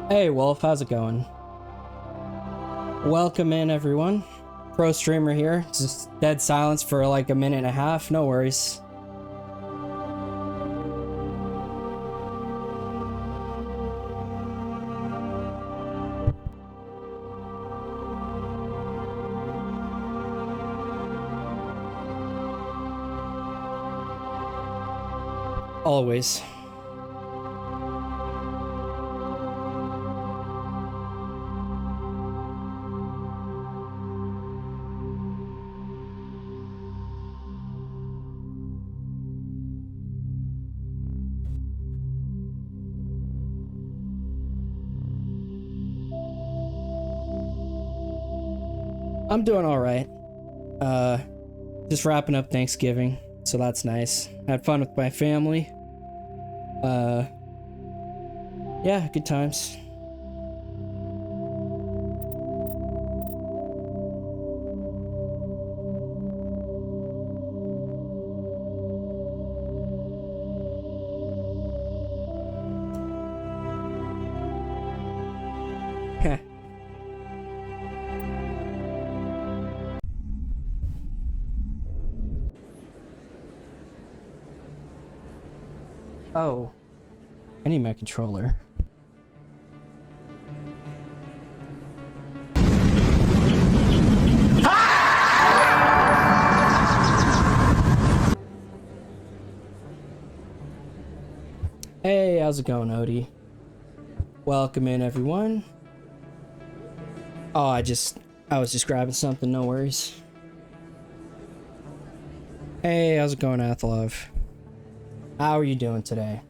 Hey Wolf, how's it going? Welcome in everyone. Pro streamer here. Just dead silence for like a minute and a half, no worries. Always. I'm doing all right. Just wrapping up Thanksgiving, so that's nice. Had fun with my family. Yeah, good times. Heh. Oh, I need my controller. Hey, how's it going, Odie? Welcome in, everyone. Oh, I was just grabbing something, no worries. Hey, how's it going, Athlov? How are you doing today?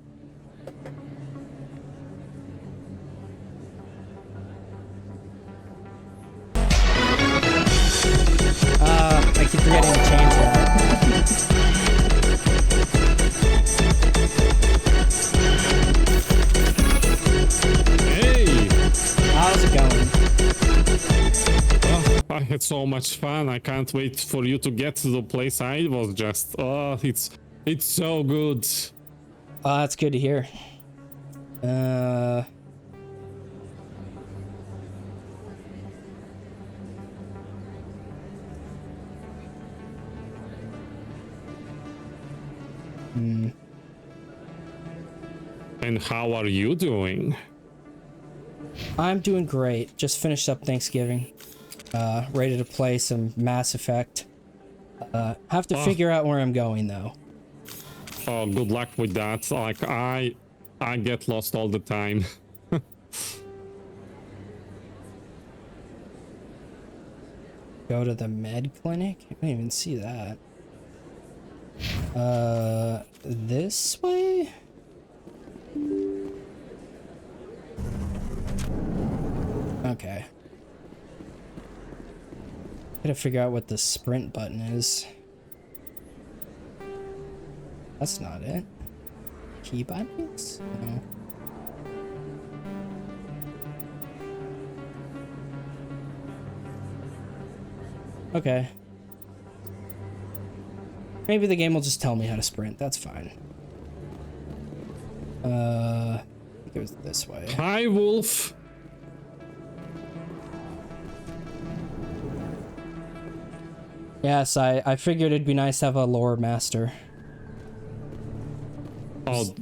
I keep forgetting to change that. Hey! How's it going? Oh, I had so much fun. I can't wait for you to get to the place I was just. Oh, it's so good. Oh, that's good to hear. And how are you doing? I'm doing great. Just finished up Thanksgiving. Ready to play some Mass Effect. Have to figure out where I'm going though. Oh, good luck with that. Like I get lost all the time. Go to the med clinic? I didn't even see that. This way? Okay. Gotta figure out what the sprint button is. That's not it. Key bindings? No. Okay. Maybe the game will just tell me how to sprint. That's fine. I think it was this way. Hi, Wolf. Yes, I figured it'd be nice to have a lore master. Oh,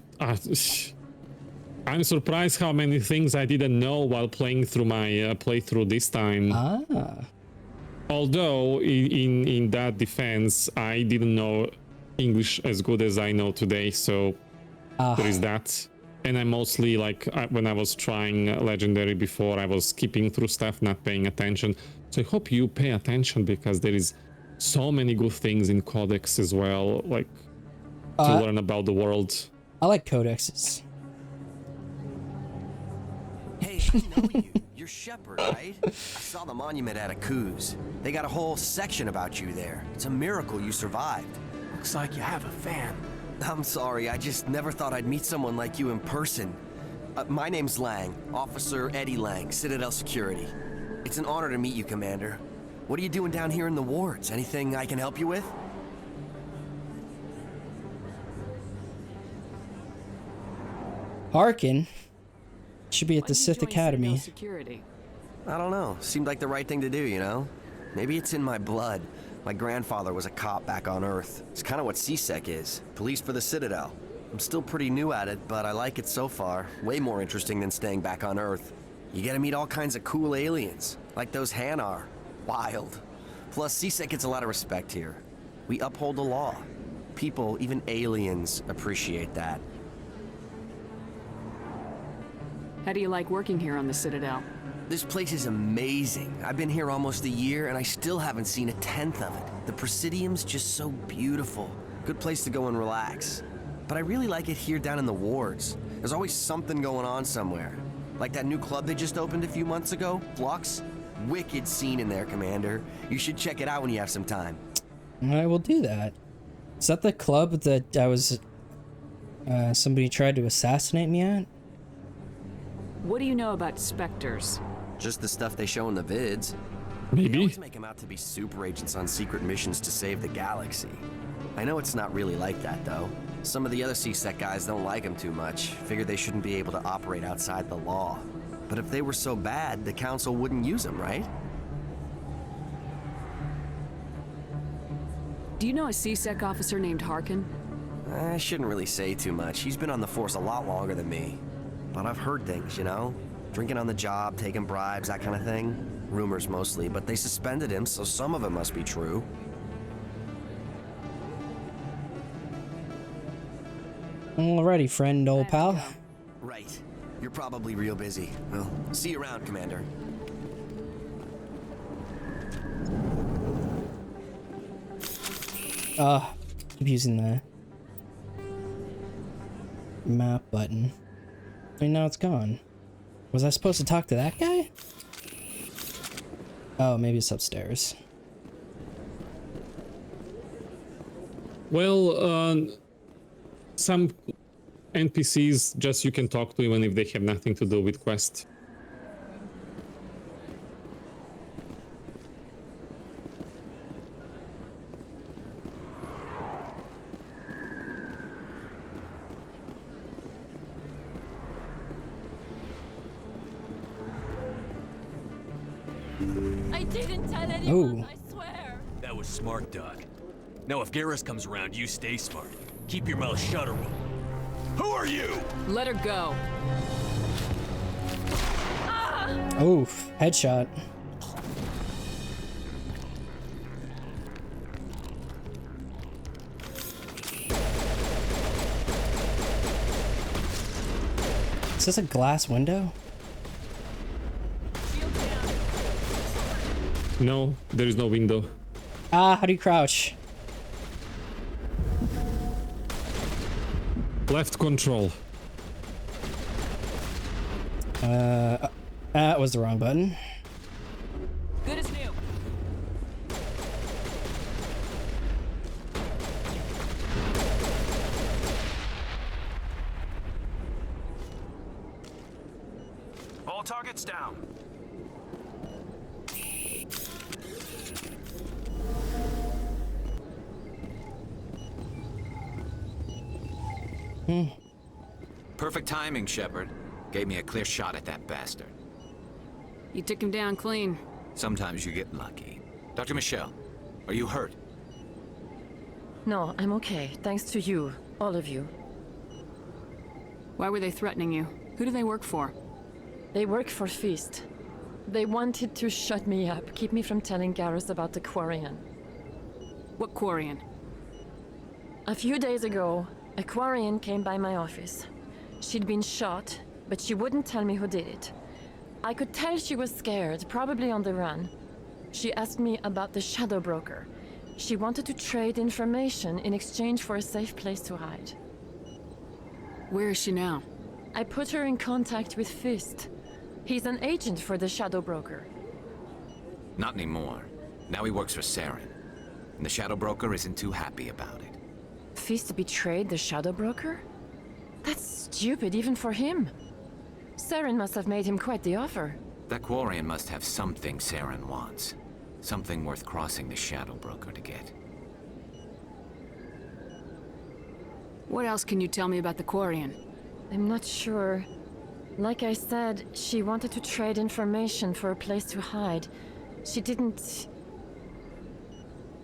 I'm surprised how many things I didn't know while playing through my playthrough this time. Ah. Although in that defense, I didn't know English as good as I know today, so there is that. And I mostly, like, when I was trying Legendary before, I was skipping through stuff, not paying attention. So I hope you pay attention, because there is so many good things in Codex as well, like, to learn about the world. I like codexes. Hey, I know you. You're Shepard, right? I saw the monument at Akuz. They got a whole section about you there. It's a miracle you survived. Looks like you have a fan. I'm sorry, I just never thought I'd meet someone like you in person. My name's Lang, Officer Eddie Lang, Citadel Security. It's an honor to meet you, Commander. What are you doing down here in the wards? Anything I can help you with? Harkin? Should be at the Sith Academy. Security? I don't know. Seemed like the right thing to do, you know? Maybe it's in my blood. My grandfather was a cop back on Earth. It's kind of what CSEC is. Police for the Citadel. I'm still pretty new at it, but I like it so far. Way more interesting than staying back on Earth. You get to meet all kinds of cool aliens, like those Hanar. Wild. Plus, CSEC gets a lot of respect here. We uphold the law. People, even aliens, appreciate that. How do you like working here on the Citadel? This place is amazing. I've been here almost a year, and I still haven't seen a tenth of it. The Presidium's just so beautiful. Good place to go and relax. But I really like it here down in the wards. There's always something going on somewhere. Like that new club they just opened a few months ago, Flux. Wicked scene in there, Commander. You should check it out when you have some time. I will do that. Is that the club that I was... somebody tried to assassinate me at? What do you know about Spectres? Just the stuff they show in the vids. They Maybe. always make them out to be super agents on secret missions to save the galaxy. I know it's not really like that, though. Some of the other CSEC guys don't like them too much. Figure they shouldn't be able to operate outside the law. But if they were so bad, the Council wouldn't use them, right? Do you know a CSEC officer named Harkin? I shouldn't really say too much. He's been on the force a lot longer than me. But I've heard things, you know? Drinking on the job, taking bribes, that kind of thing. Rumors mostly, but they suspended him, so some of it must be true. Alrighty, friend, old pal. Right. You're probably real busy. Well, see you around, Commander. Keep using the map button. And now it's gone. Was I supposed to talk to that guy? Oh, maybe it's upstairs. Well, some NPCs just you can talk to even if they have nothing to do with quest. I didn't tell anyone, Oh. I swear. That was smart, Doc. Now, if Garrus comes around, you stay smart. Keep your mouth shut or we'll... Who are you? Let her go. Oh, headshot. Is this a glass window? No, there is no window. Ah, how do you crouch? Left control. That was the wrong button. Good as new. All targets down. Perfect timing, Shepard. Gave me a clear shot at that bastard. You took him down clean. Sometimes you get lucky. Dr. Michelle, are you hurt? No, I'm okay. Thanks to you. All of you. Why were they threatening you? Who do they work for? They work for Feast. They wanted to shut me up, keep me from telling Garrus about the Quarian. What Quarian? A few days ago, a Quarian came by my office. She'd been shot, but she wouldn't tell me who did it. I could tell she was scared, probably on the run. She asked me about the Shadow Broker. She wanted to trade information in exchange for a safe place to hide. Where is she now? I put her in contact with Fist. He's an agent for the Shadow Broker. Not anymore. Now he works for Saren. And the Shadow Broker isn't too happy about it. Fist betrayed the Shadow Broker? That's stupid even for him. Saren must have made him quite the offer. That Quarian must have something Saren wants. Something worth crossing the Shadow Broker to get. What else can you tell me about the Quarian? I'm not sure. Like I said, she wanted to trade information for a place to hide. She didn't...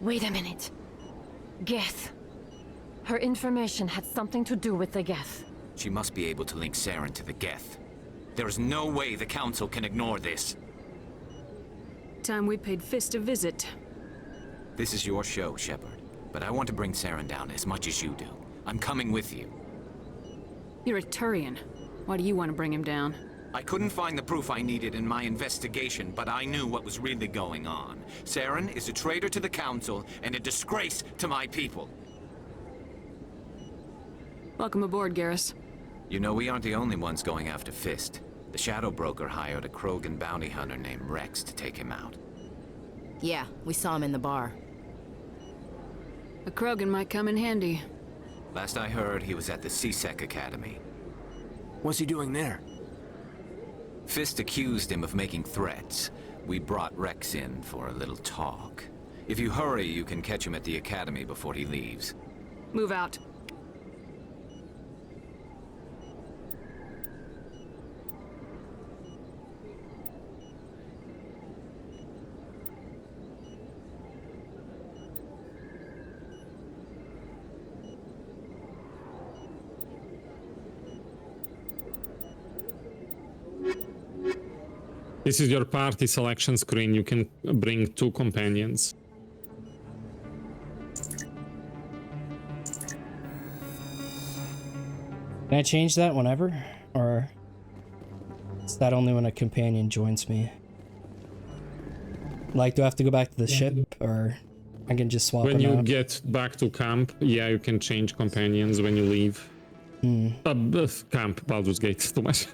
Wait a minute. Geth. Her information had something to do with the Geth. She must be able to link Saren to the Geth. There is no way the Council can ignore this. Time we paid Fist a visit. This is your show, Shepard. But I want to bring Saren down as much as you do. I'm coming with you. You're a Turian. Why do you want to bring him down? I couldn't find the proof I needed in my investigation, but I knew what was really going on. Saren is a traitor to the Council and a disgrace to my people. Welcome aboard, Garrus. You know, we aren't the only ones going after Fist. The Shadow Broker hired a Krogan bounty hunter named Rex to take him out. Yeah, we saw him in the bar. A Krogan might come in handy. Last I heard, he was at the C-Sec Academy. What's he doing there? Fist accused him of making threats. We brought Rex in for a little talk. If you hurry, you can catch him at the Academy before he leaves. Move out. This is your party selection screen. You can bring 2 companions. Can I change that whenever? Or is that only when a companion joins me? Like, do I have to go back to the ship, or I can just swap When them you out? get back to camp, yeah, you can change companions when you leave. Camp, Baldur's Gate, too much.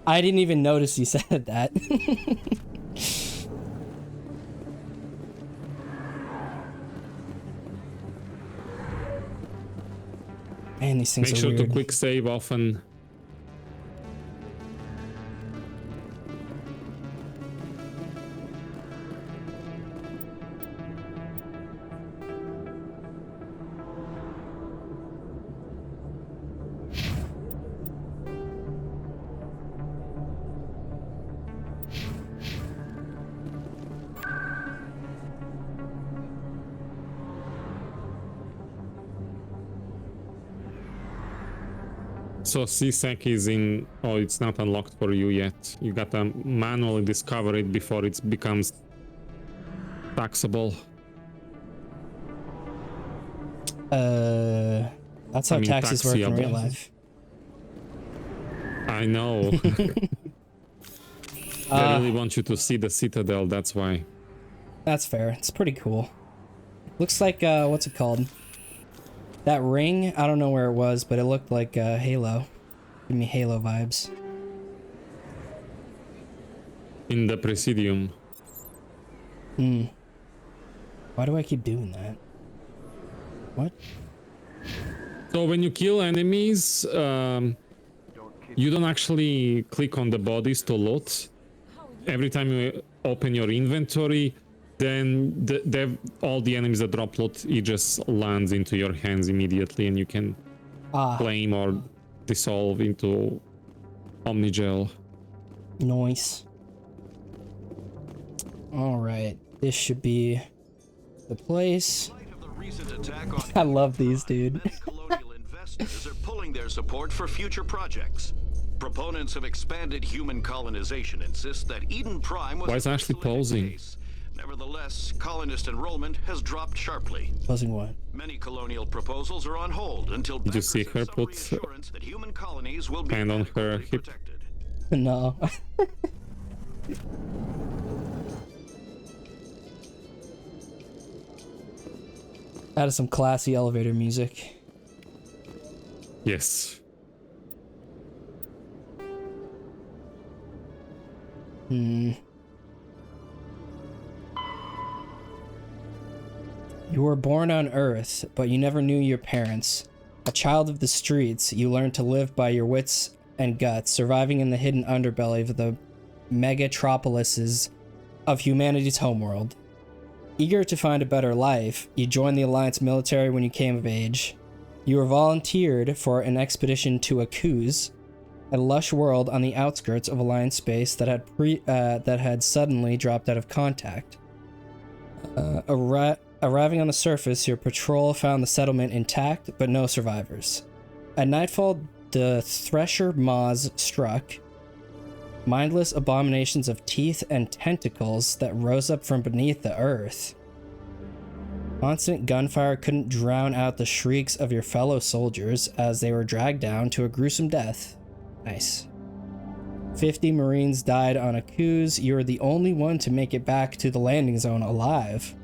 I didn't even notice you said that. Man, these things Make are sure weird. to quick save often. So C-Sec is in... Oh, it's not unlocked for you yet. You gotta manually discover it before it becomes taxable. That's how I mean, taxes work in real taxiable. life. I know. I really want you to see the Citadel, that's why. That's fair. It's pretty cool. Looks like, what's it called? That ring, I don't know where it was, but it looked like Halo. Give me Halo vibes. In the Presidium. Why do I keep doing that? What? So when you kill enemies, you don't actually click on the bodies to loot. Every time you open your inventory, then all the enemies that drop loot, it just lands into your hands immediately, and you can claim or dissolve into Omnigel. Nice. Alright, this should be the place. I love these, dude. Colonial investors are pulling their support for future projects. Proponents of expanded human colonization insist that Eden Prime was... Why is Ashley pausing? case. Nevertheless, colonist enrollment has dropped sharply. Pausing what? Many colonial proposals are on hold until Did you see backers her have some put reassurance that human colonies will be hand on her adequately hip? protected. No. That is some classy elevator music. Yes. You were born on Earth, but you never knew your parents. A child of the streets, you learned to live by your wits and guts, surviving in the hidden underbelly of the megatropolises of humanity's homeworld. Eager to find a better life, you joined the Alliance military when you came of age. You were volunteered for an expedition to Akuz, a lush world on the outskirts of Alliance space that had suddenly dropped out of contact. Arriving on the surface, your patrol found the settlement intact, but no survivors. At nightfall, the Thresher Maws struck, mindless abominations of teeth and tentacles that rose up from beneath the earth. Constant gunfire couldn't drown out the shrieks of your fellow soldiers as they were dragged down to a gruesome death. Nice. 50 Marines died on Akuz. You were the only one to make it back to the landing zone alive.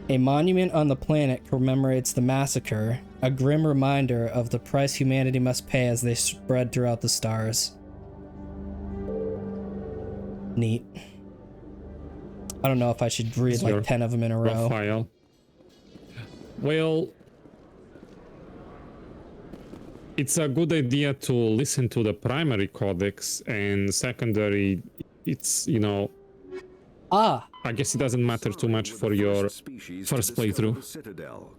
A monument on the planet commemorates the massacre, a grim reminder of the price humanity must pay as they spread throughout the stars. Neat. I don't know if I should read like 10 of them in a row. Raphael. Well, it's a good idea to listen to the primary codex, and secondary, it's, you know, I guess it doesn't matter too much for your first playthrough. Citadel.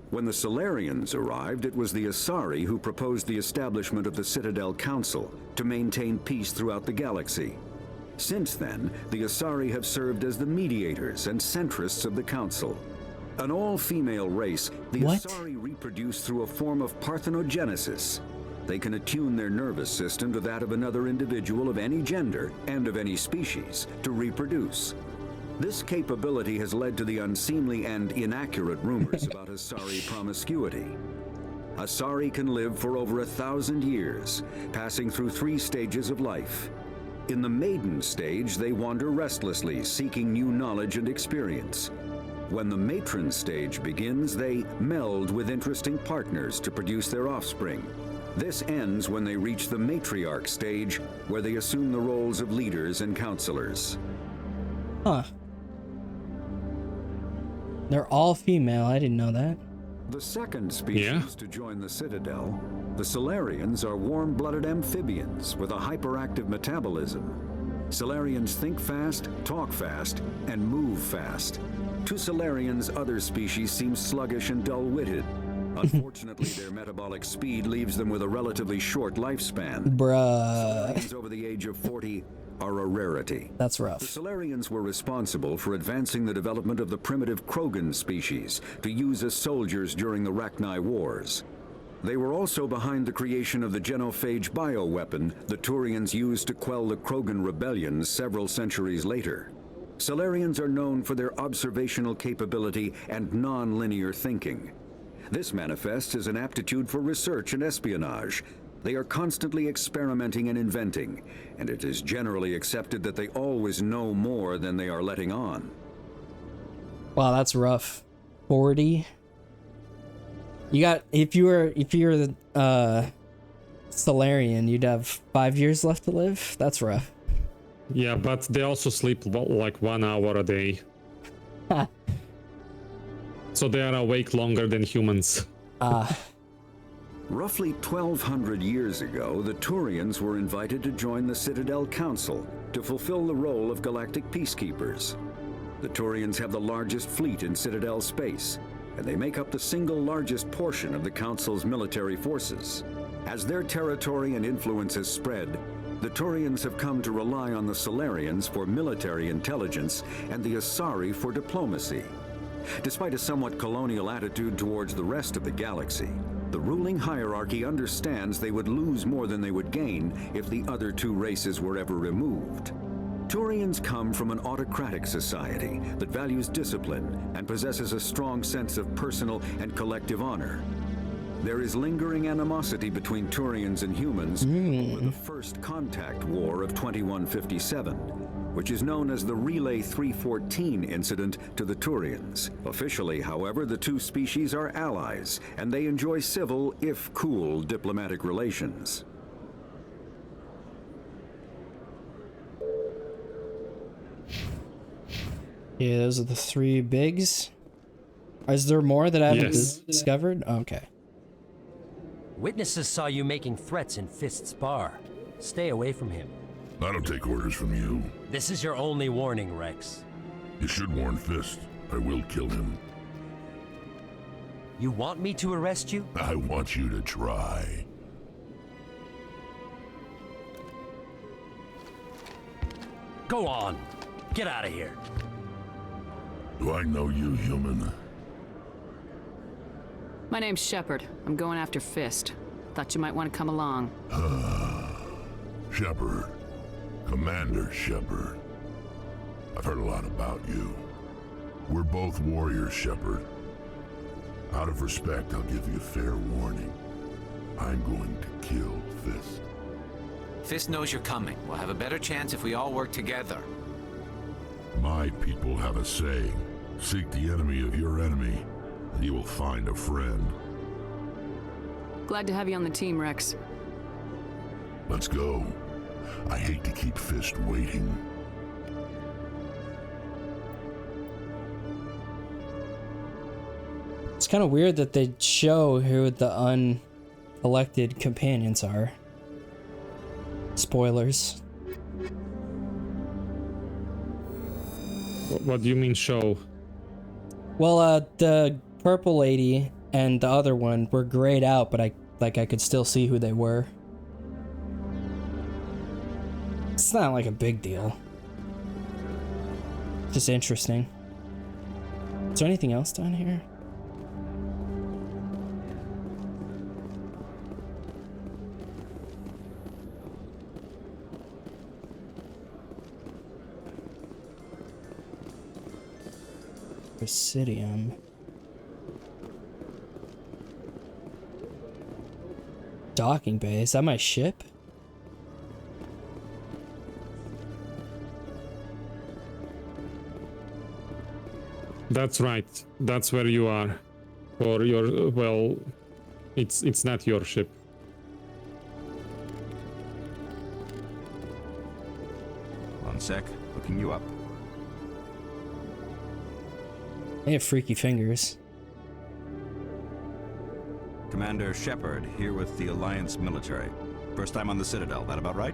When the Solarians arrived, it was the Asari who proposed the establishment of the Citadel Council to maintain peace throughout the galaxy. Since then, the Asari have served as the mediators and centrists of the Council. An all-female race, the Asari reproduce through a form of parthenogenesis. They can attune their nervous system to that of another individual of any gender and of any species to reproduce. This capability has led to the unseemly and inaccurate rumors about Asari promiscuity. Asari can live for over 1,000 years, passing through 3 stages of life. In the maiden stage, they wander restlessly, seeking new knowledge and experience. When the matron stage begins, they meld with interesting partners to produce their offspring. This ends when they reach the matriarch stage, where they assume the roles of leaders and counselors. Huh. They're all female, I didn't know that. The second species to join the Citadel, the Solarians, are warm-blooded amphibians with a hyperactive metabolism. Solarians think fast, talk fast, and move fast. To Solarians, other species seem sluggish and dull-witted. Unfortunately, their metabolic speed leaves them with a relatively short lifespan. Solarians over the age of 40 are a rarity. That's rough. The Solarians were responsible for advancing the development of the primitive Krogan species to use as soldiers during the Rinne-Guy Wars. They were also behind the creation of the genophage bioweapon the Turians used to quell the Krogan rebellions several centuries later. Solarians are known for their observational capability and non-linear thinking. This manifests as an aptitude for research and espionage. They are constantly experimenting and inventing, and it is generally accepted that they always know more than they are letting on. Wow, that's rough. 40. You got, if you were the Solarian, you'd have 5 years left to live. That's rough. Yeah, but they also sleep like 1 hour a day. So they are awake longer than humans. Roughly 1,200 years ago, the Turians were invited to join the Citadel Council to fulfill the role of galactic peacekeepers. The Turians have the largest fleet in Citadel space, and they make up the single largest portion of the Council's military forces. As their territory and influence has spread, the Turians have come to rely on the Solarians for military intelligence and the Asari for diplomacy. Despite a somewhat colonial attitude towards the rest of the galaxy, the ruling hierarchy understands they would lose more than they would gain if the other 2 races were ever removed. Turians come from an autocratic society that values discipline and possesses a strong sense of personal and collective honor. There is lingering animosity between Turians and humans over the First Contact War of 2157, which is known as the Relay 314 incident to the Turians. Officially, however, the 2 species are allies, and they enjoy civil, if cool, diplomatic relations. Yeah, those are the 3 bigs. Is there more that I haven't discovered? Okay. Witnesses saw you making threats in Fist's bar. Stay away from him. I don't take orders from you. This is your only warning, Rex. You should warn Fist. I will kill him. You want me to arrest you? I want you to try. Go on. Get out of here. Do I know you, human? My name's Shepard. I'm going after Fist. Thought you might want to come along. Shepard. Commander Shepard. I've heard a lot about you. We're both warriors, Shepard. Out of respect, I'll give you a fair warning. I'm going to kill Fist. Fist knows you're coming. We'll have a better chance if we all work together. My people have a saying. Seek the enemy of your enemy, and you will find a friend. Glad to have you on the team, Rex. Let's go. I hate to keep Fist waiting. It's kind of weird that they show who the unelected companions are. Spoilers. What do you mean show? Well, the purple lady and the other one were grayed out, but I could still see who they were. It's not like a big deal. Just interesting. Is there anything else down here? Presidium. Docking bay. Is that my ship? That's right. That's where you are. Or your, well, it's not your ship. One sec. Looking you up. They have freaky fingers. Commander Shepard, here with the Alliance military. First time on the Citadel, that about right?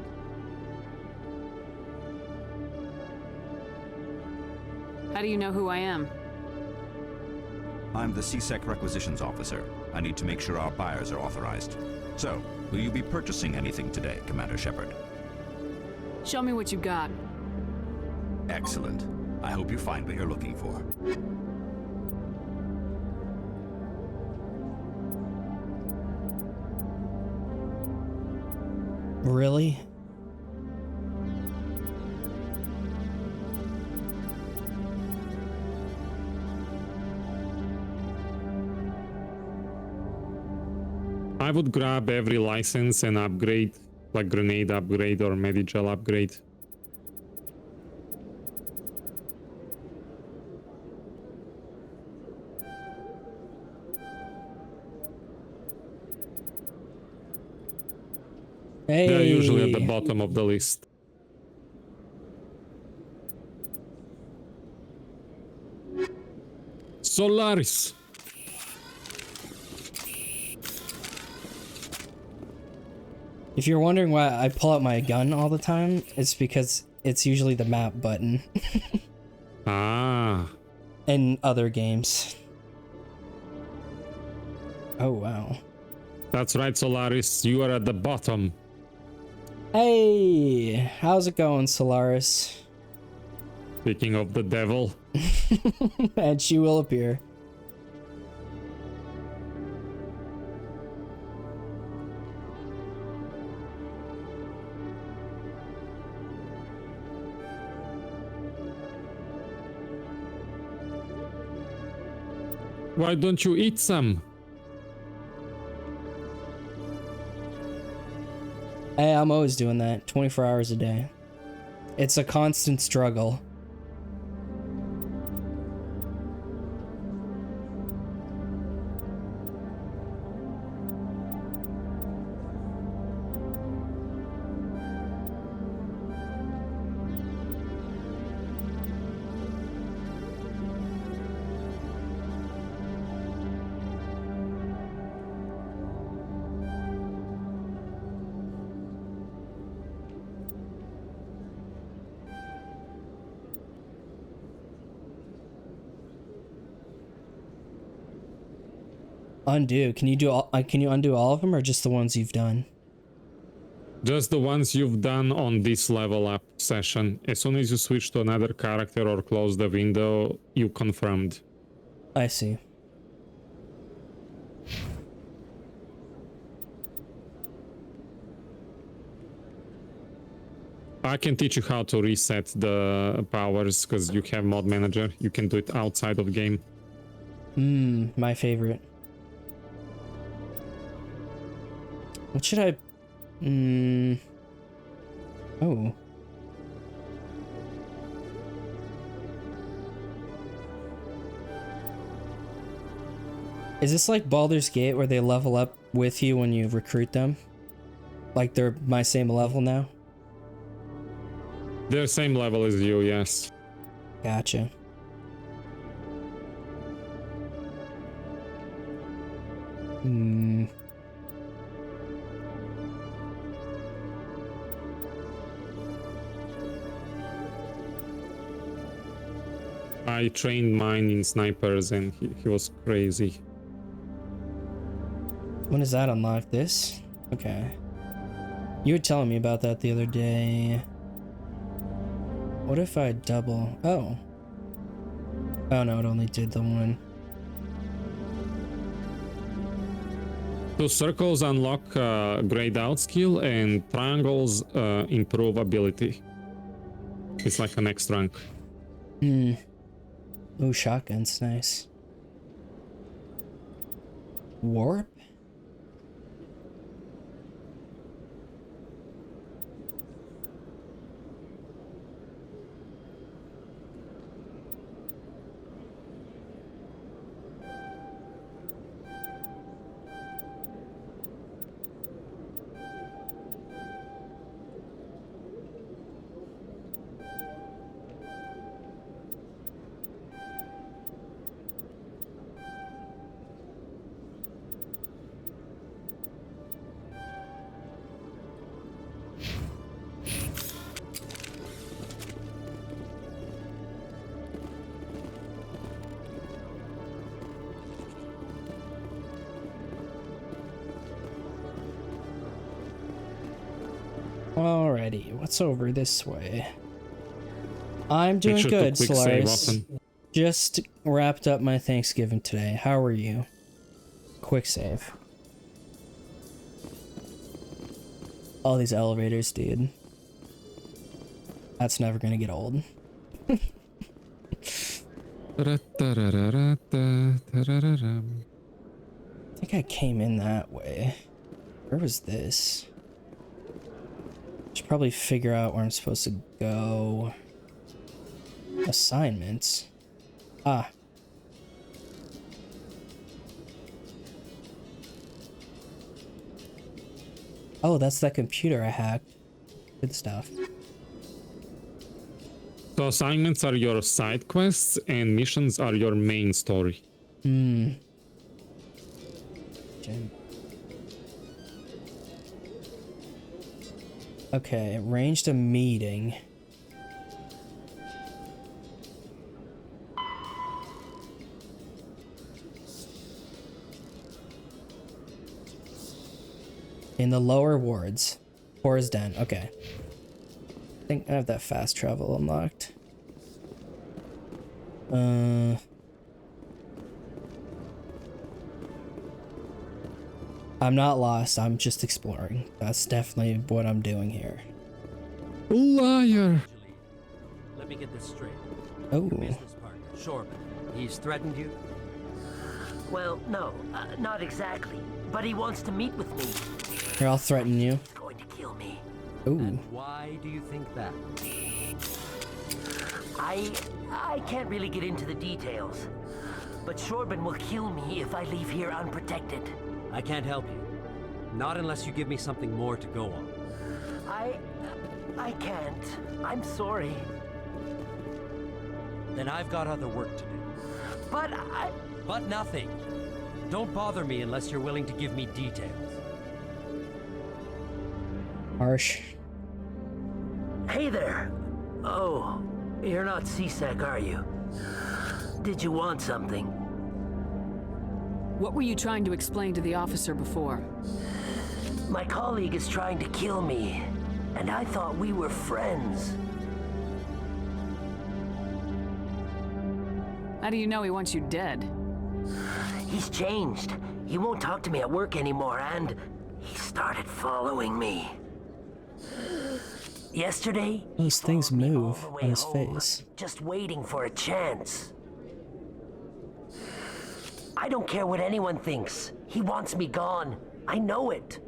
How do you know who I am? I'm the CSEC requisitions officer. I need to make sure our buyers are authorized. So, will you be purchasing anything today, Commander Shepard? Show me what you got. Excellent. I hope you find what you're looking for. Really? I would grab every license and upgrade, like grenade upgrade or Medigel upgrade. Hey. They're usually at the bottom of the list. Solaris. If you're wondering why I pull out my gun all the time, it's because it's usually the map button. Ah. In other games. Oh, wow. That's right, Solaris. You are at the bottom. Hey, how's it going, Solaris? Speaking of the devil. And she will appear. Why don't you eat some? Hey, I'm always doing that, 24 hours a day. It's a constant struggle. Undo. Can you do all, can you undo all of them or just the ones you've done? Just the ones you've done on this level up session. As soon as you switch to another character or close the window, you confirmed. I see. I can teach you how to reset the powers because you have mod manager. You can do it outside of game. My favorite. What should I... Oh. Is this like Baldur's Gate where they level up with you when you recruit them? Like they're my same level now? They're same level as you, yes. Gotcha. I trained mine in snipers and he was crazy. When does that unlock? This? Okay. You were telling me about that the other day. What if I double? Oh. Oh no, it only did the one. So circles unlock grayed out skill and triangles improve ability. It's like a next rank. Ooh, shotgun's nice. Warp? Alrighty, what's over this way? I'm doing good, Solaris. Just wrapped up my Thanksgiving today. How are you? Quick save. All these elevators, dude. That's never gonna get old. I think I came in that way. Where was this? Should probably figure out where I'm supposed to go. Assignments. Ah. Oh, that's that computer I hacked. Good stuff. So assignments are your side quests and missions are your main story. Gem. Okay, arranged a meeting. In the lower wards. Horror's Den, okay. I think I have that fast travel unlocked. I'm not lost, I'm just exploring. That's definitely what I'm doing here. Liar! Let me get this straight. Oh. Your business partner, Shorman, he's threatened you? Well, no, not exactly. But he wants to meet with me. Here, I'll threaten you. He's going to kill me. Ooh. And why do you think that? I can't really get into the details. But Shorban will kill me if I leave here unprotected. I can't help you. Not unless you give me something more to go on. I can't. I'm sorry. Then I've got other work to do. But But nothing. Don't bother me unless you're willing to give me details. Harsh. Hey there. Oh, you're not C-Sec, are you? Did you want something? What were you trying to explain to the officer before? My colleague is trying to kill me, and I thought we were friends. How do you know he wants you dead? He's changed. He won't talk to me at work anymore, and he started following me. Yesterday, Those things move all the way on his home, face. just waiting for a chance. I don't care what anyone thinks. He wants me gone. I know it.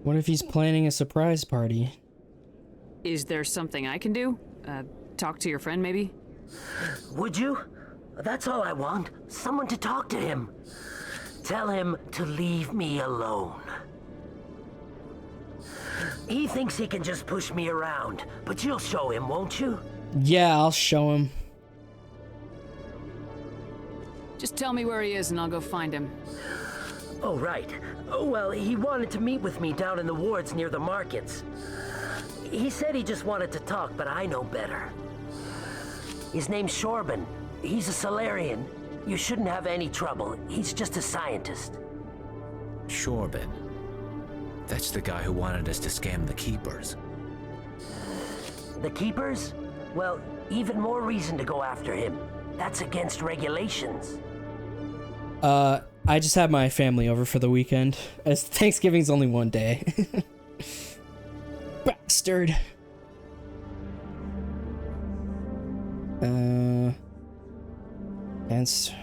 What if he's planning a surprise party? Is there something I can do? Talk to your friend, maybe? Would you? That's all I want. Someone to talk to him. Tell him to leave me alone. He thinks he can just push me around, but you'll show him, won't you? Yeah, I'll show him. Just tell me where he is and I'll go find him. Oh, right. Oh, well, he wanted to meet with me down in the wards near the markets. He said he just wanted to talk, but I know better. His name's Shorban. He's a Solarian. You shouldn't have any trouble. He's just a scientist. Shorban. That's the guy who wanted us to scam the Keepers. The Keepers? Well, even more reason to go after him. That's against regulations. I just had my family over for the weekend, as Thanksgiving's only one day. Bastard. Against...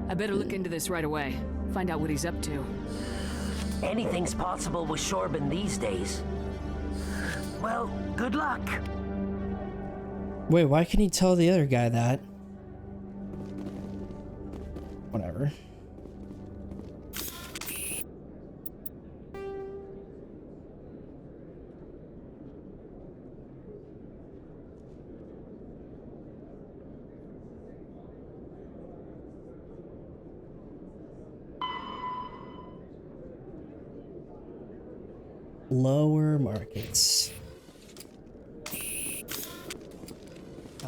I better look into this right away. Find out what he's up to. Anything's possible with Shorban these days. Well, good luck. Wait, why can he tell the other guy that? Whatever. Lower markets.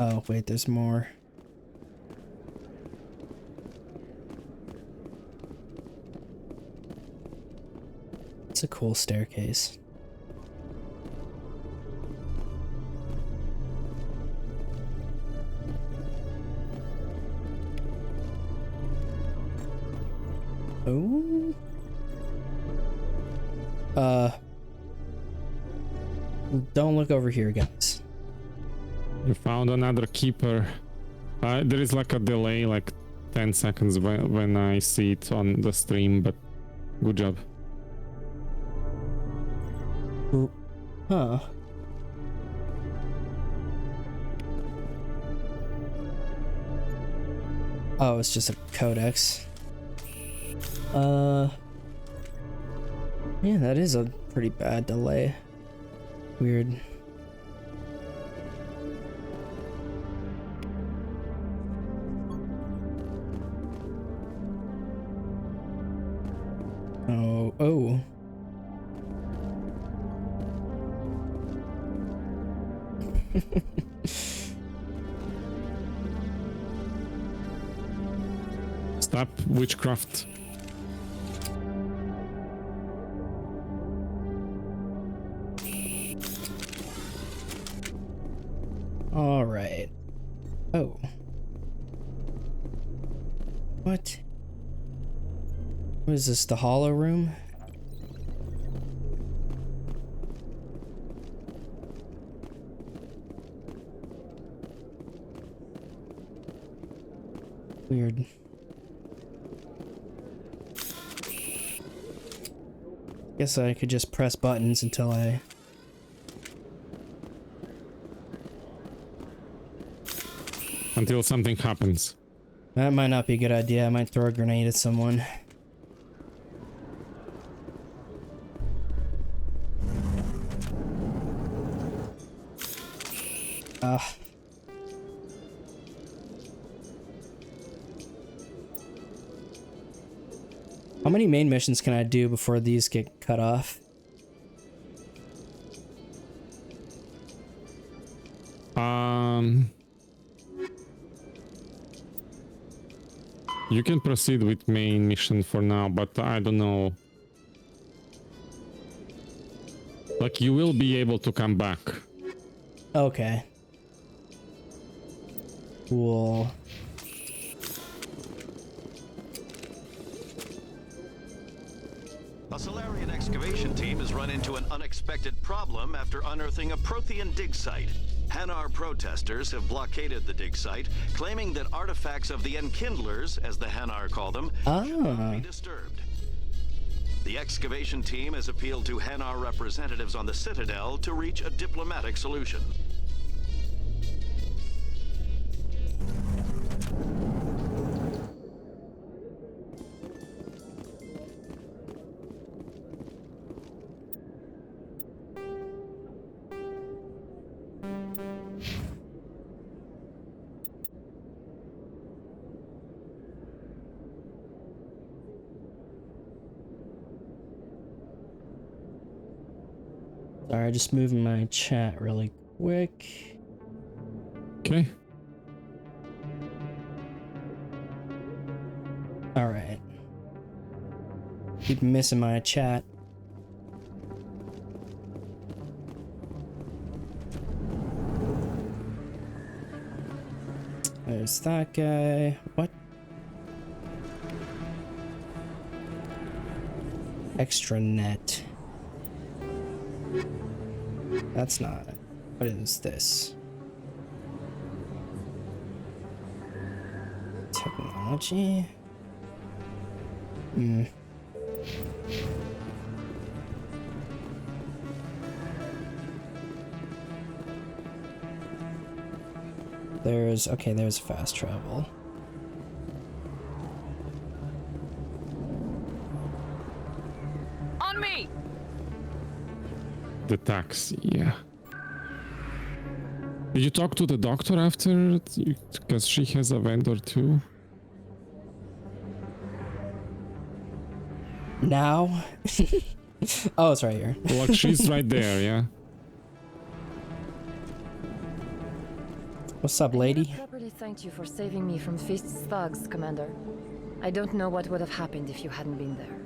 Oh, wait, there's more. It's a cool staircase. Oh. Don't look over here, guys. You found another keeper. There is like a delay, like 10 seconds when I see it on the stream, but good job. Huh. Oh, it's just a codex. Yeah, that is a pretty bad delay. Weird. Oh. Stop witchcraft. All right. Oh. What? What is this, the hollow room? Weird. Guess I could just press buttons until I... Until something happens. That might not be a good idea. I might throw a grenade at someone. How many main missions can I do before these get cut off? You can proceed with main mission for now, but I don't know. Like, you will be able to come back. Okay. Cool. A Solarian excavation team has run into an unexpected problem after unearthing a Prothean dig site. Hanar protesters have blockaded the dig site, claiming that artifacts of the Enkindlers, as the Hanar call them, cannot be disturbed. The excavation team has appealed to Hanar representatives on the Citadel to reach a diplomatic solution. Sorry, just moving my chat really quick. Okay. Alright. Keep missing my chat. There's that guy. What? Extra net. That's not it. What is this? Technology? Hmm. There's fast travel. On me! The taxi, yeah. Did you talk to the doctor after? Because she has a vendor too. Now? Oh, it's right here. Look, she's right there, yeah. What's up, lady? I properly thanked you for saving me from Fist's thugs, Commander. I don't know what would have happened if you hadn't been there.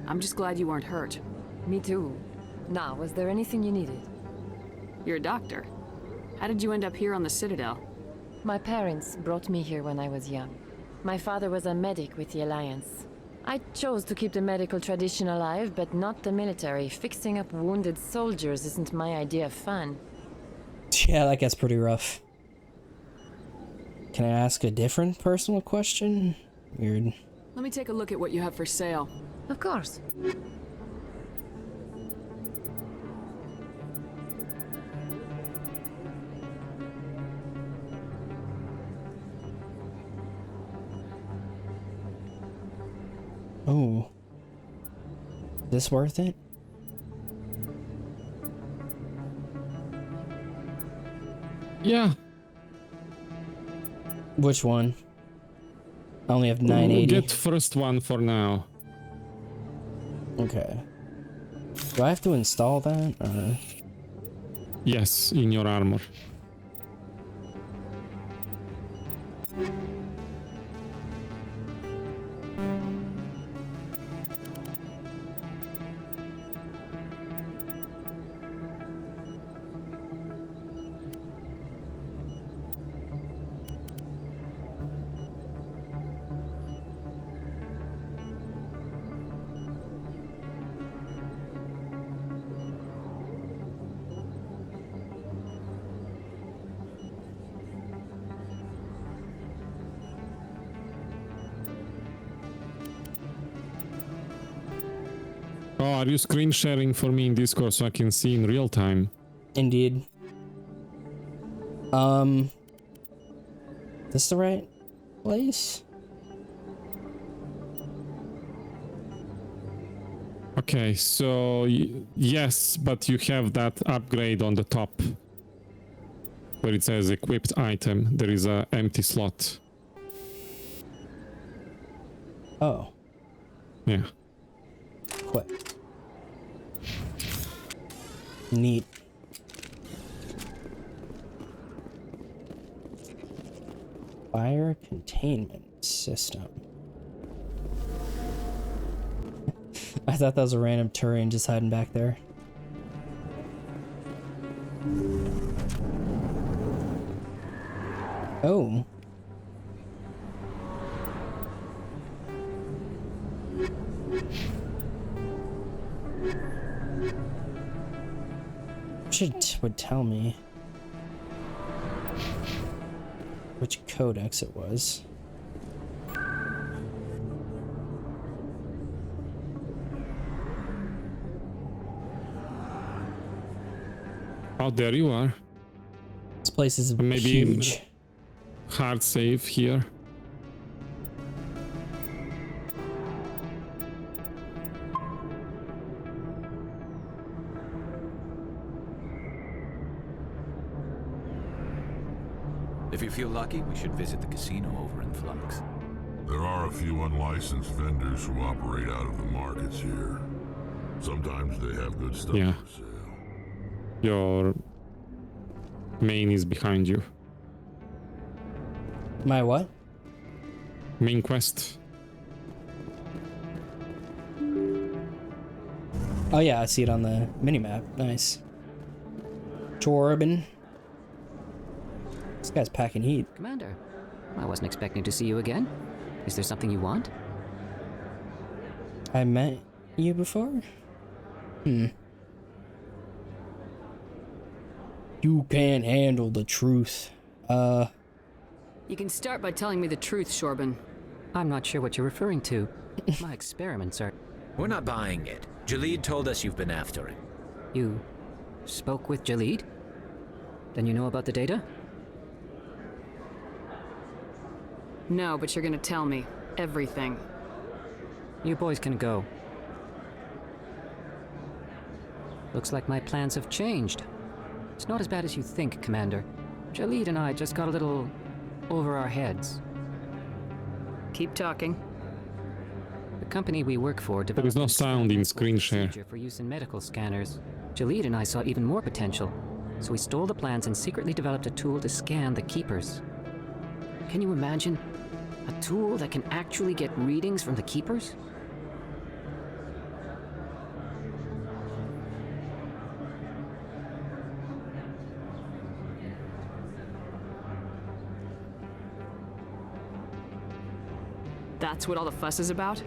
I'm just glad you weren't hurt. Me too. Now, was there anything you needed? You're a doctor. How did you end up here on the Citadel? My parents brought me here when I was young. My father was a medic with the Alliance. I chose to keep the medical tradition alive, but not the military. Fixing up wounded soldiers isn't my idea of fun. Yeah, that gets pretty rough. Can I ask a different personal question? Weird. Let me take a look at what you have for sale. Of course. Oh. This worth it? Yeah. Which one? I only have We'll 980. get first one for now. Okay. Do I have to install that? Or... Yes, in your armor. Oh, are you screen sharing for me in Discord so I can see in real time? Indeed. This the right place? Okay, so yes, but you have that upgrade on the top where it says equipped item. There is a empty slot. Oh. Yeah. What? Neat. Fire containment system. I thought that was a random Turian just hiding back there. Oh. Would tell me which codex it was. Oh, there you are. This place is maybe huge. Hard save here. If you feel lucky, we should visit the casino over in Flux. There are a few unlicensed vendors who operate out of the markets here. Sometimes they have good stuff Yeah. for sale. Your main is behind you. My what? Main quest. Oh yeah, I see it on the minimap. Nice. Torben. This guy's packing heat. Commander, I wasn't expecting to see you again. Is there something you want? I met you before? You can't handle the truth. You can start by telling me the truth, Shorban. I'm not sure what you're referring to. My experiments are... We're not buying it. Jalid told us you've been after him. You spoke with Jalid? Then you know about the data? No, but you're gonna tell me everything. You boys can go. Looks like my plans have changed. It's not as bad as you think, Commander. Jalid and I just got a little over our heads. Keep talking. The company we work for There is no sound in screen share. for use in medical scanners. Jalid and I saw even more potential, so we stole the plans and secretly developed a tool to scan the Keepers. Can you imagine? A tool that can actually get readings from the Keepers? That's what all the fuss is about?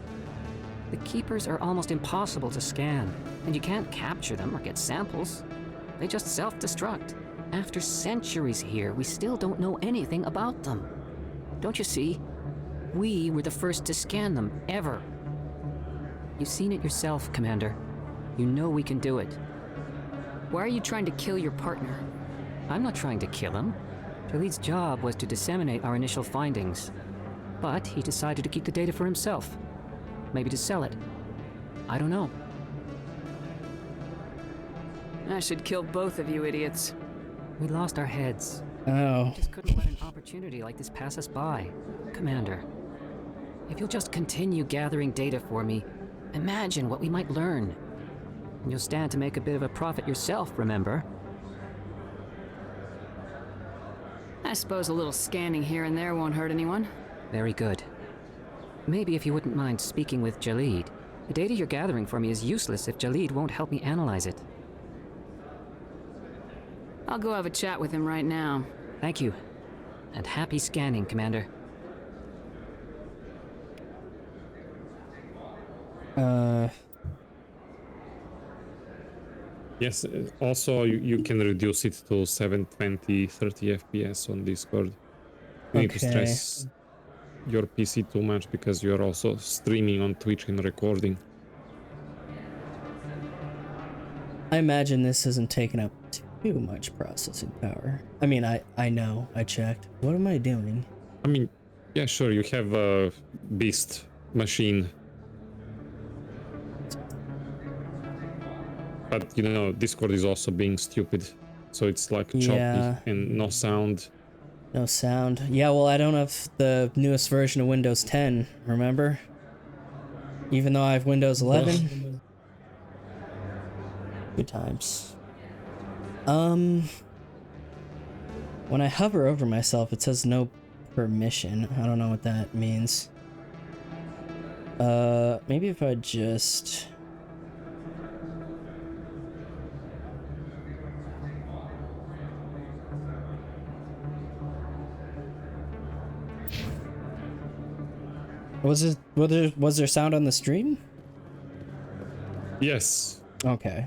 The Keepers are almost impossible to scan, and you can't capture them or get samples. They just self-destruct. After centuries here, we still don't know anything about them. Don't you see? We were the first to scan them, ever. You've seen it yourself, Commander. You know we can do it. Why are you trying to kill your partner? I'm not trying to kill him. Jalid's job was to disseminate our initial findings. But he decided to keep the data for himself. Maybe to sell it. I don't know. I should kill both of you idiots. We lost our heads. Oh. We just couldn't let an opportunity like this pass us by. Commander, if you'll just continue gathering data for me, imagine what we might learn. And you'll stand to make a bit of a profit yourself, remember? I suppose a little scanning here and there won't hurt anyone. Very good. Maybe if you wouldn't mind speaking with Jalid. The data you're gathering for me is useless if Jalid won't help me analyze it. I'll go have a chat with him right now. Thank you. And happy scanning, Commander. Yes, also you can reduce it to 720, 30 FPS on Discord. You need to stress your PC too much because you're also streaming on Twitch and recording. I imagine this isn't taking up too much processing power. I mean, I know, I checked. What am I doing? I mean, yeah, sure, you have a beast machine. But, you know, Discord is also being stupid. So it's like choppy and no sound. No sound. Yeah, well, I don't have the newest version of Windows 10, remember? Even though I have Windows 11. Good times. When I hover over myself, it says no Permission. I don't know what that means. Maybe if I just... Was there sound on the stream? Yes. Okay.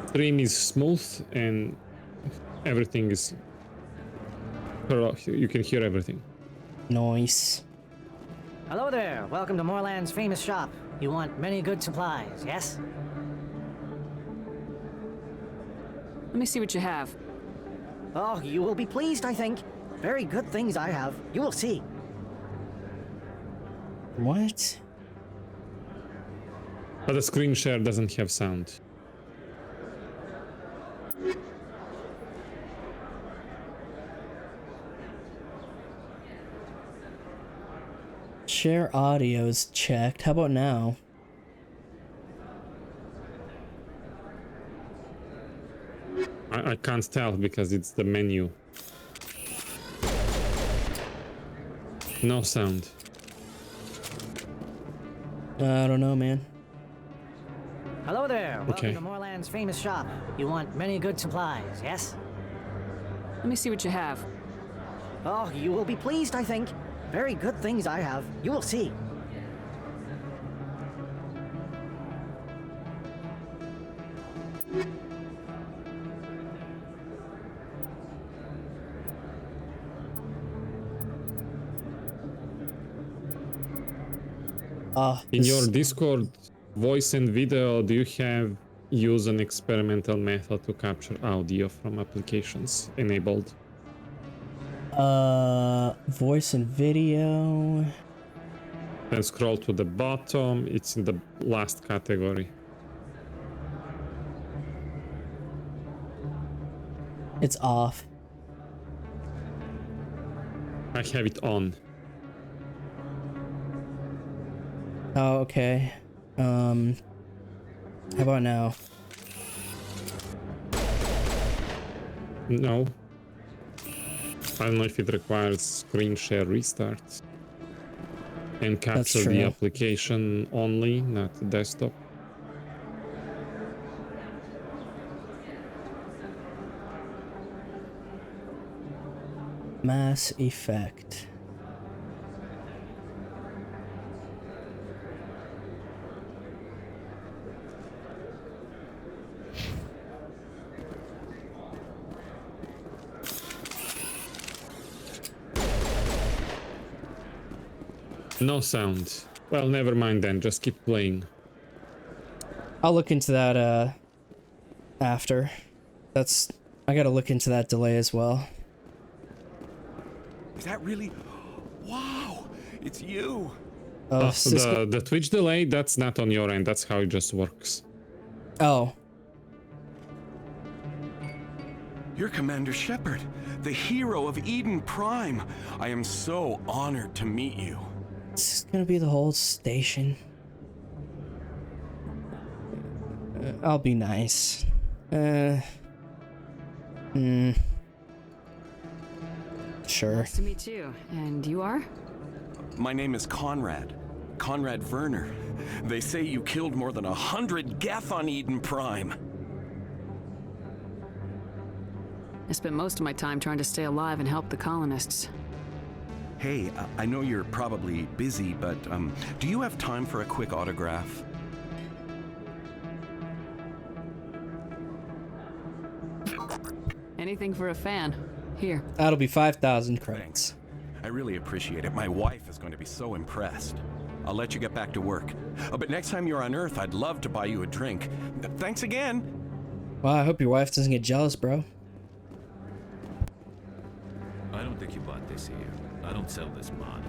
Stream is smooth and everything is... You can hear everything. Nice. Hello there. Welcome to Moorland's famous shop. You want many good supplies, yes? Let me see what you have. Oh, you will be pleased, I think. Very good things I have. You will see. What? But the screen share doesn't have sound. Share audio's checked. How about now? I can't tell because it's the menu. No sound. I don't know, man. Hello there. Okay. Welcome to Moorland's famous shop. You want many good supplies, yes? Let me see what you have. Oh, you will be pleased, I think. Very good things I have. You will see. In your Discord voice and video, do you have use an experimental method to capture audio from applications enabled? Voice and video. Then scroll to the bottom. It's in the last category. It's off. I have it on. Oh, okay. How about now? No. I don't know if it requires screen share restart. And capture the application only, not the desktop. Mass Effect. No sound. Well, never mind then, just keep playing. I'll look into that, after. I gotta look into that delay as well. Is that really? Wow, it's you. The Twitch delay, that's not on your end, that's how it just works. Oh. You're Commander Shepard, the hero of Eden Prime. I am so honored to meet you. It's gonna be the whole station. I'll be nice. Sure. Nice to meet you. And you are? My name is Conrad. Conrad Werner. They say you killed more than 100 Geth on Eden Prime. I spent most of my time trying to stay alive and help the colonists. Hey, I know you're probably busy, but do you have time for a quick autograph? Anything for a fan. Here. That'll be 5,000 credits. I really appreciate it. My wife is going to be so impressed. I'll let you get back to work. But next time you're on Earth, I'd love to buy you a drink. Thanks again. Well, I hope your wife doesn't get jealous, bro. I don't think you bought this here. I don't sell this mod.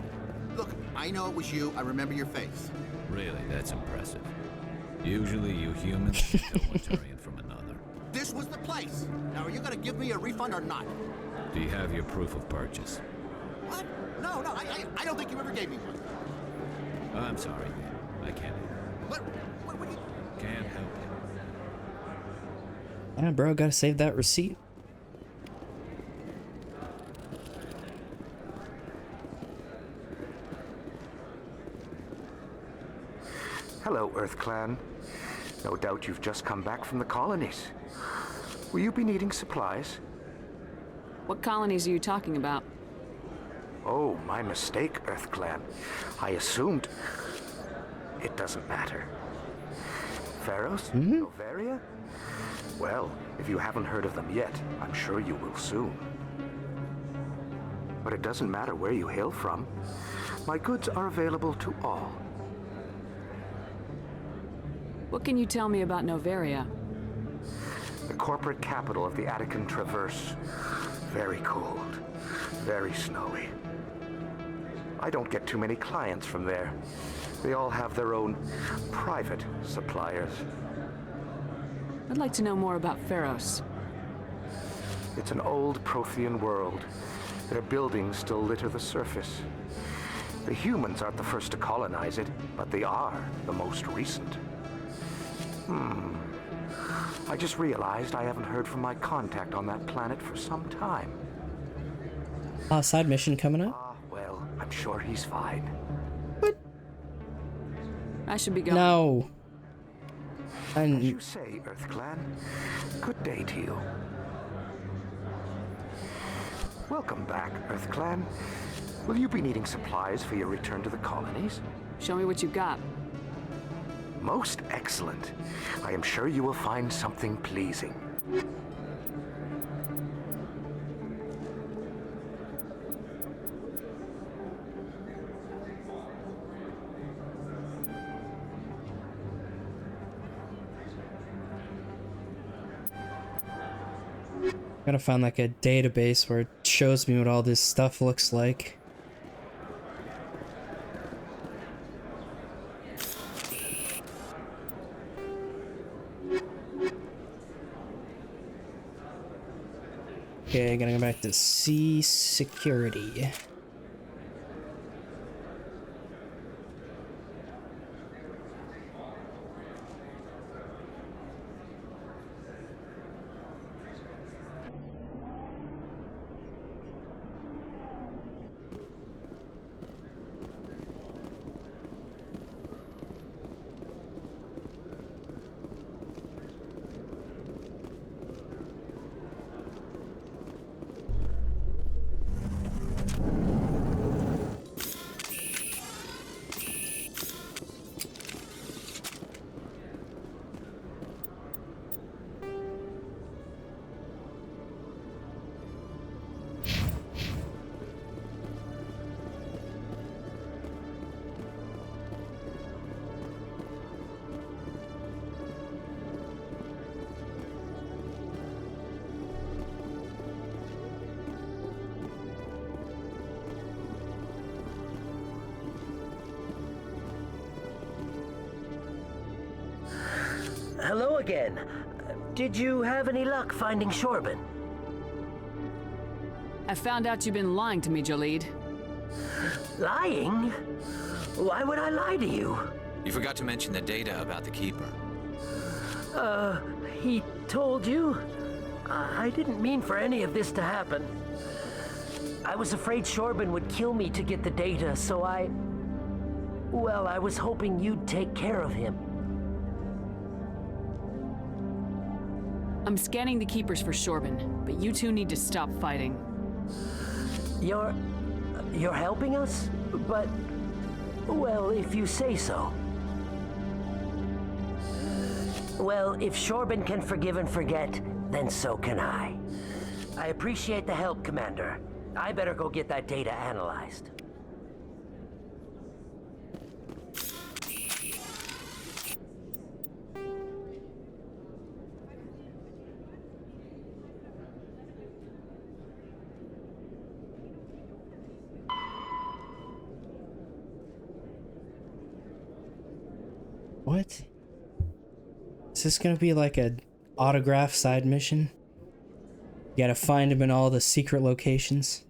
Look, I know it was you. I remember your face. Really, that's impressive. Usually you humans can tell one Turian from another. This was the place. Now, are you gonna give me a refund or not? Do you have your proof of purchase? What? No, I don't think you ever gave me one. I'm sorry, man. I can't. What you... Can't help you. Bro, gotta save that receipt. Hello, Earth Clan. No doubt you've just come back from the colonies. Will you be needing supplies? What colonies are you talking about? Oh, my mistake, Earth Clan. I assumed... It doesn't matter. Pharaohs? Noveria? Well, if you haven't heard of them yet, I'm sure you will soon. But it doesn't matter where you hail from. My goods are available to all. What can you tell me about Noveria? The corporate capital of the Attican Traverse. Very cold, very snowy. I don't get too many clients from there. They all have their own private suppliers. I'd like to know more about Pharos. It's an old Prothean world. Their buildings still litter the surface. The humans aren't the first to colonize it, but they are the most recent. I just realized I haven't heard from my contact on that planet for some time. Side mission coming up? Well, I'm sure he's fine. I should be going. No. As you say, Earth Clan. Good day to you. Welcome back, Earth Clan. Will you be needing supplies for your return to the colonies? Show me what you've got. Most excellent. I am sure you will find something pleasing. Gotta find like a database where it shows me what all this stuff looks like. Okay, gonna go back to sea security. Hello again. Did you have any luck finding Shorban? I found out you've been lying to me, Jaleed. Lying? Why would I lie to you? You forgot to mention the data about the Keeper. He told you? I didn't mean for any of this to happen. I was afraid Shorban would kill me to get the data, so well, I was hoping you'd take care of him. I'm scanning the Keepers for Shorban, but you two need to stop fighting. You're helping us? But, well, if you say so. Well, if Shorban can forgive and forget, then so can I. I appreciate the help, Commander. I better go get that data analyzed. What? Is this gonna be like a autograph side mission? You gotta find him in all the secret locations.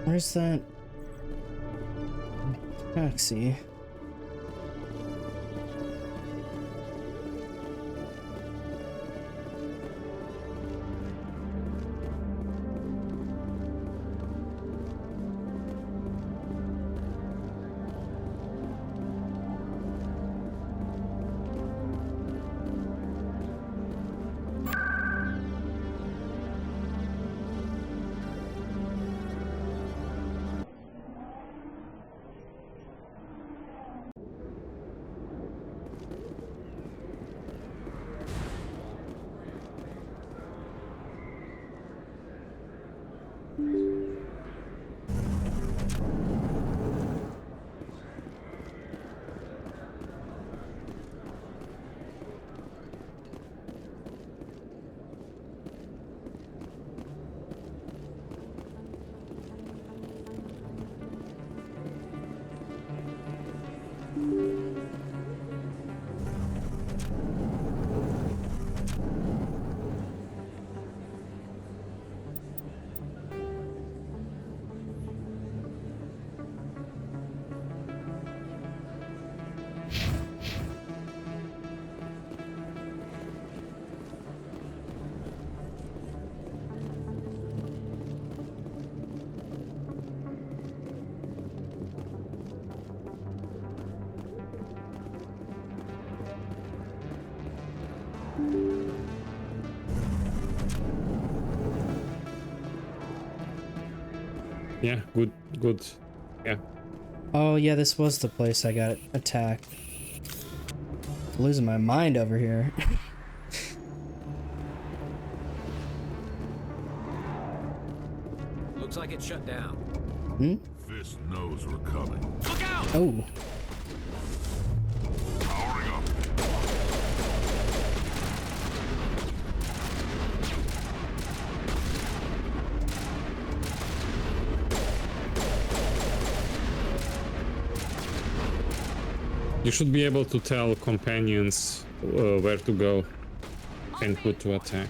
Where's that taxi? Yeah, good, good. Yeah. Oh yeah, this was the place I got attacked. Losing my mind over here. Looks like it's shut down. Hmm? Fist knows we're coming. Look out! Oh. Powering up. You should be able to tell companions where to go and who to attack.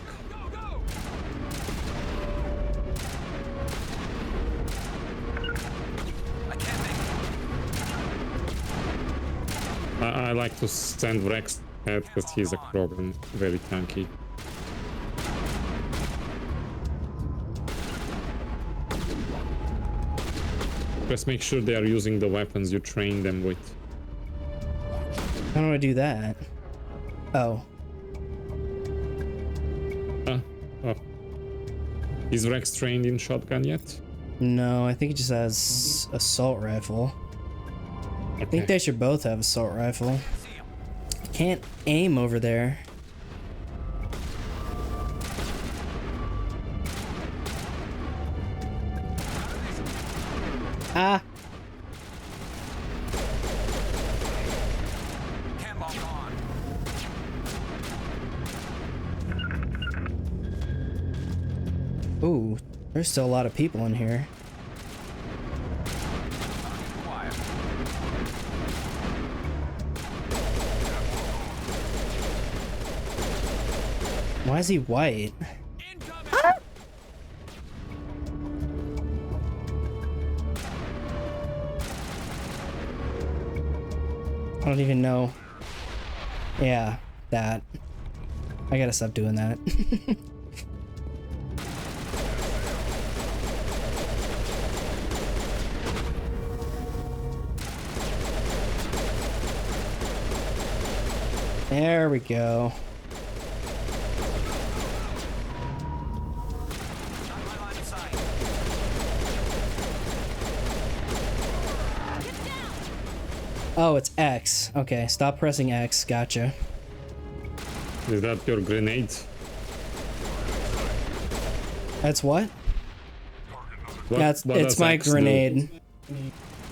I like to send Rex ahead because he's a Krogan, very tanky. Just make sure they are using the weapons you train them with. How do I do that? Oh. Oh. Is Rex trained in shotgun yet? No, I think it just has assault rifle. Okay. I think they should both have assault rifle. Can't aim over there. Ah. Ooh, there's still a lot of people in here. Why is he white? Ah! I don't even know. Yeah, that. I gotta stop doing that. There we go. Oh, it's X. Okay, stop pressing X. Gotcha. Is that your grenade? That's what? Yeah, it's my X grenade.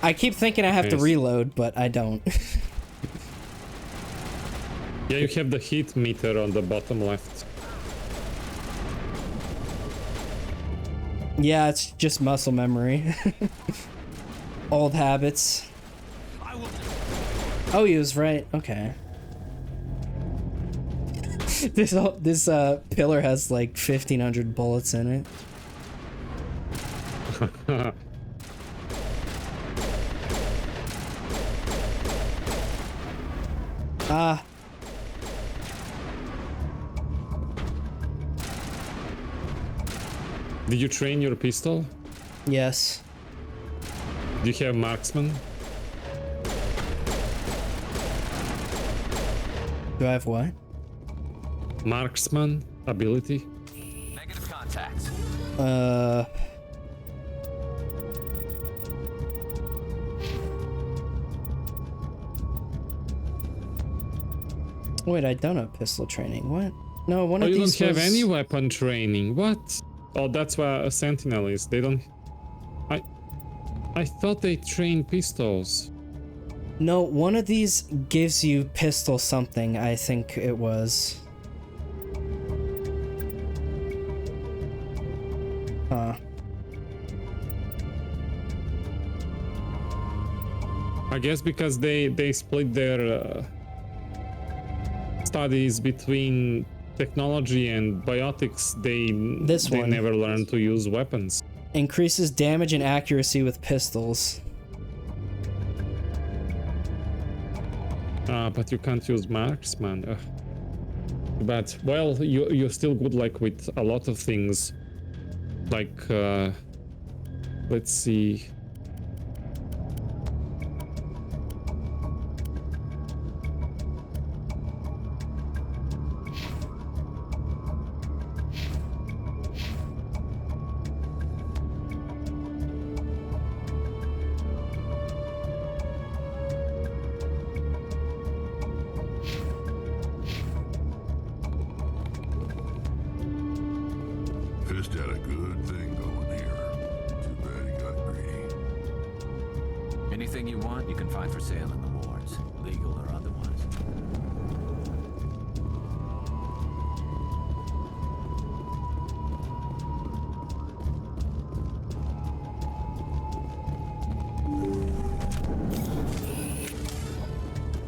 I keep thinking I have to Nice. reload, but I don't. Yeah, you have the heat meter on the bottom left. Yeah, it's just muscle memory. Old habits. Oh, he was right. Okay. This pillar has like 1,500 bullets in it. Ah. Did you train your pistol? Yes. Do you have marksman? Do I have what? Marksman ability? Negative contacts. Wait, I don't have pistol training. What? No, one Oh, of you these don't have was... any weapon training. What? Oh, that's why a sentinel is. They don't... I thought they train pistols. No, one of these gives you pistol something, I think it was. Huh. I guess because they split their studies between technology and biotics, they never learn to use weapons. Increases damage and accuracy with pistols. But you can't use marksman. But well, you're still good like with a lot of things. Like let's see. Fist had a good thing going here. Too bad he got greedy. Anything you want, you can find for sale in the wards, legal or otherwise.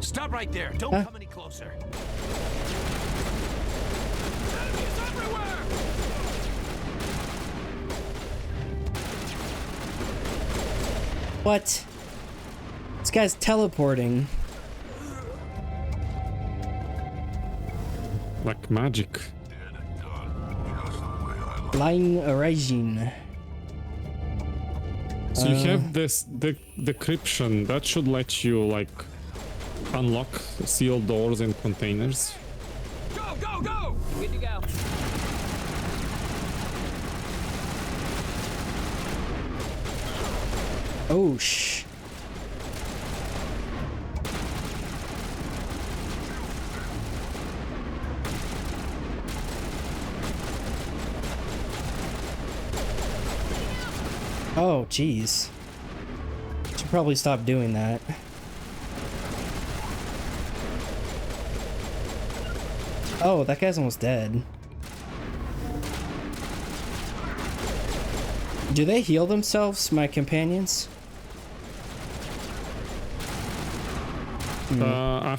Stop right there. Don't come any closer. Enemies everywhere! What? This guy's teleporting. Like magic. Flying origin. So you have this decryption that should let you like unlock sealed doors and containers. Go, go, go! Good to go. Oh, shh. Oh, jeez. Should probably stop doing that. Oh, that guy's almost dead. Do they heal themselves, my companions?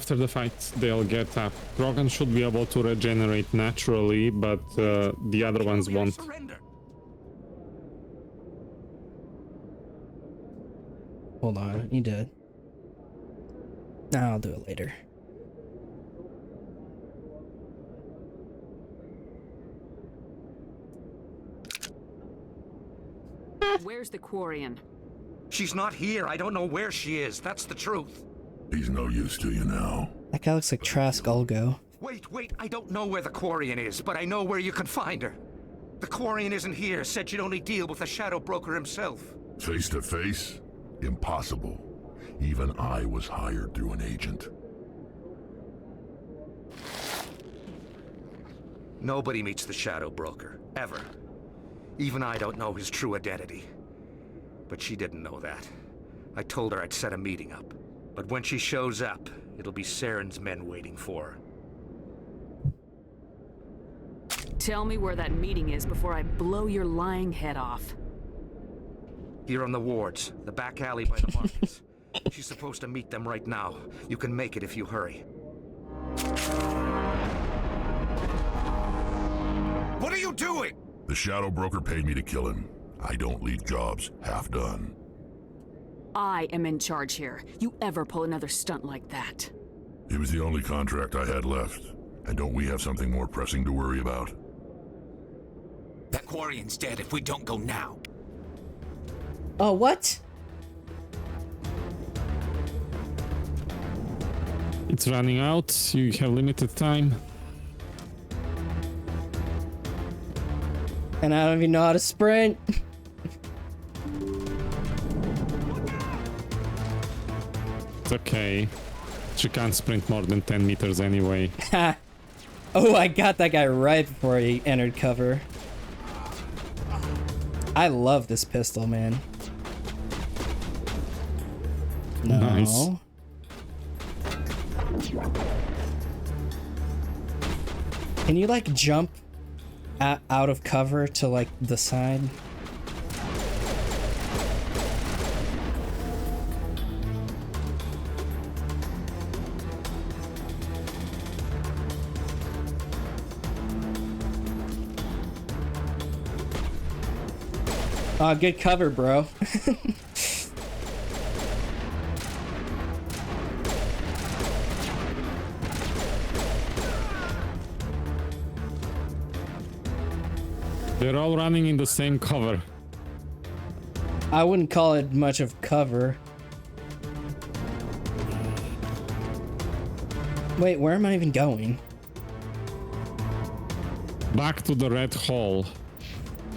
After the fight, they'll get up. Krogan should be able to regenerate naturally, but the other ones won't. Hold on, you did. Nah, I'll do it later. Where's the Quarian? She's not here. I don't know where she is. That's the truth. He's no use to you now. That guy looks like Trask Ulgo. Wait. I don't know where the Quarian is, but I know where you can find her. The Quarian isn't here. Said she'd only deal with the Shadow Broker himself. Face to face? Impossible. Even I was hired through an agent. Nobody meets the Shadow Broker, ever. Even I don't know his true identity. But she didn't know that. I told her I'd set a meeting up. But when she shows up, it'll be Saren's men waiting for her. Tell me where that meeting is before I blow your lying head off. Here on the wards, the back alley by the markets. She's supposed to meet them right now. You can make it if you hurry. What are you doing? The Shadow Broker paid me to kill him. I don't leave jobs half done. I am in charge here. You ever pull another stunt like that? It was the only contract I had left. And don't we have something more pressing to worry about? That Quarian's dead if we don't go now. Oh, what? It's running out. You have limited time. And I don't even know how to sprint. It's okay. She can't sprint more than 10 meters anyway. Ha! Oh, I got that guy right before he entered cover. I love this pistol, man. No. Nice. Can you like jump out of cover to like the side? Good cover, bro. They're all running in the same cover. I wouldn't call it much of cover. Wait, where am I even going? Back to the red hall.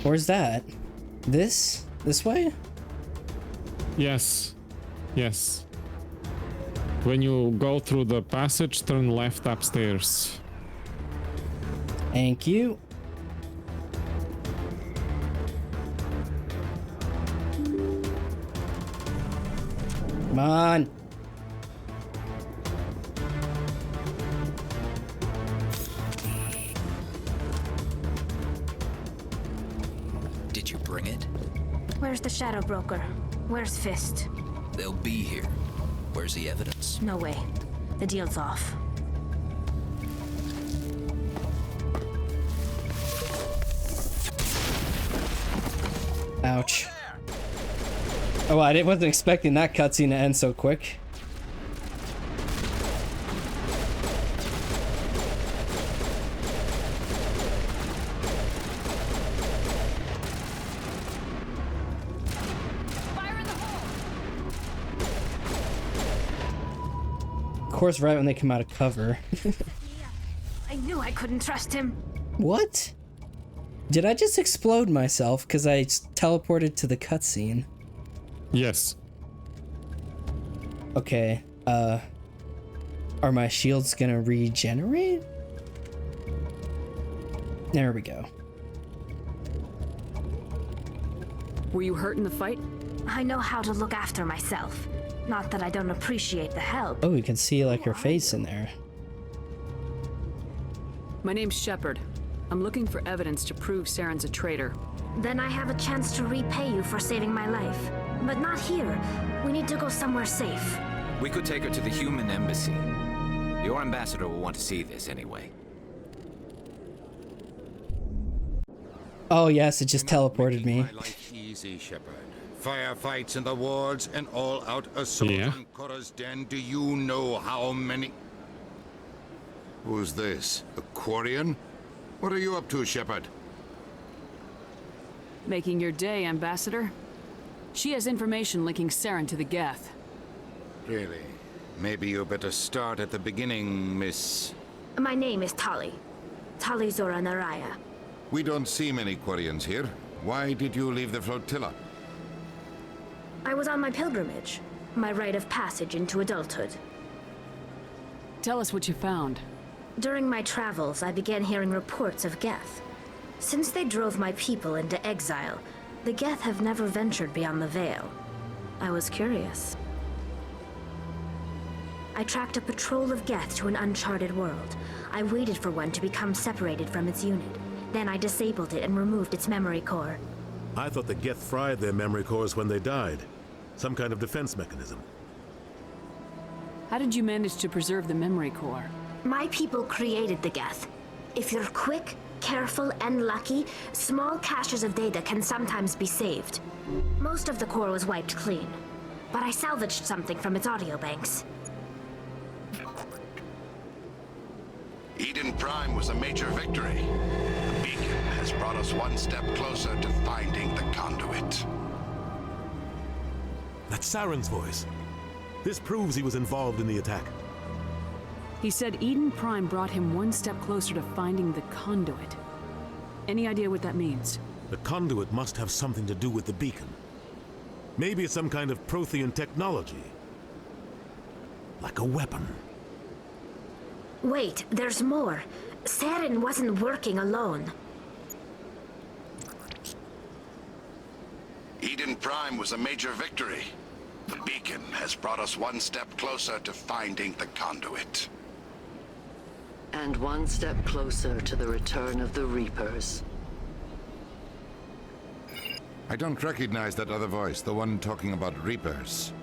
Where's that? This way? Yes. Yes. When you go through the passage, turn left upstairs. Thank you. Come on. Did you bring it? Where's the Shadow Broker? Where's Fist? They'll be here. Where's the evidence? No way. The deal's off. Ouch. Oh, I wasn't expecting that cutscene to end so quick. Of course, right when they come out of cover. I knew I couldn't trust him. What? Did I just explode myself because I teleported to the cutscene? Yes. Okay, are my shields gonna regenerate? There we go. Were you hurt in the fight? I know how to look after myself. Not that I don't appreciate the help. Oh, you can see like her face in there. My name's Shepard. I'm looking for evidence to prove Saren's a traitor. Then I have a chance to repay you for saving my life. But not here. We need to go somewhere safe. We could take her to the human embassy. Your ambassador will want to see this anyway. Oh yes, it just teleported me. My life easy, Shepard. Firefights in the wards and all-out assault on Korra's den. Do you know how many? Who's this? A Quarian? What are you up to, Shepard? Making your day, Ambassador. She has information linking Saren to the Geth. Really? Maybe you better start at the beginning, Miss... My name is Tali. Tali Zora Naraya. We don't see many Quarians here. Why did you leave the flotilla? I was on my pilgrimage. My rite of passage into adulthood. Tell us what you found. During my travels, I began hearing reports of Geth. Since they drove my people into exile, the Geth have never ventured beyond the Veil. I was curious. I tracked a patrol of Geth to an uncharted world. I waited for one to become separated from its unit. Then I disabled it and removed its memory core. I thought the Geth fried their memory cores when they died. Some kind of defense mechanism. How did you manage to preserve the memory core? My people created the Geth. If you're quick, careful, and lucky, small caches of data can sometimes be saved. Most of the core was wiped clean, but I salvaged something from its audio banks. Eden Prime was a major victory. The beacon has brought us one step closer to finding the conduit. That's Saren's voice. This proves he was involved in the attack. He said Eden Prime brought him one step closer to finding the conduit. Any idea what that means? The conduit must have something to do with the beacon. Maybe it's some kind of Prothean technology. Like a weapon. Wait, there's more. Saren wasn't working alone. Eden Prime was a major victory. The beacon has brought us one step closer to finding the conduit. And one step closer to the return of the Reapers. I don't recognize that other voice, the one talking about Reapers.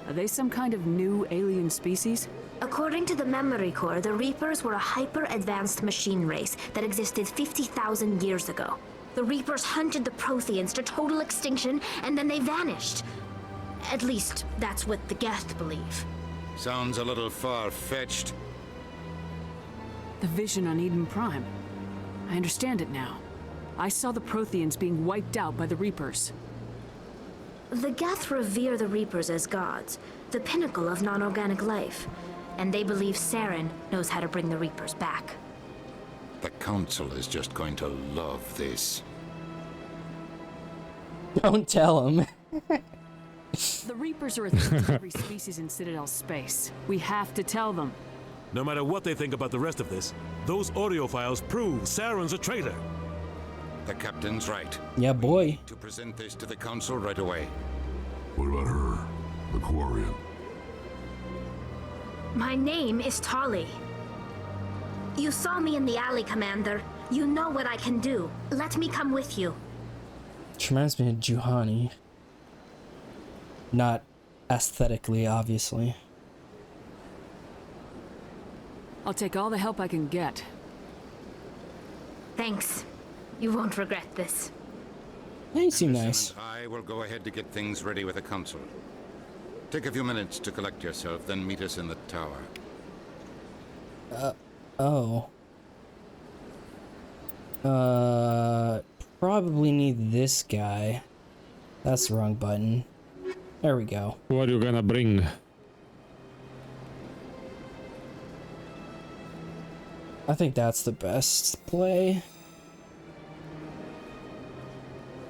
Are they some kind of new alien species? According to the Memory Core, the Reapers were a hyper-advanced machine race that existed 50,000 years ago. The Reapers hunted the Protheans to total extinction, and then they vanished. At least, that's what the Geth believe. Sounds a little far-fetched. The vision on Eden Prime. I understand it now. I saw the Protheans being wiped out by the Reapers. The Geth revere the Reapers as gods, the pinnacle of non-organic life, and they believe Saren knows how to bring the Reapers back. The Council is just going to love this. Don't tell him. The Reapers are a threat to every species in Citadel space. We have to tell them. No matter what they think about the rest of this, those audio files prove Saren's a traitor. The captain's right. Yeah, boy. We need to present this to the Council right away. What about her? The Quarian? My name is Tali. You saw me in the alley, Commander. You know what I can do. Let me come with you. Which reminds me of Juhani. Not aesthetically, obviously. I'll take all the help I can get. Thanks. You won't regret this. Yeah, you seem nice. I will go ahead to get things ready with the Council. Take a few minutes to collect yourself, then meet us in the tower. Oh. Probably need this guy. That's the wrong button. There we go. What are you gonna bring? I think that's the best play.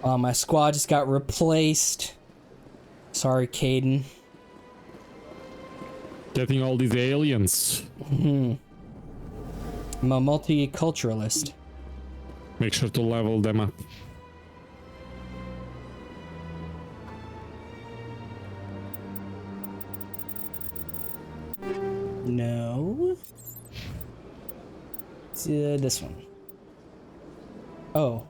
Oh, my squad just got replaced. Sorry, Caden. Getting all these aliens. I'm a multiculturalist. Make sure to level them up. No. It's, this one. Oh.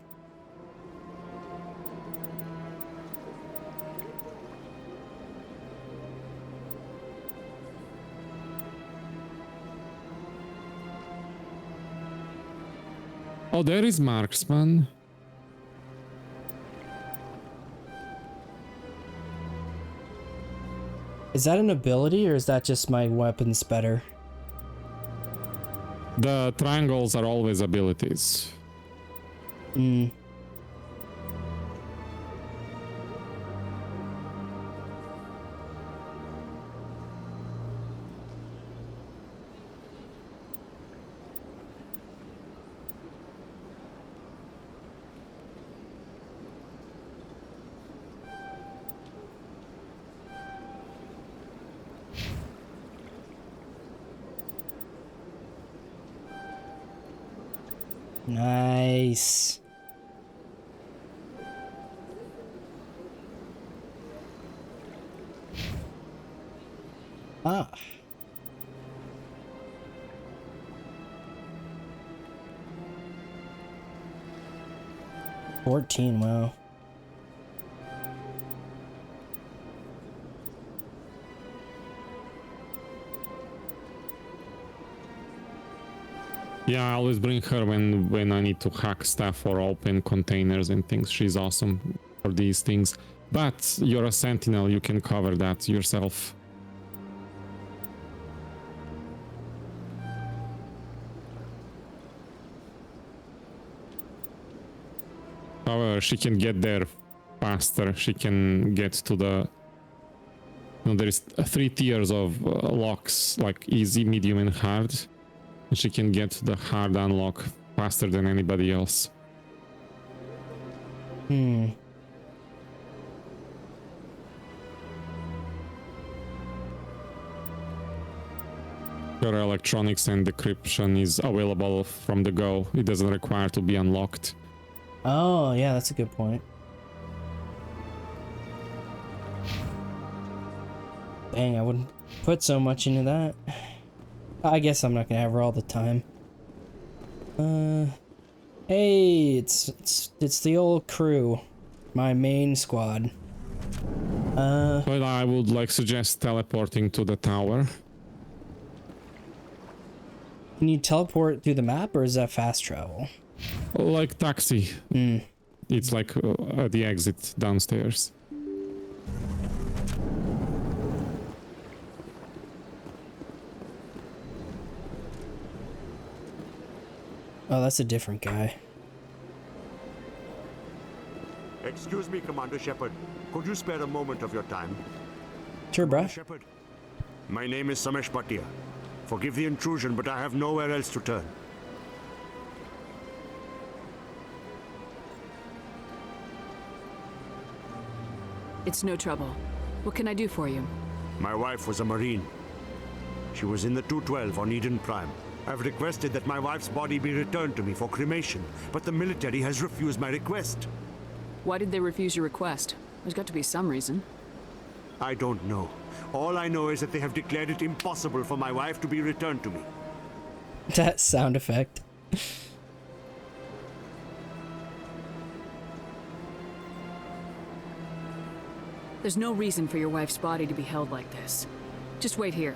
Oh, there is Marksman. Is that an ability or is that just my weapons better? The triangles are always abilities. Nice. Ah. $14, wow. Yeah, I always bring her when I need to hack stuff or open containers and things. She's awesome for these things. But you're a sentinel, you can cover that yourself. However, she can get there faster. She can get to the... there's 3 tiers of locks, like easy, medium, and hard. And she can get to the hard unlock faster than anybody else. Her electronics and decryption is available from the go. It doesn't require to be unlocked. Oh, yeah, that's a good point. Dang, I wouldn't put so much into that. I guess I'm not gonna have her all the time. Hey, it's the old crew, my main squad. But I would suggest teleporting to the tower. Can you teleport through the map, or is that fast travel? Like taxi. It's like at the exit downstairs. Oh, that's a different guy. Excuse me, Commander Shepard. Could you spare a moment of your time? Sure, bruh. Shepard, my name is Samesh Bhatia. Forgive the intrusion, but I have nowhere else to turn. It's no trouble. What can I do for you? My wife was a Marine. She was in the 212 on Eden Prime. I've requested that my wife's body be returned to me for cremation, but the military has refused my request. Why did they refuse your request? There's got to be some reason. I don't know. All I know is that they have declared it impossible for my wife to be returned to me. That sound effect. There's no reason for your wife's body to be held like this. Just wait here.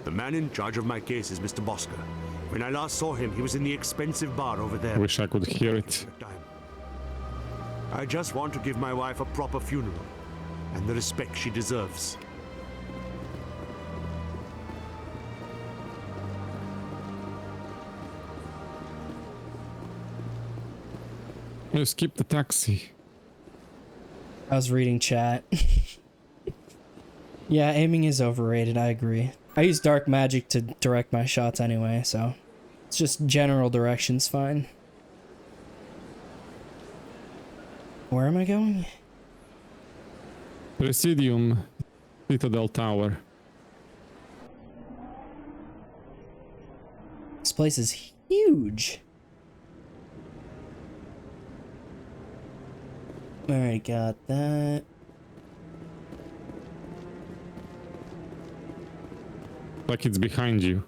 The man in charge of my case is Mr. Bosker. When I last saw him, he was in the expensive bar over there. I wish I could hear it. I just want to give my wife a proper funeral and the respect she deserves. Skip the taxi. I was reading chat. Yeah, aiming is overrated, I agree. I use dark magic to direct my shots anyway, so it's just general direction's fine. Where am I going? Presidium, Citadel Tower. This place is huge. Alright, got that. Like it's behind you.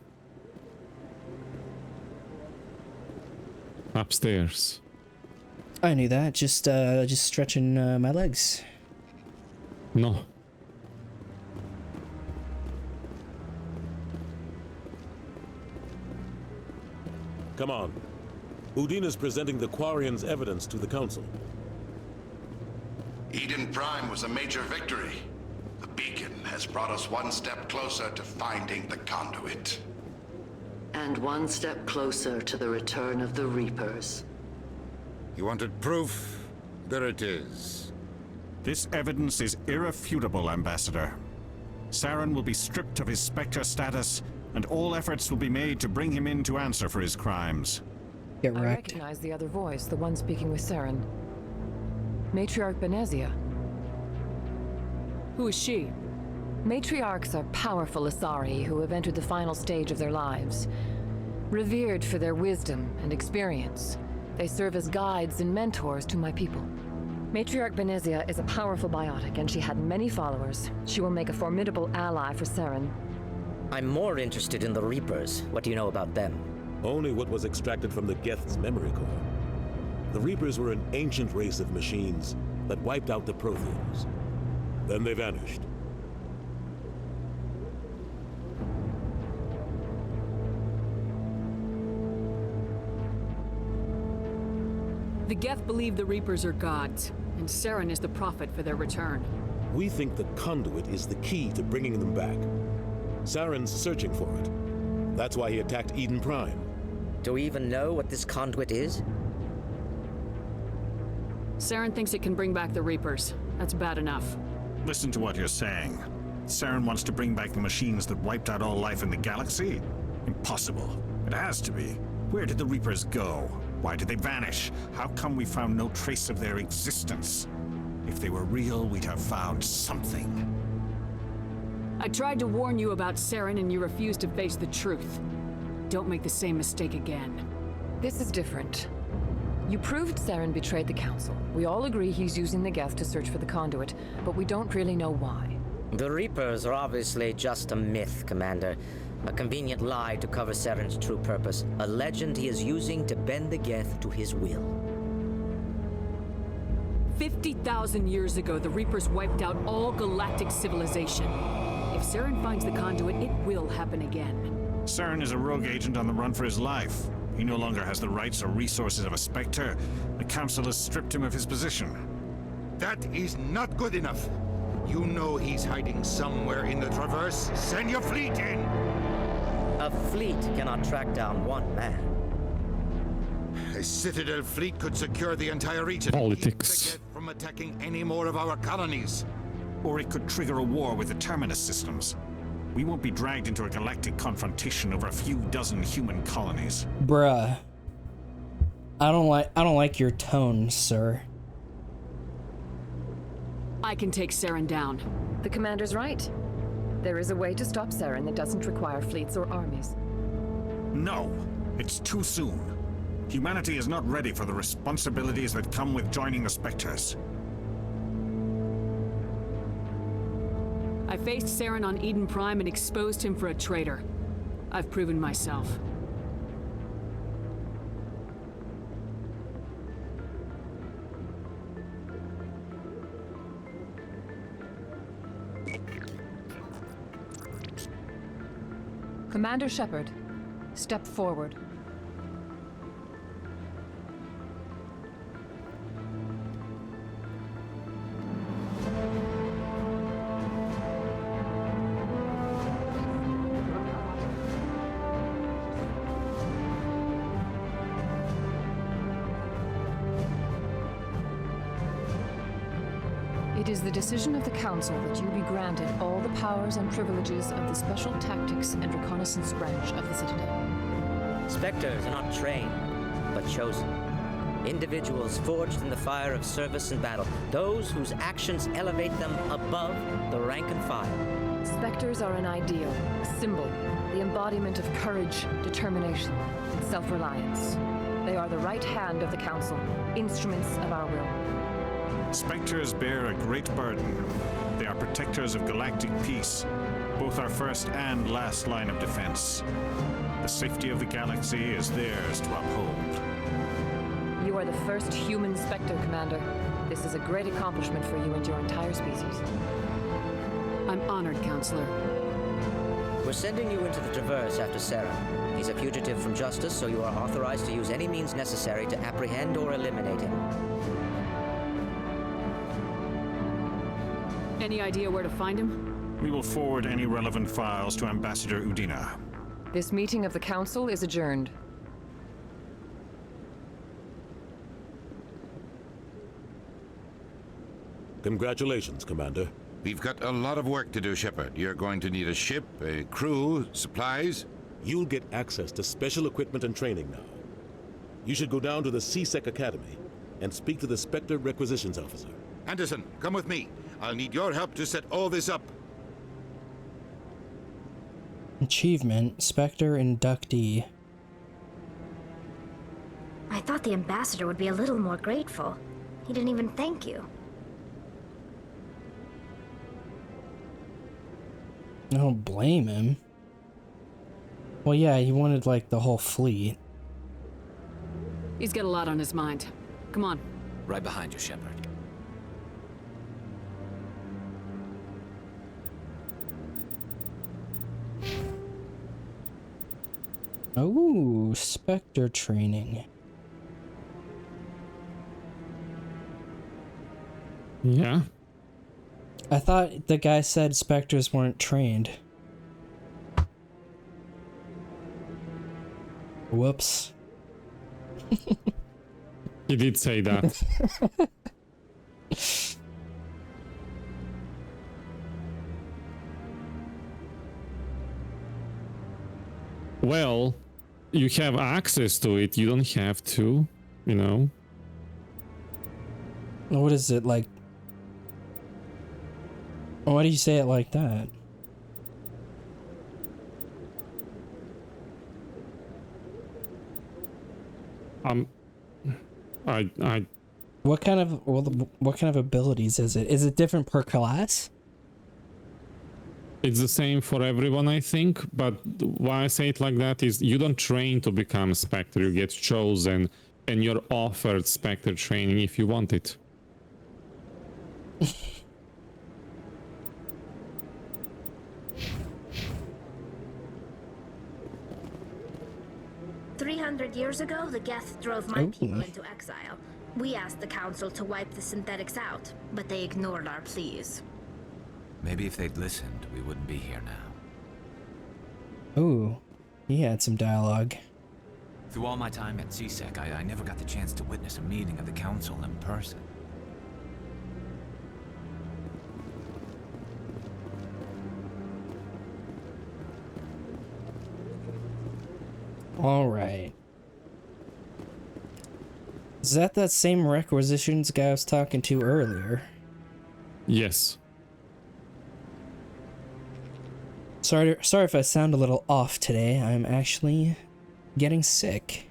Upstairs. I knew that. Just stretching my legs. No. Come on. Udine is presenting the Quarian's evidence to the Council. Eden Prime was a major victory. The beacon has brought us one step closer to finding the conduit. And one step closer to the return of the Reapers. You wanted proof? There it is. This evidence is irrefutable, Ambassador. Saren will be stripped of his Spectre status, and all efforts will be made to bring him in to answer for his crimes. Get I recognize the other voice, the one speaking with Saren. Matriarch Benezia. Who is she? Matriarchs are powerful Asari who have entered the final stage of their lives. Revered for their wisdom and experience, they serve as guides and mentors to my people. Matriarch Benezia is a powerful biotic, and she had many followers. She will make a formidable ally for Saren. I'm more interested in the Reapers. What do you know about them? Only what was extracted from the Geth's memory core. The Reapers were an ancient race of machines that wiped out the Protheans. Then they vanished. The Geth believe the Reapers are gods, and Saren is the prophet for their return. We think the conduit is the key to bringing them back. Saren's searching for it. That's why he attacked Eden Prime. Do we even know what this conduit is? Saren thinks it can bring back the Reapers. That's bad enough. Listen to what you're saying. Saren wants to bring back the machines that wiped out all life in the galaxy? Impossible. It has to be. Where did the Reapers go? Why did they vanish? How come we found no trace of their existence? If they were real, we'd have found something. I tried to warn you about Saren and you refused to face the truth. Don't make the same mistake again. This is different. You proved Saren betrayed the Council. We all agree he's using the Geth to search for the conduit, but we don't really know why. The Reapers are obviously just a myth, Commander. A convenient lie to cover Saren's true purpose. A legend he is using to bend the Geth to his will. 50,000 years ago, the Reapers wiped out all galactic civilization. If Saren finds the conduit, it will happen again. Saren is a rogue agent on the run for his life. He no longer has the rights or resources of a Spectre. The Council has stripped him of his position. That is not good enough. You know he's hiding somewhere in the Traverse. Send your fleet in! A fleet cannot track down one man. A Citadel fleet could secure the entire region. Politics. Keep the Geth from attacking any more of our colonies. Or it could trigger a war with the Terminus systems. We won't be dragged into a galactic confrontation over a few dozen human colonies. Bruh. I don't like your tone, sir. I can take Saren down. The Commander's right. There is a way to stop Saren that doesn't require fleets or armies. No, it's too soon. Humanity is not ready for the responsibilities that come with joining the Spectres. I faced Saren on Eden Prime and exposed him for a traitor. I've proven myself. Commander Shepard, step forward. It is the decision of the Council that you be granted all the powers and privileges of the Special Tactics and Reconnaissance branch of the Citadel. Spectres are not trained, but chosen. Individuals forged in the fire of service and battle. Those whose actions elevate them above the rank and file. Spectres are an ideal, a symbol, the embodiment of courage, determination, and self-reliance. They are the right hand of the Council, instruments of our will. Spectres bear a great burden. They are protectors of galactic peace, both our first and last line of defense. The safety of the galaxy is theirs to uphold. You are the first human Spectre, Commander. This is a great accomplishment for you and your entire species. I'm honored, Counselor. We're sending you into the Traverse after Saren. He's a fugitive from justice, so you are authorized to use any means necessary to apprehend or eliminate him. Any idea where to find him? We will forward any relevant files to Ambassador Udina. This meeting of the Council is adjourned. Congratulations, Commander. We've got a lot of work to do, Shepard. You're going to need a ship, a crew, supplies. You'll get access to special equipment and training now. You should go down to the CSEC Academy and speak to the Spectre Requisitions Officer. Anderson, come with me. I'll need your help to set all this up. Achievement, Spectre inductee. I thought the ambassador would be a little more grateful. He didn't even thank you. I don't blame him. Well, yeah, he wanted, like, the whole fleet. He's got a lot on his mind. Come on. Right behind you, Shepard. Oh, Spectre training. Yeah. I thought the guy said Spectres weren't trained. Whoops. He did say that. Well, you have access to it. You don't have to, you know. What is it like? Why do you say it like that? I What kind of what kind of abilities is it? Is it different per class? It's the same for everyone, I think, but why I say it like that is you don't train to become a Spectre, you get chosen and you're offered Spectre training if you want it. 300 years ago, the Geth drove my people into exile. We asked the Council to wipe the synthetics out, but they ignored our pleas. Maybe if they'd listened, we wouldn't be here now. Ooh, he had some dialogue. Through all my time at CSEC, I never got the chance to witness a meeting of the Council in person. All right. Is that same requisitions guy I was talking to earlier? Yes. Sorry if I sound a little off today. I'm actually getting sick.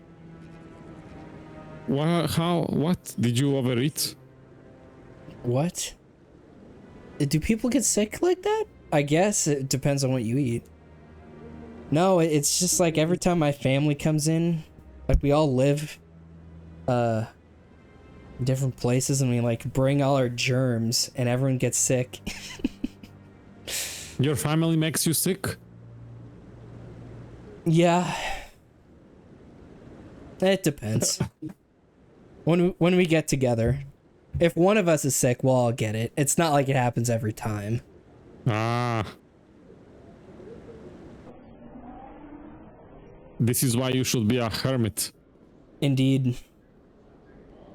What? Did you overeat? What? Do people get sick like that? I guess it depends on what you eat. No, it's just like every time my family comes in, like we all live different places and we like bring all our germs and everyone gets sick. Your family makes you sick? Yeah. It depends. When we get together, if one of us is sick, we'll all get it. It's not like it happens every time. Ah. This is why you should be a hermit. Indeed.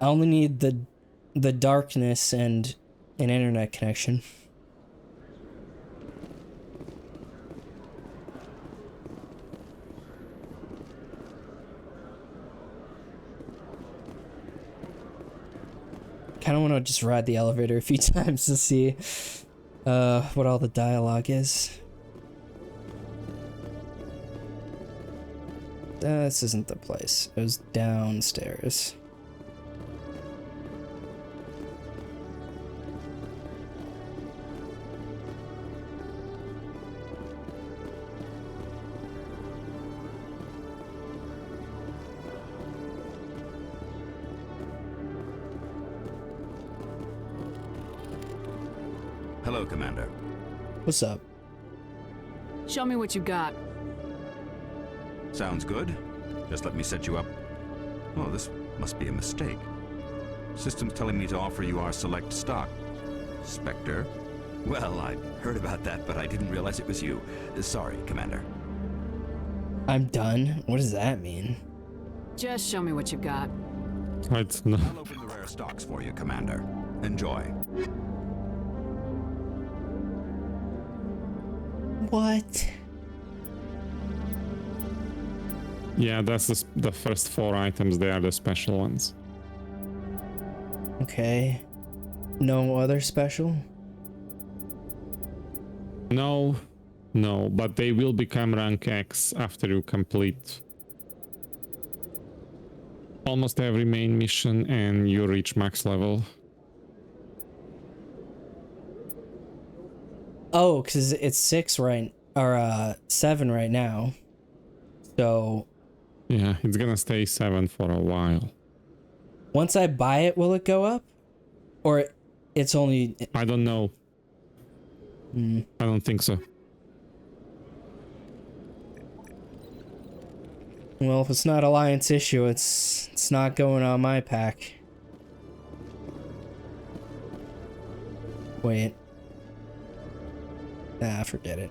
I only need the darkness and an internet connection. Kind of want to just ride the elevator a few times to see what all the dialogue is. This isn't the place. It was downstairs. Hello, Commander. What's up? Show me what you got. Sounds good. Just let me set you up. Oh, this must be a mistake. System's telling me to offer you our select stock. Spectre? Well, I heard about that, but I didn't realize it was you. Sorry, Commander. I'm done? What does that mean? Just show me what you got. I'll open the rare stocks for you, Commander. Enjoy. What? Yeah, that's the first 4 items. They are the special ones. Okay. No other special? No, but they will become rank X after you complete almost every main mission and you reach max level. Oh, because it's 6 right, or 7 right now. So... Yeah, it's gonna stay 7 for a while. Once I buy it, will it go up? Or it's only... I don't know. I don't think so. Well, if it's not Alliance issue, it's not going on my pack. Wait. Nah, forget it.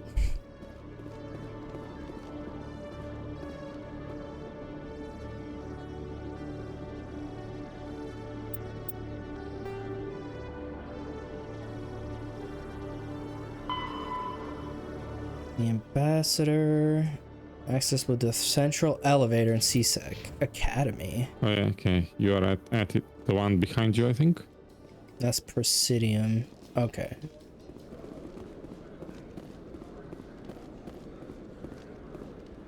The ambassador. Access with the central elevator in CSEC Academy. Oh yeah, okay. You are at it, the one behind you, I think. That's Presidium. Okay.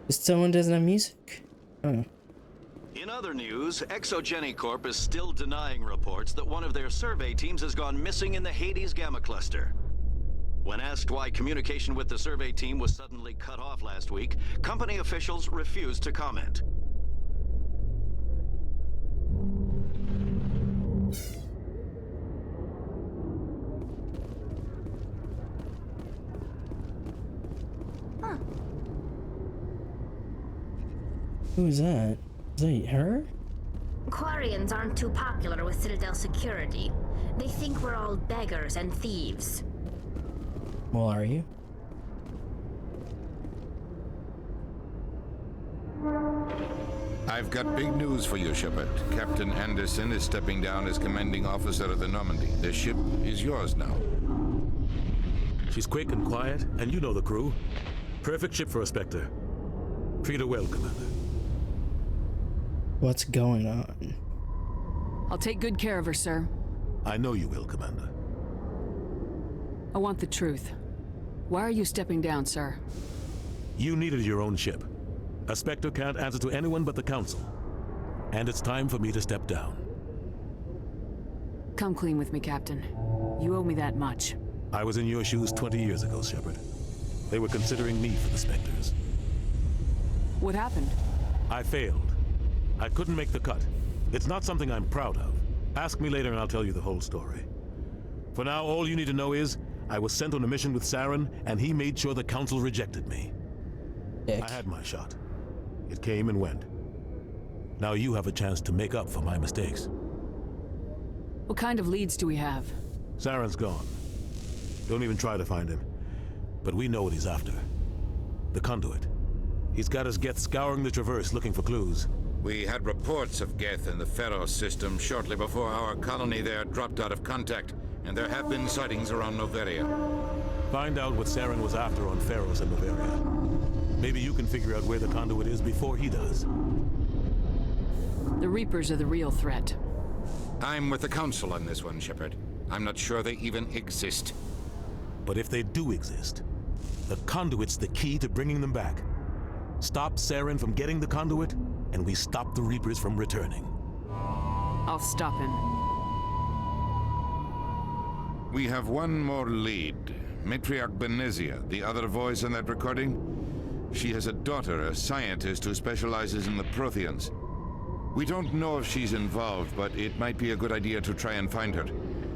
Someone doesn't have music? Oh. In other news, Exogeny Corp is still denying reports that one of their survey teams has gone missing in the Hades Gamma Cluster. When asked why communication with the survey team was suddenly cut off last week, company officials refused to comment. Who is that? Is that her? Quarians aren't too popular with Citadel security. They think we're all beggars and thieves. Well, are you? I've got big news for you, Shepard. Captain Anderson is stepping down as commanding officer of the Normandy. The ship is yours now. She's quick and quiet, and you know the crew. Perfect ship for a Spectre. Treat her well, Commander. What's going on? I'll take good care of her, sir. I know you will, Commander. I want the truth. Why are you stepping down, sir? You needed your own ship. A Spectre can't answer to anyone but the Council. And it's time for me to step down. Come clean with me, Captain. You owe me that much. I was in your shoes 20 years ago, Shepard. They were considering me for the Spectres. What happened? I failed. I couldn't make the cut. It's not something I'm proud of. Ask me later and I'll tell you the whole story. For now, all you need to know is, I was sent on a mission with Saren, and he made sure the Council rejected me. I had my shot. It came and went. Now you have a chance to make up for my mistakes. What kind of leads do we have? Saren's gone. Don't even try to find him. But we know what he's after. The conduit. He's got his Geth scouring the Traverse looking for clues. We had reports of Geth in the Pharos system shortly before our colony there dropped out of contact, and there have been sightings around Noveria. Find out what Saren was after on Pharos and Noveria. Maybe you can figure out where the conduit is before he does. The Reapers are the real threat. I'm with the Council on this one, Shepard. I'm not sure they even exist. But if they do exist, the conduit's the key to bringing them back. Stop Saren from getting the conduit, and we stop the Reapers from returning. I'll stop him. We have one more lead. Matriarch Benezia, the other voice in that recording. She has a daughter, a scientist who specializes in the Protheans. We don't know if she's involved, but it might be a good idea to try and find her.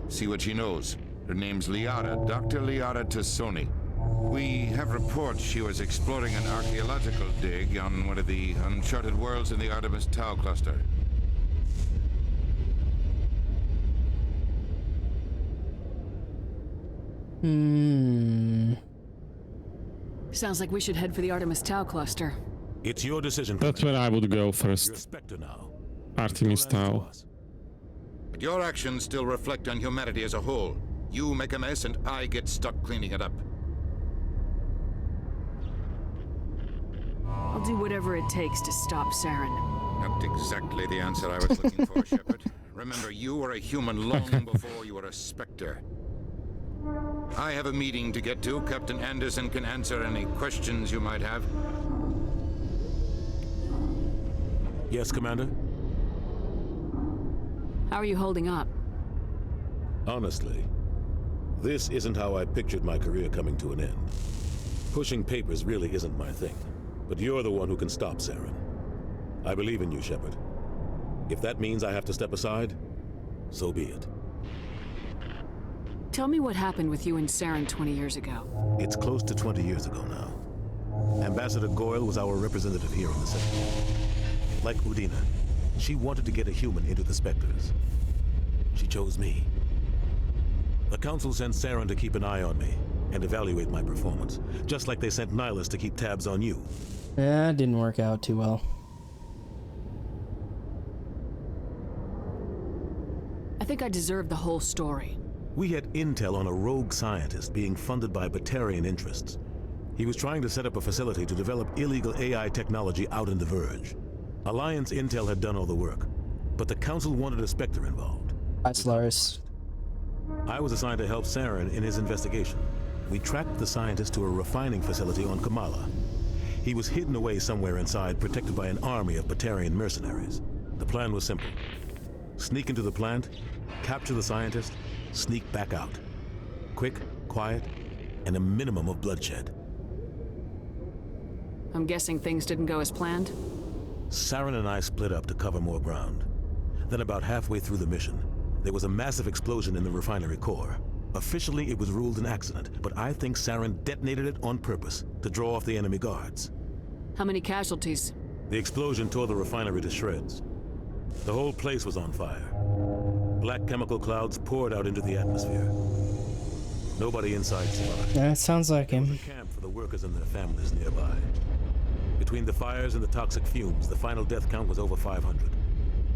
See what she knows. Her name's Liara, Dr. Liara Tassoni. We have reports she was exploring an archaeological dig on one of the uncharted worlds in the Artemis Tau cluster. Sounds like we should head for the Artemis Tau cluster. It's your decision. That's where I would go first. You're a Spectre now. Artemis Tau. But your actions still reflect on humanity as a whole. You make a mess and I get stuck cleaning it up. I'll do whatever it takes to stop Saren. Not exactly the answer I was looking for, Shepard. Remember, you were a human long before you were a Spectre. I have a meeting to get to. Captain Anderson can answer any questions you might have. Yes, Commander? How are you holding up? Honestly, this isn't how I pictured my career coming to an end. Pushing papers really isn't my thing. But you're the one who can stop Saren. I believe in you, Shepard. If that means I have to step aside, so be it. Tell me what happened with you and Saren 20 years ago. It's close to 20 years ago now. Ambassador Goyle was our representative here in the sector. Like Udina, she wanted to get a human into the Spectres. She chose me. The Council sent Saren to keep an eye on me and evaluate my performance, just like they sent Nihilus to keep tabs on you. Yeah, it didn't work out too well. I think I deserve the whole story. We had intel on a rogue scientist being funded by Batarian interests. He was trying to set up a facility to develop illegal AI technology out in the Verge. Alliance Intel had done all the work, but the Council wanted a Spectre involved. That's Lars. I was assigned to help Saren in his investigation. We tracked the scientist to a refining facility on Kamala. He was hidden away somewhere inside, protected by an army of Batarian mercenaries. The plan was simple. Sneak into the plant, capture the scientist, sneak back out. Quick, quiet, and a minimum of bloodshed. I'm guessing things didn't go as planned? Saren and I split up to cover more ground. Then about halfway through the mission, there was a massive explosion in the refinery core. Officially, it was ruled an accident, but I think Saren detonated it on purpose to draw off the enemy guards. How many casualties? The explosion tore the refinery to shreds. The whole place was on fire. Black chemical clouds poured out into the atmosphere. Nobody inside survived. Yeah, it sounds like him. There was a camp for the workers and their families nearby. Between the fires and the toxic fumes, the final death count was over 500.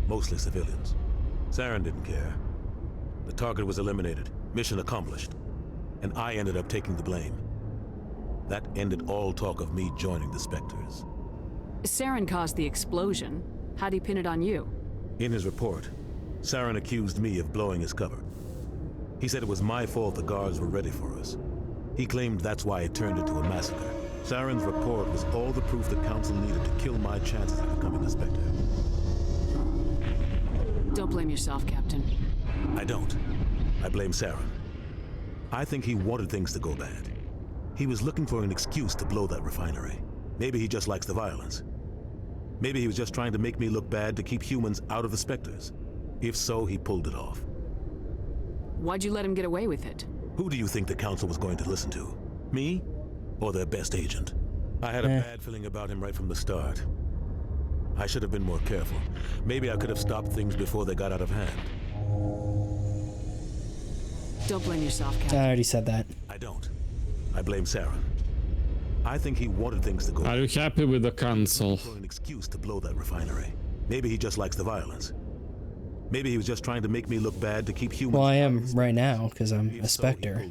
Mostly civilians. Saren didn't care. The target was eliminated, mission accomplished, and I ended up taking the blame. That ended all talk of me joining the Spectres. Saren caused the explosion. How'd he pin it on you? In his report, Saren accused me of blowing his cover. He said it was my fault the guards were ready for us. He claimed that's why it turned into a massacre. Saren's report was all the proof the Council needed to kill my chances of becoming a Spectre. Don't blame yourself, Captain. I don't. I blame Saren. I think he wanted things to go bad. He was looking for an excuse to blow that refinery. Maybe he just likes the violence. Maybe he was just trying to make me look bad to keep humans out of the Spectres. If so, he pulled it off. Why'd you let him get away with it? Who do you think the Council was going to listen to? Me? Or their best agent? I had a bad feeling about him right from the start. I should have been more careful. Maybe I could have stopped things before they got out of hand. Don't blame yourself, Captain. I already said that. I don't. I blame Saren. I think he wanted things to go. Are you happy with the Council? For an excuse to blow that refinery. Maybe he just likes the violence. Maybe he was just trying to make me look bad to keep humans. Well, I am right now because I'm a Spectre.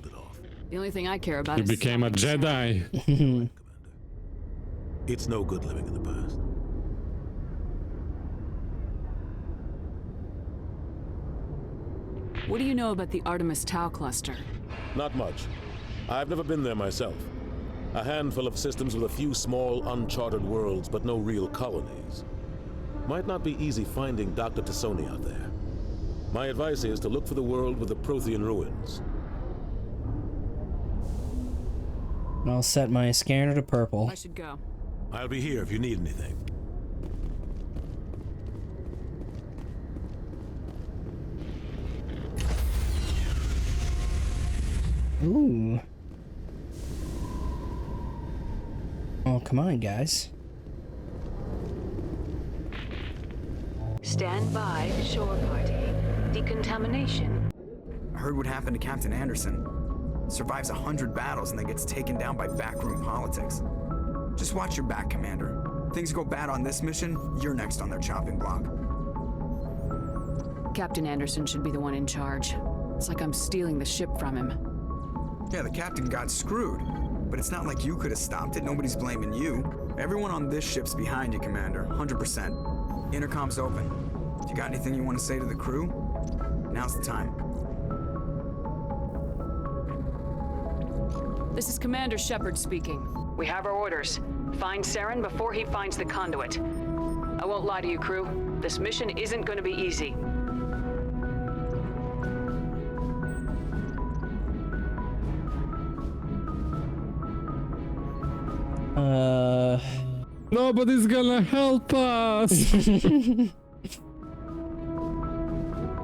The only thing I care about You is... became a Jedi. It's no good living in the past. What do you know about the Artemis Tau cluster? Not much. I've never been there myself. A handful of systems with a few small, uncharted worlds, but no real colonies. Might not be easy finding Dr. Tassoni out there. My advice is to look for the world with the Prothean ruins. I'll set my scanner to purple. I should go. I'll be here if you need anything. Ooh. Oh, come on, guys. Stand by, shore party. Decontamination. I heard what happened to Captain Anderson. Survives 100 battles and then gets taken down by backroom politics. Just watch your back, Commander. Things go bad on this mission, you're next on their chopping block. Captain Anderson should be the one in charge. It's like I'm stealing the ship from him. Yeah, the captain got screwed. But it's not like you could have stopped it. Nobody's blaming you. Everyone on this ship's behind you, Commander. 100%. Intercom's open. If you got anything you want to say to the crew, now's the time. This is Commander Shepard speaking. We have our orders. Find Saren before he finds the conduit. I won't lie to you, crew. This mission isn't going to be easy. Nobody's gonna help us.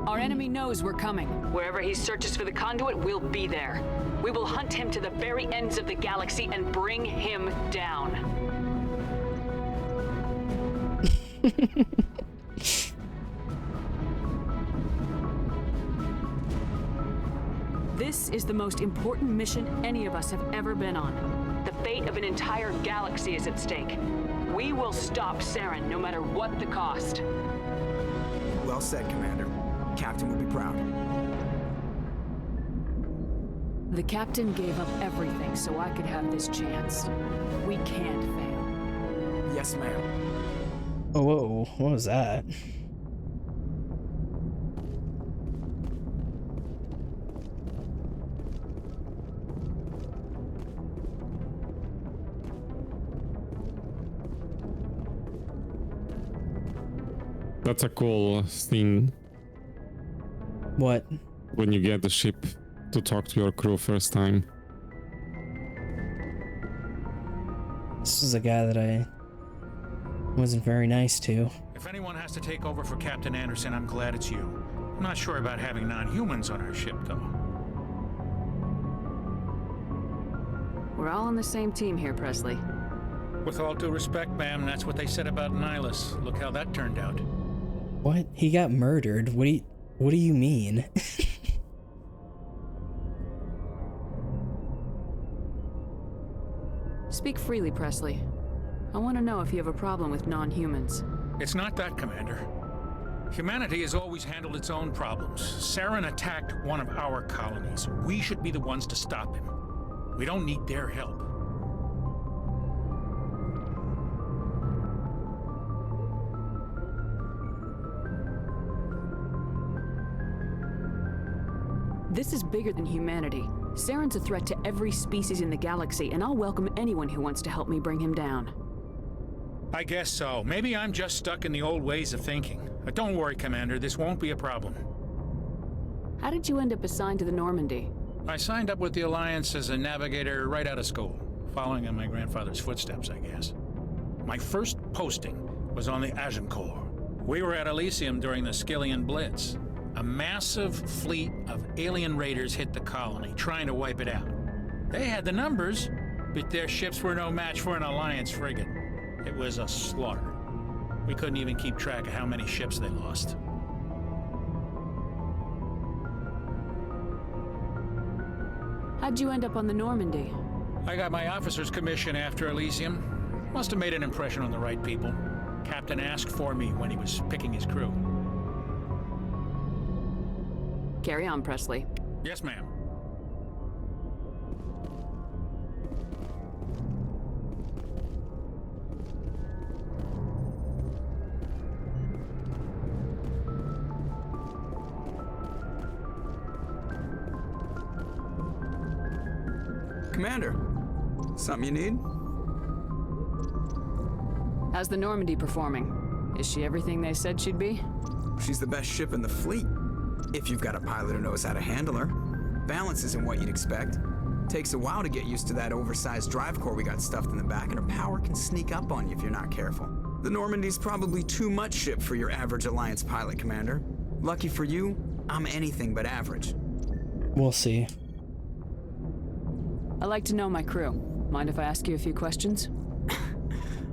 Our enemy knows we're coming. Wherever he searches for the conduit, we'll be there. We will hunt him to the very ends of the galaxy and bring him down. This is the most important mission any of us have ever been on. The fate of an entire galaxy is at stake. We will stop Saren no matter what the cost. Well said, Commander. Captain will be proud. The captain gave up everything so I could have this chance. We can't fail. Yes, ma'am. Oh, whoa, what was that? That's a cool thing. What? When you get the ship to talk to your crew first time. This is a guy that I wasn't very nice to. If anyone has to take over for Captain Anderson, I'm glad it's you. I'm not sure about having non-humans on our ship, though. We're all on the same team here, Presley. With all due respect, ma'am, that's what they said about Nihilus. Look how that turned out. What? He got murdered? What do you mean? Speak freely, Presley. I want to know if you have a problem with non-humans. It's not that, Commander. Humanity has always handled its own problems. Saren attacked one of our colonies. We should be the ones to stop him. We don't need their help. This is bigger than humanity. Saren's a threat to every species in the galaxy, and I'll welcome anyone who wants to help me bring him down. I guess so. Maybe I'm just stuck in the old ways of thinking. But don't worry, Commander, this won't be a problem. How did you end up assigned to the Normandy? I signed up with the Alliance as a navigator right out of school, following in my grandfather's footsteps, I guess. My first posting was on the Agincourt. We were at Elysium during the Skillian Blitz. A massive fleet of alien raiders hit the colony, trying to wipe it out. They had the numbers, but their ships were no match for an Alliance frigate. It was a slaughter. We couldn't even keep track of how many ships they lost. How'd you end up on the Normandy? I got my officer's commission after Elysium. Must have made an impression on the right people. Captain asked for me when he was picking his crew. Carry on, Presley. Yes, ma'am. Commander, something you need? How's the Normandy performing? Is she everything they said she'd be? She's the best ship in the fleet. If you've got a pilot who knows how to handle her. Balance isn't what you'd expect. Takes a while to get used to that oversized drive core we got stuffed in the back, and her power can sneak up on you if you're not careful. The Normandy's probably too much ship for your average Alliance pilot, Commander. Lucky for you, I'm anything but average. We'll see. I'd like to know my crew. Mind if I ask you a few questions?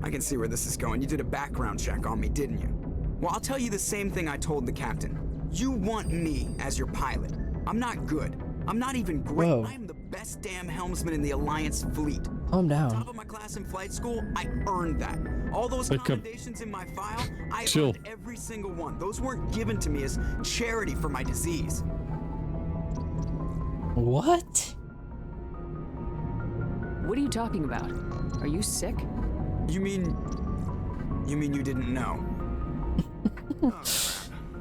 I can see where this is going. You did a background check on me, didn't you? Well, I'll tell you the same thing I told the captain. You want me as your pilot. I'm not good. I'm not even great. Whoa. I'm the best damn helmsman in the Alliance fleet. Calm down. Top of my class in flight school, I earned that. All those commendations in my file, I earned every single one. Those weren't given to me as charity for my disease. What? What are you talking about? Are you sick? You mean you didn't know?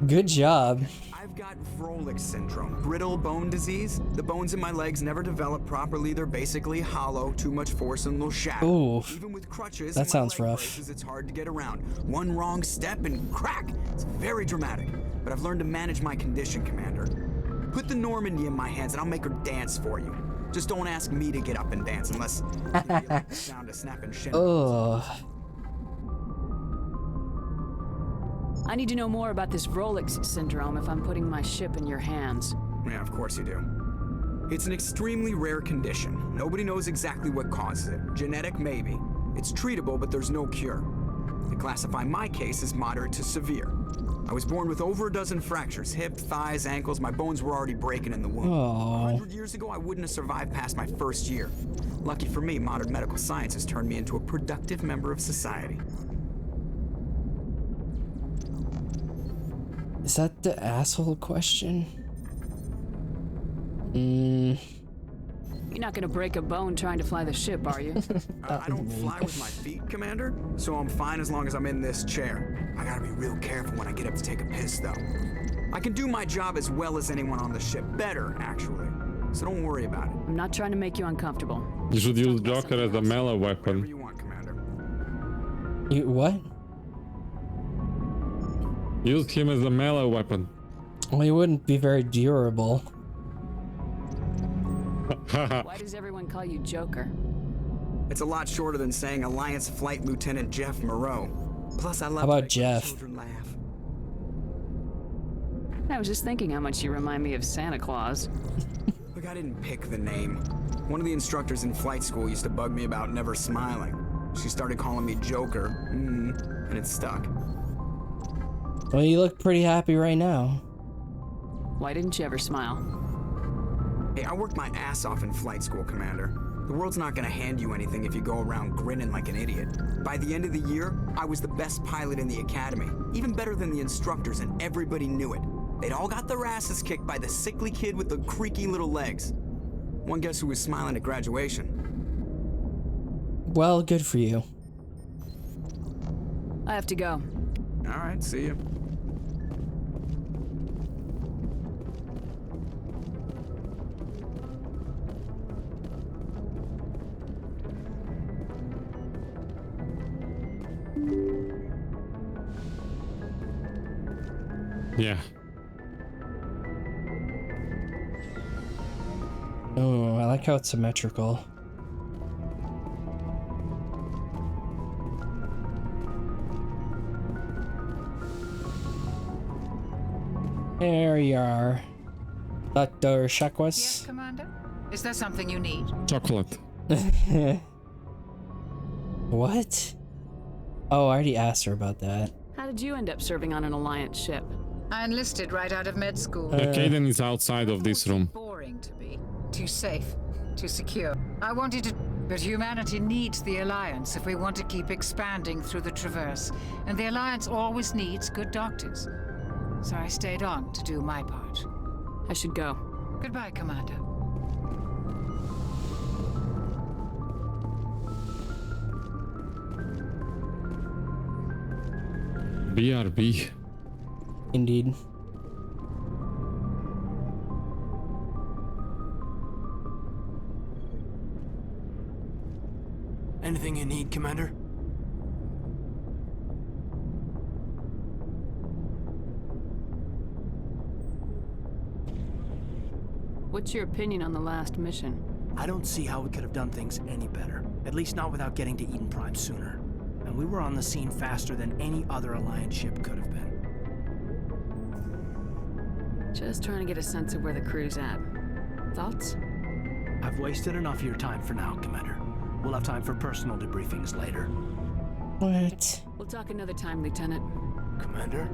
Good job. I've got Vrolik syndrome, brittle bone disease. The bones in my legs never develop properly. They're basically hollow, too much force and they'll shatter. Ooh, even with crutches, that sounds rough. Braces, it's hard to get around. One wrong step and crack. It's very dramatic. But I've learned to manage my condition, Commander. Put the Normandy in my hands and I'll make her dance for you. Just don't ask me to get up and dance unless you get the sound of snapping shin. Ugh. I need to know more about this Vrolik syndrome if I'm putting my ship in your hands. Yeah, of course you do. It's an extremely rare condition. Nobody knows exactly what causes it. Genetic, maybe. It's treatable, but there's no cure. They classify my case as moderate to severe. I was born with over a dozen fractures, hip, thighs, ankles. My bones were already breaking in the womb. 100 years ago, I wouldn't have survived past my first year. Lucky for me, modern medical science has turned me into a productive member of society. Is that the asshole question? You're not gonna break a bone trying to fly the ship, are you? I don't fly with my feet, Commander, so I'm fine as long as I'm in this chair. I gotta be real careful when I get up to take a piss, though. I can do my job as well as anyone on the ship. Better, actually. So don't worry about it. I'm not trying to make you uncomfortable. You should use Joker as a melee weapon. You want, Commander. You what? Use him as a melee weapon. Well, he wouldn't be very durable. Why does everyone call you Joker? It's a lot shorter than saying Alliance Flight Lieutenant Jeff Moreau. Plus, I love How about Jeff? Children laugh. I was just thinking how much you remind me of Santa Claus. Look, I didn't pick the name. One of the instructors in flight school used to bug me about never smiling. She started calling me Joker, and it stuck. Well, you look pretty happy right now. Why didn't you ever smile? Hey, I worked my ass off in flight school, Commander. The world's not gonna hand you anything if you go around grinning like an idiot. By the end of the year, I was the best pilot in the academy, even better than the instructors, and everybody knew it. They'd all got their asses kicked by the sickly kid with the creaky little legs. One guess who was smiling at graduation? Well, good for you. I have to go. All right, see you. Yeah. Oh, I like how it's symmetrical. There you are. Dr. Shakwas? Yes, Commander? Is there something you need? Chocolate. What? Oh, I already asked her about that. How did you end up serving on an Alliance ship? I enlisted right out of med school. Caden is outside of this room. Boring to be. Too safe. Too secure. I wanted to... But humanity needs the Alliance if we want to keep expanding through the Traverse. And the Alliance always needs good doctors. So I stayed on to do my part. I should go. Goodbye, Commander. BRB. Indeed. Anything you need, Commander? What's your opinion on the last mission? I don't see how we could have done things any better. At least not without getting to Eden Prime sooner. And we were on the scene faster than any other Alliance ship could have been. Just trying to get a sense of where the crew's at. Thoughts? I've wasted enough of your time for now, Commander. We'll have time for personal debriefings later. What? We'll talk another time, Lieutenant. Commander?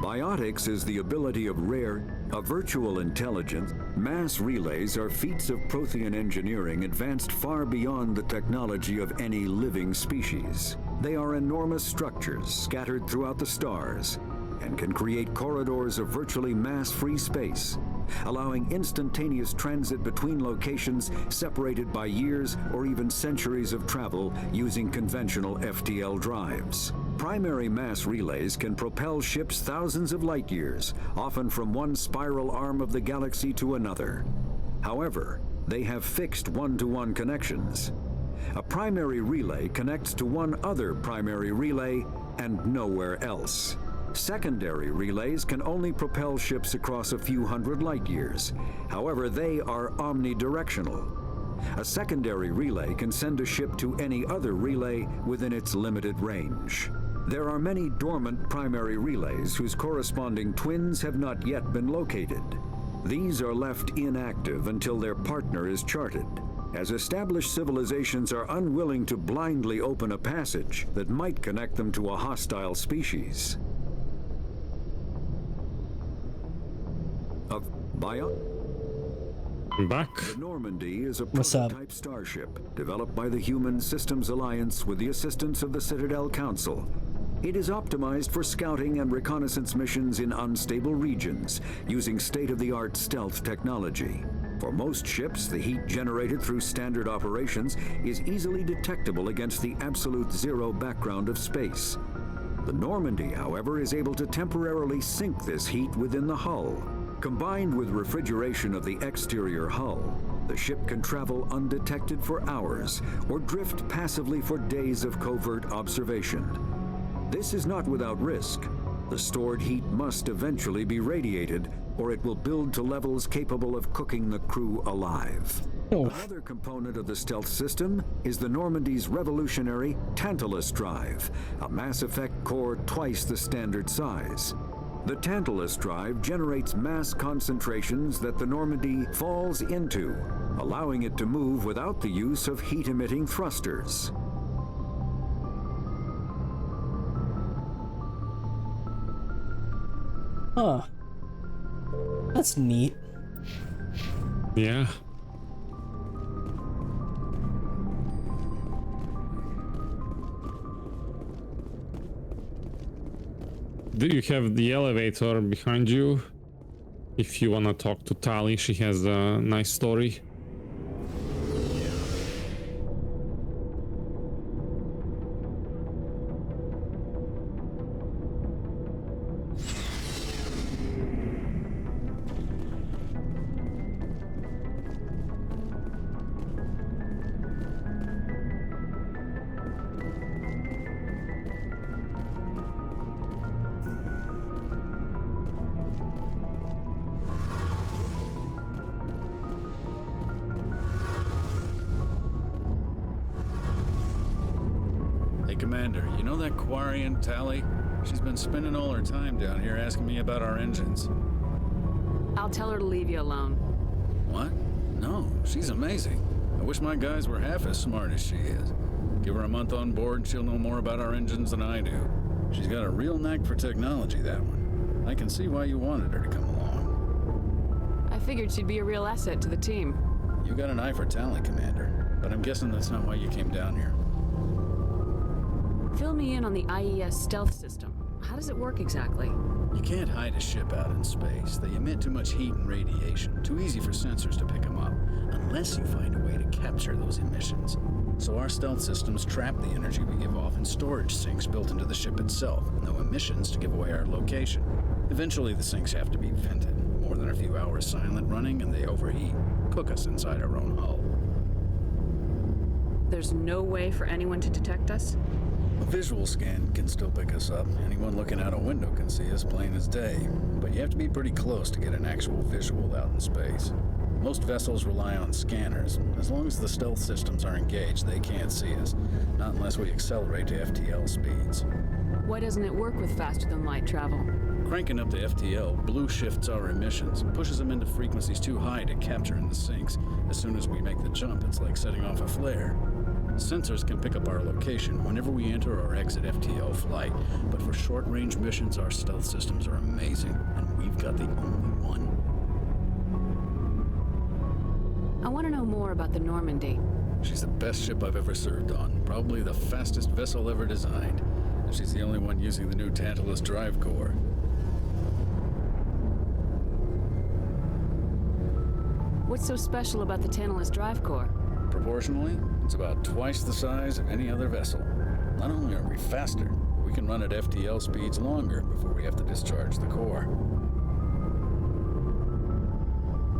Biotics is the ability of a virtual intelligence. Mass relays are feats of Prothean engineering advanced far beyond the technology of any living species. They are enormous structures scattered throughout the stars and can create corridors of virtually mass-free space allowing instantaneous transit between locations separated by years or even centuries of travel using conventional FTL drives. Primary mass relays can propel ships thousands of light years, often from one spiral arm of the galaxy to another. However, they have fixed one-to-one connections. A primary relay connects to one other primary relay and nowhere else. Secondary relays can only propel ships across a few hundred light years. However, they are omnidirectional. A secondary relay can send a ship to any other relay within its limited range. There are many dormant primary relays whose corresponding twins have not yet been located. These are left inactive until their partner is charted, as established civilizations are unwilling to blindly open a passage that might connect them to a hostile species. Back. The Normandy is a prototype starship developed by the Human Systems Alliance with the assistance of the Citadel Council. It is optimized for scouting and reconnaissance missions in unstable regions using state-of-the-art stealth technology. For most ships, the heat generated through standard operations is easily detectable against the absolute zero background of space. The Normandy, however, is able to temporarily sink this heat within the hull. Combined with refrigeration of the exterior hull, the ship can travel undetected for hours or drift passively for days of covert observation. This is not without risk. The stored heat must eventually be radiated, or it will build to levels capable of cooking the crew alive. Another component of the stealth system is the Normandy's revolutionary Tantalus drive, a mass effect core twice the standard size. The Tantalus drive generates mass concentrations that the Normandy falls into, allowing it to move without the use of heat-emitting thrusters. Huh. That's neat. Yeah. Do you have the elevator behind you? If you wanna talk to Tali, she has a nice story. Commander, you know that Quarian Tali? She's been spending all her time down here asking me about our engines. I'll tell her to leave you alone. What? No, she's amazing. I wish my guys were half as smart as she is. Give her a month on board and she'll know more about our engines than I do. She's got a real knack for technology, that one. I can see why you wanted her to come along. I figured she'd be a real asset to the team. You got an eye for talent, Commander, but I'm guessing that's not why you came down here. Fill me in on the IES stealth system. How does it work exactly? You can't hide a ship out in space. They emit too much heat and radiation. Too easy for sensors to pick them up, unless you find a way to capture those emissions. So our stealth systems trap the energy we give off in storage sinks built into the ship itself. No emissions to give away our location. Eventually the sinks have to be vented. More than a few hours silent running and they overheat. Cook us inside our own hull. There's no way for anyone to detect us? A visual scan can still pick us up. Anyone looking out a window can see us plain as day. But you have to be pretty close to get an actual visual out in space. Most vessels rely on scanners. As long as the stealth systems are engaged, they can't see us. Not unless we accelerate to FTL speeds. Why doesn't it work with faster than light travel? Cranking up to FTL blue shifts our emissions, pushes them into frequencies too high to capture in the sinks. As soon as we make the jump, it's like setting off a flare. Sensors can pick up our location whenever we enter or exit FTL flight, but for short-range missions, our stealth systems are amazing, and we've got the only one. I want to know more about the Normandy. She's the best ship I've ever served on, probably the fastest vessel ever designed. And she's the only one using the new Tantalus drive core. What's so special about the Tantalus drive core? Proportionally, it's about twice the size of any other vessel. Not only are we faster, we can run at FTL speeds longer before we have to discharge the core.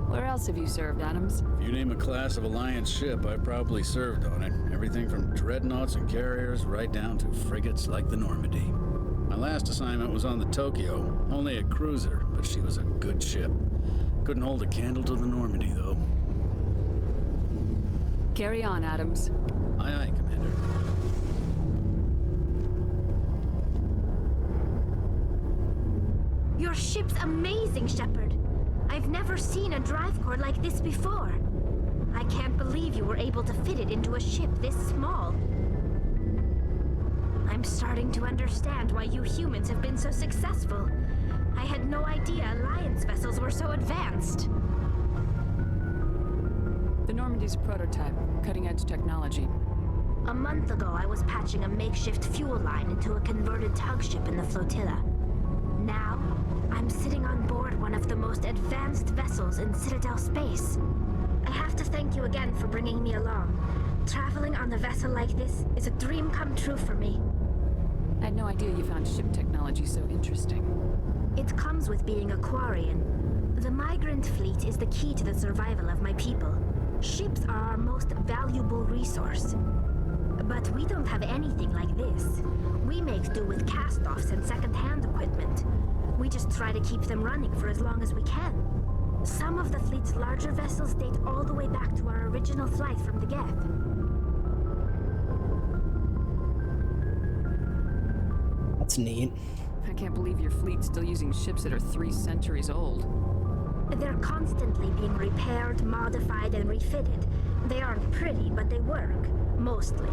Where else have you served, Adams? If you name a class of Alliance ship, I've probably served on it. Everything from dreadnoughts and carriers right down to frigates like the Normandy. My last assignment was on the Tokyo, only a cruiser, but she was a good ship. Couldn't hold a candle to the Normandy, though. Carry on, Adams. Aye, aye, Commander. Your ship's amazing, Shepard. I've never seen a drive core like this before. I can't believe you were able to fit it into a ship this small. I'm starting to understand why you humans have been so successful. I had no idea Alliance vessels were so advanced. The Normandy's a prototype, cutting-edge technology. A month ago, I was patching a makeshift fuel line into a converted tug ship in the flotilla. Now, I'm sitting on board one of the most advanced vessels in Citadel space. I have to thank you again for bringing me along. Traveling on a vessel like this is a dream come true for me. I had no idea you found ship technology so interesting. It comes with being a Quarian. The migrant fleet is the key to the survival of my people. Ships are our most valuable resource. But we don't have anything like this. We make do with cast-offs and second-hand equipment. We just try to keep them running for as long as we can. Some of the fleet's larger vessels date all the way back to our original flight from the Geth. That's neat. I can't believe your fleet's still using ships that are 3 centuries old. They're constantly being repaired, modified, and refitted. They aren't pretty, but they work. Mostly.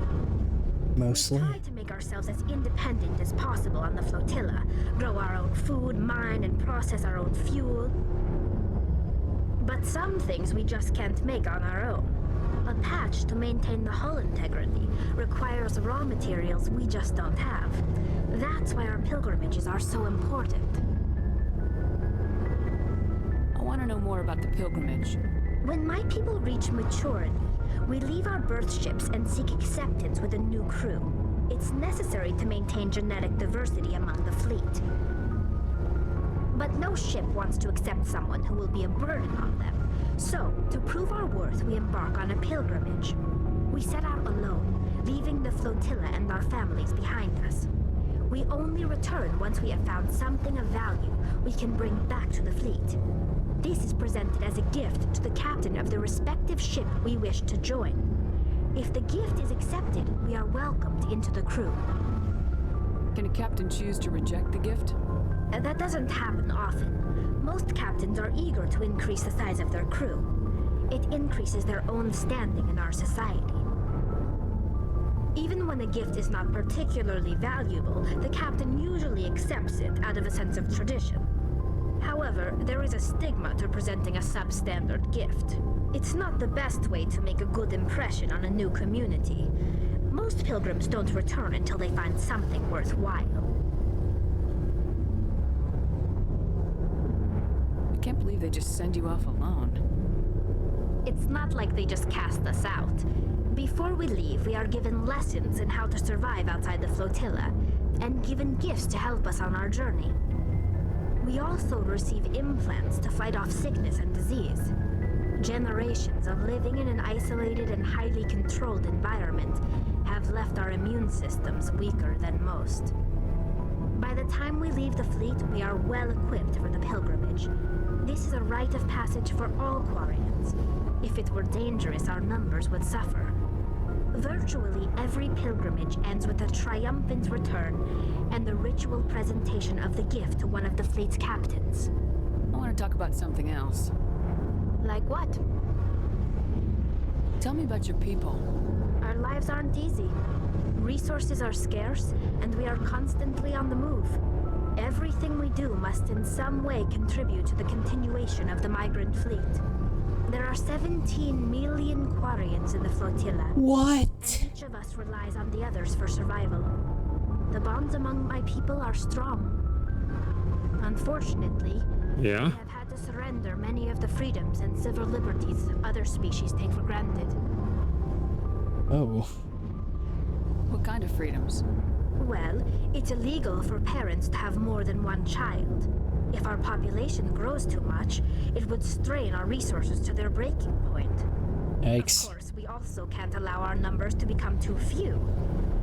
Mostly? We try to make ourselves as independent as possible on the flotilla. Grow our own food, mine, and process our own fuel. But some things we just can't make on our own. A patch to maintain the hull integrity requires raw materials we just don't have. That's why our pilgrimages are so important. I want to know more about the pilgrimage. When my people reach maturity, we leave our birth ships and seek acceptance with a new crew. It's necessary to maintain genetic diversity among the fleet. But no ship wants to accept someone who will be a burden on them. So, to prove our worth, we embark on a pilgrimage. We set out alone, leaving the flotilla and our families behind us. We only return once we have found something of value we can bring back to the fleet. This is presented as a gift to the captain of the respective ship we wish to join. If the gift is accepted, we are welcomed into the crew. Can a captain choose to reject the gift? That doesn't happen often. Most captains are eager to increase the size of their crew. It increases their own standing in our society. Even when a gift is not particularly valuable, the captain usually accepts it out of a sense of tradition. However, there is a stigma to presenting a substandard gift. It's not the best way to make a good impression on a new community. Most pilgrims don't return until they find something worthwhile. I can't believe they just send you off alone. It's not like they just cast us out. Before we leave, we are given lessons in how to survive outside the flotilla, and given gifts to help us on our journey. We also receive implants to fight off sickness and disease. Generations of living in an isolated and highly controlled environment have left our immune systems weaker than most. By the time we leave the fleet, we are well equipped for the pilgrimage. This is a rite of passage for all Quarians. If it were dangerous, our numbers would suffer. Virtually every pilgrimage ends with a triumphant return and the ritual presentation of the gift to one of the fleet's captains. I want to talk about something else. Like what? Tell me about your people. Our lives aren't easy. Resources are scarce, and we are constantly on the move. Everything we do must in some way contribute to the continuation of the migrant fleet. There are 17 million Quarians in the flotilla. What? And each of us relies on the others for survival. The bonds among my people are strong. Unfortunately, we have had to surrender many of the freedoms and civil liberties other species take for granted. Oh. What kind of freedoms? Well, it's illegal for parents to have more than one child. If our population grows too much, it would strain our resources to their breaking point. Yikes. Of course, we also can't allow our numbers to become too few.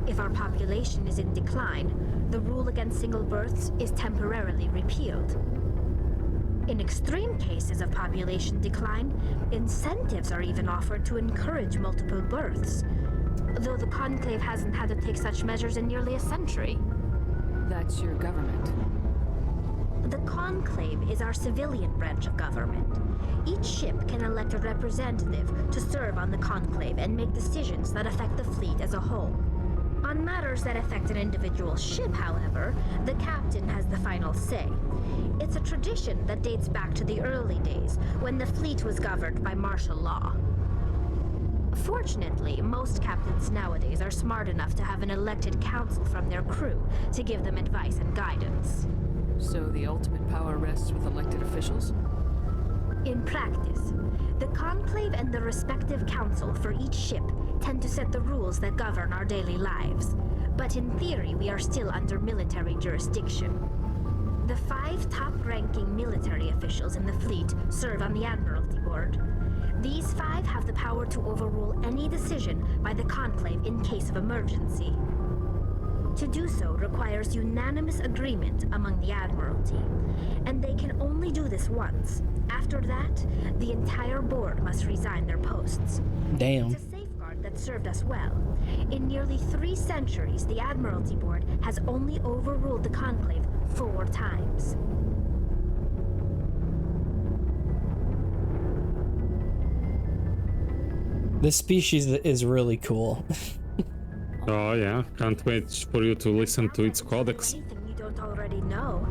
If our population is in decline, the rule against single births is temporarily repealed. In extreme cases of population decline, incentives are even offered to encourage multiple births, though the Conclave hasn't had to take such measures in nearly a century. That's your government. The Conclave is our civilian branch of government. Each ship can elect a representative to serve on the Conclave and make decisions that affect the fleet as a whole. On matters that affect an individual ship, however, the captain has the final say. It's a tradition that dates back to the early days, when the fleet was governed by martial law. Fortunately, most captains nowadays are smart enough to have an elected council from their crew to give them advice and guidance. So the ultimate power rests with elected officials? In practice, the Conclave and the respective council for each ship tend to set the rules that govern our daily lives. But in theory, we are still under military jurisdiction. The 5 top-ranking military officials in the fleet serve on the Admiralty Board. These 5 have the power to overrule any decision by the Conclave in case of emergency. To do so requires unanimous agreement among the Admiralty, and they can only do this once. After that, the entire board must resign their posts. Damn. It's a safeguard that served us well. In nearly 3 centuries, the Admiralty Board has only overruled the Conclave 4 times. This species is really cool. Oh yeah, can't wait for you to listen to its codex. Anything you don't already know.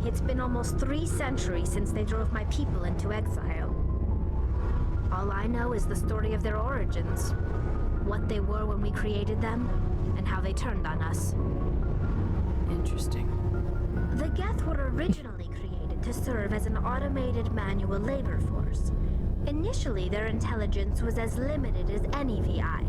It's been almost 3 centuries since they drove my people into exile. All I know is the story of their origins, what they were when we created them, and how they turned on us. Interesting. The Geth were originally created to serve as an automated manual labor force. Initially, their intelligence was as limited as any VI.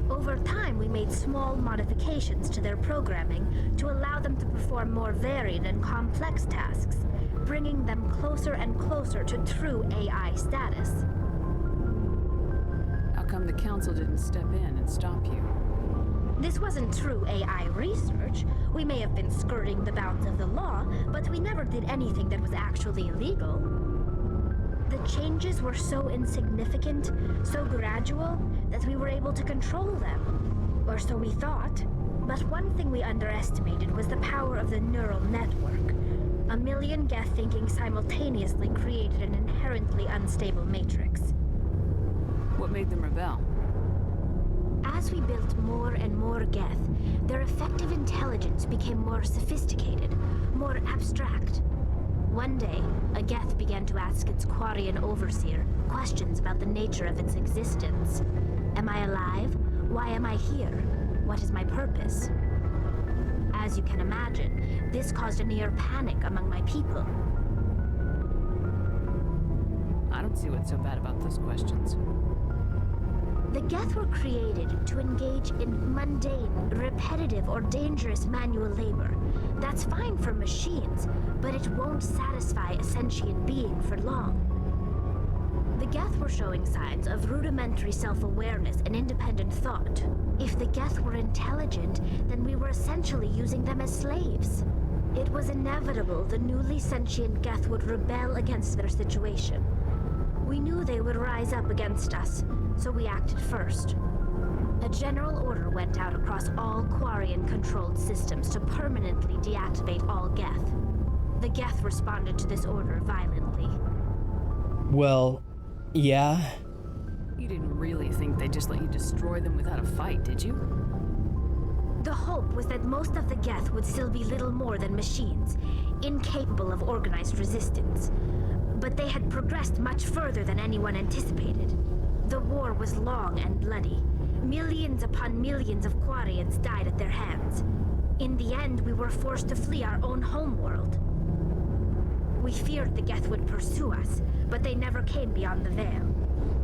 Over time, we made small modifications to their programming to allow them to perform more varied and complex tasks, bringing them closer and closer to true AI status. How come the council didn't step in and stop you? This wasn't true AI research. We may have been skirting the bounds of the law, but we never did anything that was actually illegal. The changes were so insignificant, so gradual, that we were able to control them. Or so we thought. But one thing we underestimated was the power of the neural network. A million Geth thinking simultaneously created an inherently unstable matrix. What made them rebel? As we built more and more Geth, their effective intelligence became more sophisticated, more abstract. One day, a Geth began to ask its Quarian overseer questions about the nature of its existence. Am I alive? Why am I here? What is my purpose? As you can imagine, this caused a near panic among my people. I don't see what's so bad about those questions. The Geth were created to engage in mundane, repetitive, or dangerous manual labor. That's fine for machines, but it won't satisfy a sentient being for long. The Geth were showing signs of rudimentary self-awareness and independent thought. If the Geth were intelligent, then we were essentially using them as slaves. It was inevitable the newly sentient Geth would rebel against their situation. We knew they would rise up against us, so we acted first. A general order went out across all Quarian-controlled systems to permanently deactivate all Geth. The Geth responded to this order violently. Well, yeah. You didn't really think they'd just let you destroy them without a fight, did you? The hope was that most of the Geth would still be little more than machines, incapable of organized resistance. But they had progressed much further than anyone anticipated. The war was long and bloody. Millions upon millions of Quarians died at their hands. In the end, we were forced to flee our own homeworld. We feared the Geth would pursue us, but they never came beyond the veil.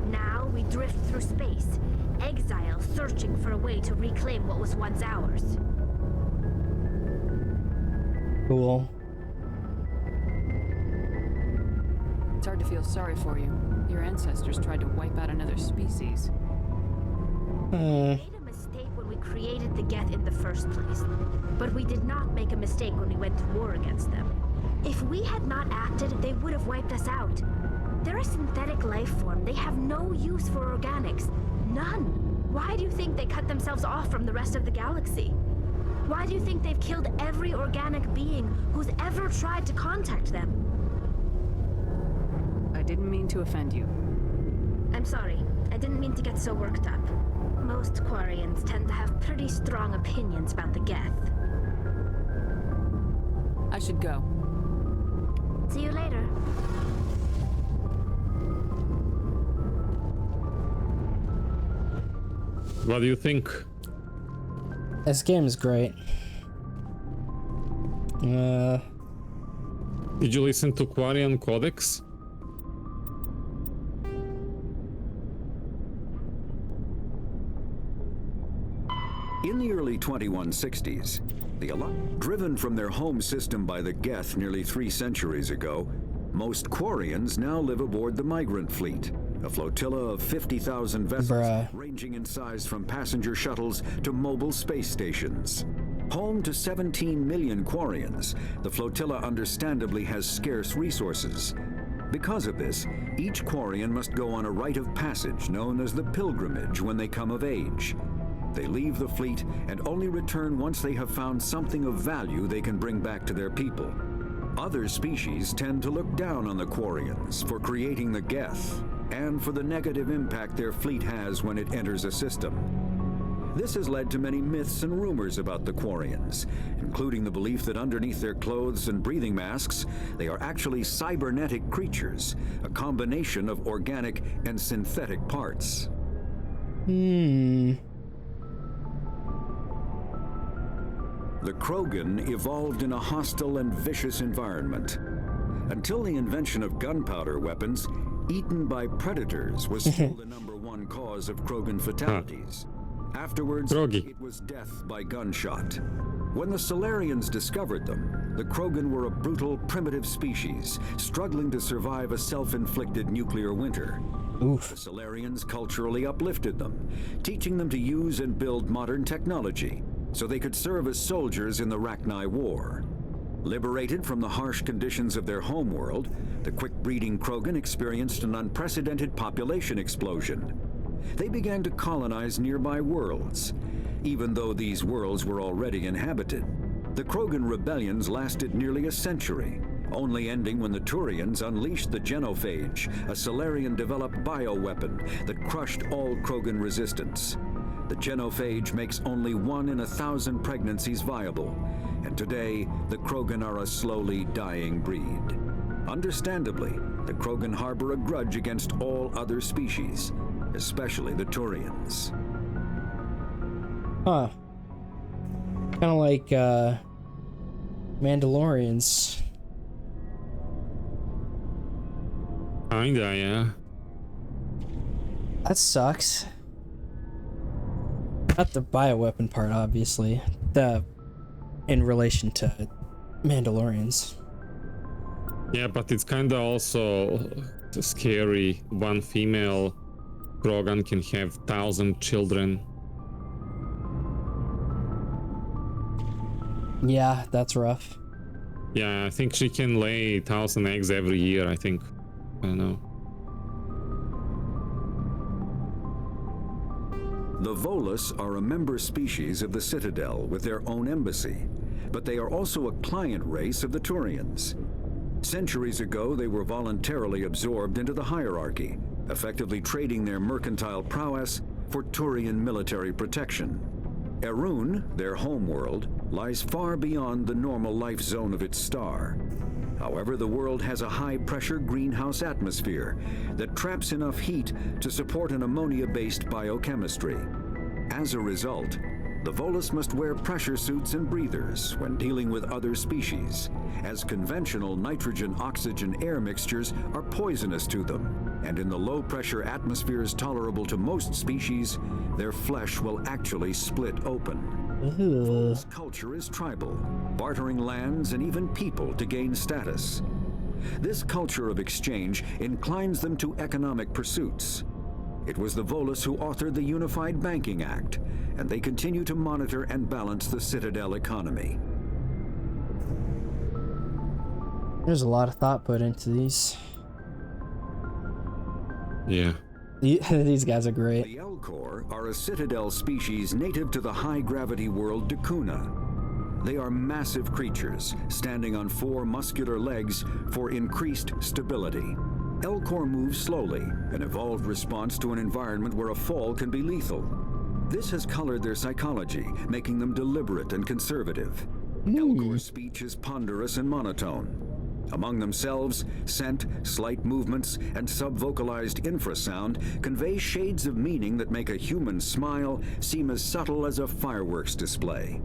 Now we drift through space, exile searching for a way to reclaim what was once ours. Cool. It's hard to feel sorry for you. Your ancestors tried to wipe out another species. We made a mistake when we created the Geth in the first place. But we did not make a mistake when we went to war against them. If we had not acted, they would have wiped us out. They're a synthetic life form. They have no use for organics. None. Why do you think they cut themselves off from the rest of the galaxy? Why do you think they've killed every organic being who's ever tried to contact them? I didn't mean to offend you. I'm sorry. I didn't mean to get so worked up. Most Quarians tend to have pretty strong opinions about the Geth. I should go. See you later. What do you think? This game is great. Did you listen to Quarian Codex? In the early 2160s, driven from their home system by the Geth nearly 3 centuries ago, most Quarians now live aboard the Migrant Fleet, a flotilla of 50,000 vessels ranging in size from passenger shuttles to mobile space stations. Home to 17 million Quarians, the flotilla understandably has scarce resources. Because of this, each Quarian must go on a rite of passage known as the pilgrimage when they come of age. They leave the fleet and only return once they have found something of value they can bring back to their people. Other species tend to look down on the Quarians for creating the Geth and for the negative impact their fleet has when it enters a system. This has led to many myths and rumors about the Quarians, including the belief that underneath their clothes and breathing masks, they are actually cybernetic creatures, a combination of organic and synthetic parts. The Krogan evolved in a hostile and vicious environment. Until the invention of gunpowder weapons, eaten by predators was still the #1 cause of Krogan fatalities. Afterwards, it was death by gunshot. When the Solarians discovered them, the Krogan were a brutal, primitive species, struggling to survive a self-inflicted nuclear winter. The Solarians culturally uplifted them, teaching them to use and build modern technology, so they could serve as soldiers in the Rachni War. Liberated from the harsh conditions of their homeworld, the quick-breeding Krogan experienced an unprecedented population explosion. They began to colonize nearby worlds. Even though these worlds were already inhabited, the Krogan rebellions lasted nearly a century, only ending when the Turians unleashed the Genophage, a Solarian-developed bioweapon that crushed all Krogan resistance. The Genophage makes only 1 in 1,000 pregnancies viable, and today, the Krogan are a slowly dying breed. Understandably, the Krogan harbor a grudge against all other species, especially the Turians. Huh. Kinda like, Mandalorians. Kinda, yeah. That sucks. Not the bioweapon part, obviously. In relation to Mandalorians. Yeah, but it's kinda also scary. One female Krogan can have 1,000 children. Yeah, that's rough. Yeah, I think she can lay 1,000 eggs every year, I think. I don't know. The Volus are a member species of the Citadel with their own embassy, but they are also a client race of the Turians. Centuries ago, they were voluntarily absorbed into the hierarchy, effectively trading their mercantile prowess for Turian military protection. Erun, their homeworld, lies far beyond the normal life zone of its star. However, the world has a high-pressure greenhouse atmosphere that traps enough heat to support an ammonia-based biochemistry. As a result, The Volus must wear pressure suits and breathers when dealing with other species, as conventional nitrogen-oxygen-air mixtures are poisonous to them, and in the low-pressure atmospheres tolerable to most species, their flesh will actually split open. Volus culture is tribal, bartering lands and even people to gain status. This culture of exchange inclines them to economic pursuits. It was the Volus who authored the Unified Banking Act, and they continue to monitor and balance the Citadel economy. There's a lot of thought put into these. Yeah. These guys are great. The Elcor are a Citadel species native to the high-gravity world Dakuna. They are massive creatures, standing on 4 muscular legs for increased stability. Elcor move slowly, an evolved response to an environment where a fall can be lethal. This has colored their psychology, making them deliberate and conservative. Elcor's speech is ponderous and monotone. Among themselves, scent, slight movements, and sub-vocalized infrasound convey shades of meaning that make a human smile seem as subtle as a fireworks display.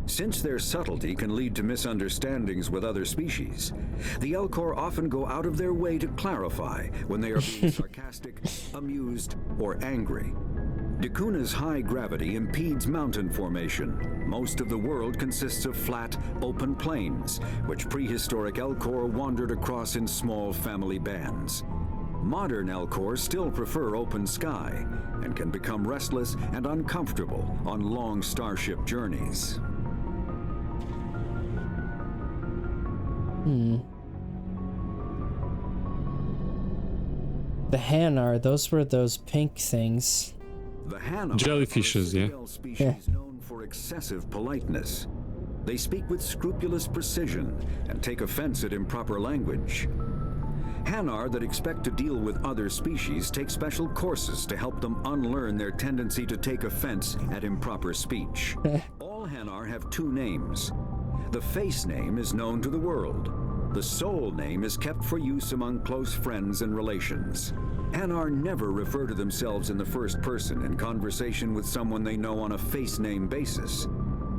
Since their subtlety can lead to misunderstandings with other species, the Elcor often go out of their way to clarify when they are being sarcastic, amused, or angry. Dakuna's high gravity impedes mountain formation. Most of the world consists of flat, open plains, which prehistoric Elcor wandered across in small family bands. Modern Elcor still prefer open sky, and can become restless and uncomfortable on long starship journeys. The Hanar, those were those pink things. The Hanar jellyfishes, are a species known for excessive politeness. They speak with scrupulous precision and take offense at improper language. Hanar that expect to deal with other species take special courses to help them unlearn their tendency to take offense at improper speech. All Hanar have 2 names. The face name is known to the world. The soul name is kept for use among close friends and relations. Hanar never refer to themselves in the first person in conversation with someone they know on a face name basis.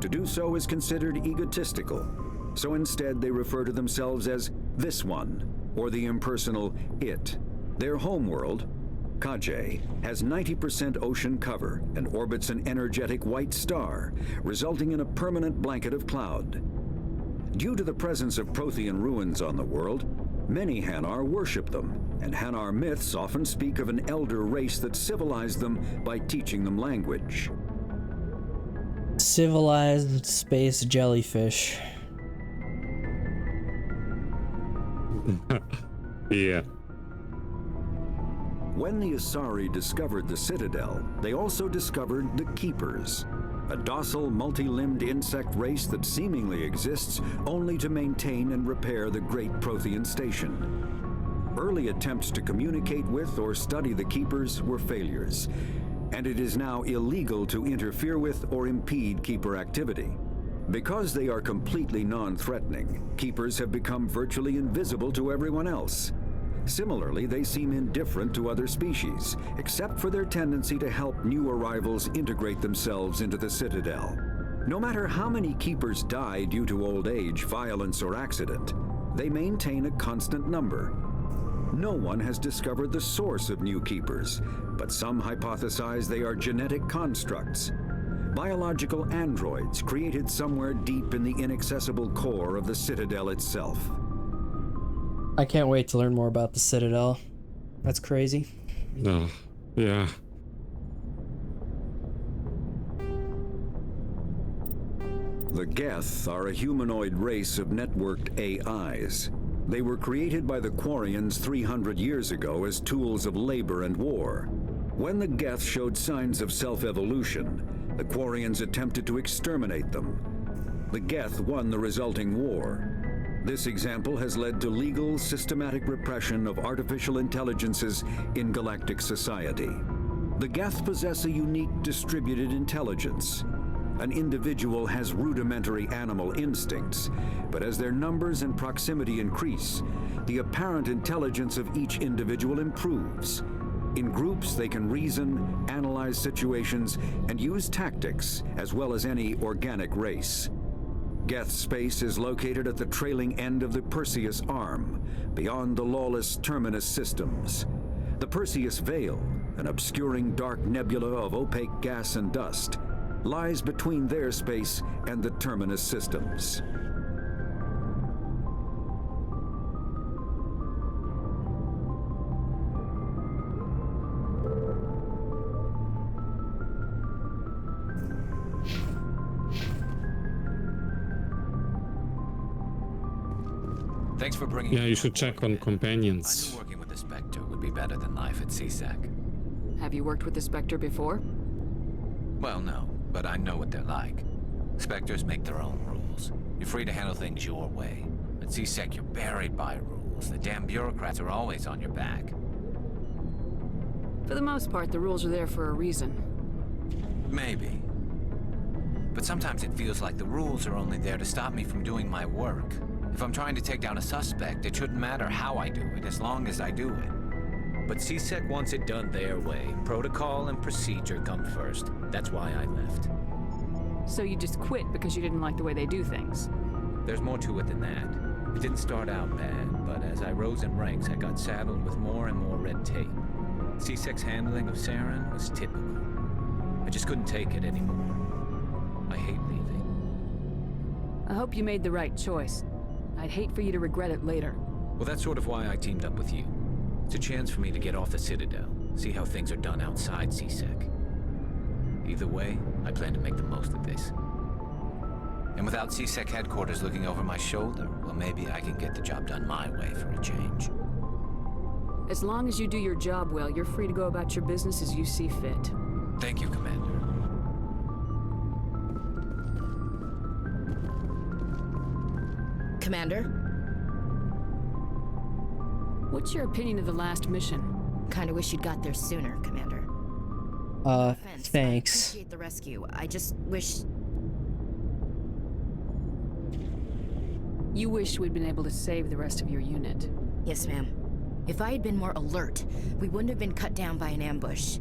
To do so is considered egotistical, so instead they refer to themselves as this one, or the impersonal it. Their homeworld, Kaje, has 90% ocean cover and orbits an energetic white star, resulting in a permanent blanket of cloud. Due to the presence of Prothean ruins on the world, many Hanar worship them, and Hanar myths often speak of an elder race that civilized them by teaching them language. Civilized space jellyfish. Yeah. When the Asari discovered the Citadel, they also discovered the Keepers, a docile, multi-limbed insect race that seemingly exists only to maintain and repair the Great Prothean Station. Early attempts to communicate with or study the Keepers were failures, and it is now illegal to interfere with or impede Keeper activity. Because they are completely non-threatening, Keepers have become virtually invisible to everyone else. Similarly, they seem indifferent to other species, except for their tendency to help new arrivals integrate themselves into the Citadel. No matter how many Keepers die due to old age, violence, or accident, they maintain a constant number. No one has discovered the source of new Keepers, but some hypothesize they are genetic constructs. Biological androids created somewhere deep in the inaccessible core of the Citadel itself. I can't wait to learn more about the Citadel. That's crazy. No. Yeah. The Geth are a humanoid race of networked AIs. They were created by the Quarians 300 years ago as tools of labor and war. When the Geth showed signs of self-evolution, the Quarians attempted to exterminate them. The Geth won the resulting war. This example has led to legal, systematic repression of artificial intelligences in galactic society. The Geth possess a unique distributed intelligence. An individual has rudimentary animal instincts, but as their numbers and proximity increase, the apparent intelligence of each individual improves. In groups, they can reason, analyze situations, and use tactics, as well as any organic race. Geth space is located at the trailing end of the Perseus Arm, beyond the lawless Terminus systems. The Perseus Veil, an obscuring dark nebula of opaque gas and dust, lies between their space and the Terminus systems. Thanks for bringing. Yeah, you should check on companions. I knew working with the Spectre would be better than life at CSEC. Have you worked with the Spectre before? Well, no, but I know what they're like. Spectres make their own rules. You're free to handle things your way. At CSEC, you're buried by rules. The damn bureaucrats are always on your back. For the most part, the rules are there for a reason. Maybe. But sometimes it feels like the rules are only there to stop me from doing my work. If I'm trying to take down a suspect, it shouldn't matter how I do it, as long as I do it. But CSEC wants it done their way. Protocol and procedure come first. That's why I left. So you just quit because you didn't like the way they do things? There's more to it than that. It didn't start out bad, but as I rose in ranks, I got saddled with more and more red tape. CSEC's handling of Saren was typical. I just couldn't take it anymore. I hate leaving. I hope you made the right choice. I'd hate for you to regret it later. Well, that's sort of why I teamed up with you. It's a chance for me to get off the Citadel, see how things are done outside CSEC. Either way, I plan to make the most of this. And without CSEC headquarters looking over my shoulder, well, maybe I can get the job done my way for a change. As long as you do your job well, you're free to go about your business as you see fit. Thank you, Commander. Commander? What's your opinion of the last mission? Kinda wish you'd got there sooner, Commander. Thanks. I appreciate the rescue. I just wish... You wish we'd been able to save the rest of your unit. Yes, ma'am. If I had been more alert, we wouldn't have been cut down by an ambush.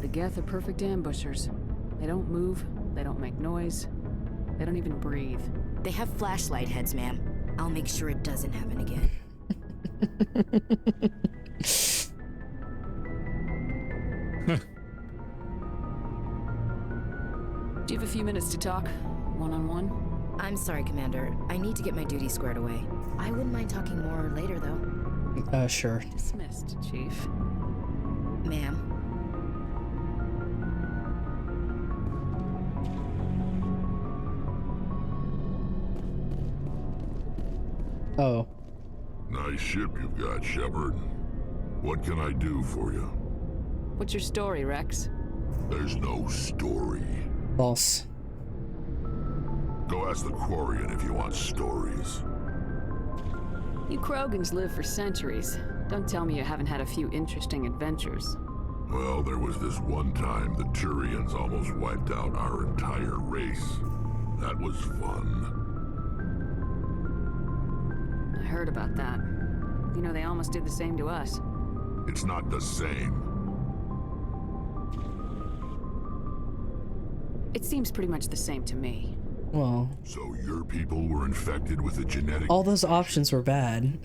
The Geth are perfect ambushers. They don't move, they don't make noise, they don't even breathe. They have flashlight heads, ma'am. I'll make sure it doesn't happen again. Do you have a few minutes to talk? One-on-one? I'm sorry, Commander. I need to get my duties squared away. I wouldn't mind talking more later, though. Sure. Dismissed, Chief. Ma'am. Oh. Nice ship you've got, Shepard. What can I do for you? What's your story, Rex? There's no story. False. Go ask the Quarian if you want stories. You Krogans live for centuries. Don't tell me you haven't had a few interesting adventures. Well, there was this one time the Turians almost wiped out our entire race. That was fun. I heard about that. You know, they almost did the same to us. It's not the same. It seems pretty much the same to me. Well... So your people were infected with a genetic... All those options were bad.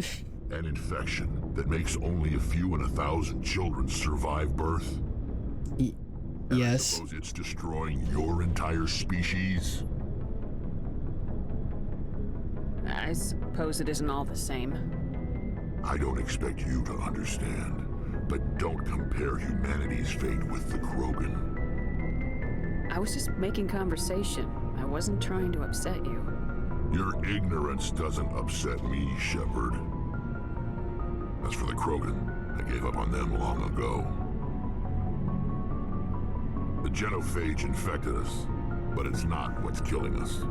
An infection that makes only a few in 1,000 children survive birth? Yes. I suppose it's destroying your entire species? I suppose it isn't all the same. I don't expect you to understand, but don't compare humanity's fate with the Krogan. I was just making conversation. I wasn't trying to upset you. Your ignorance doesn't upset me, Shepard. As for the Krogan, I gave up on them long ago. The genophage infected us, but it's not what's killing us.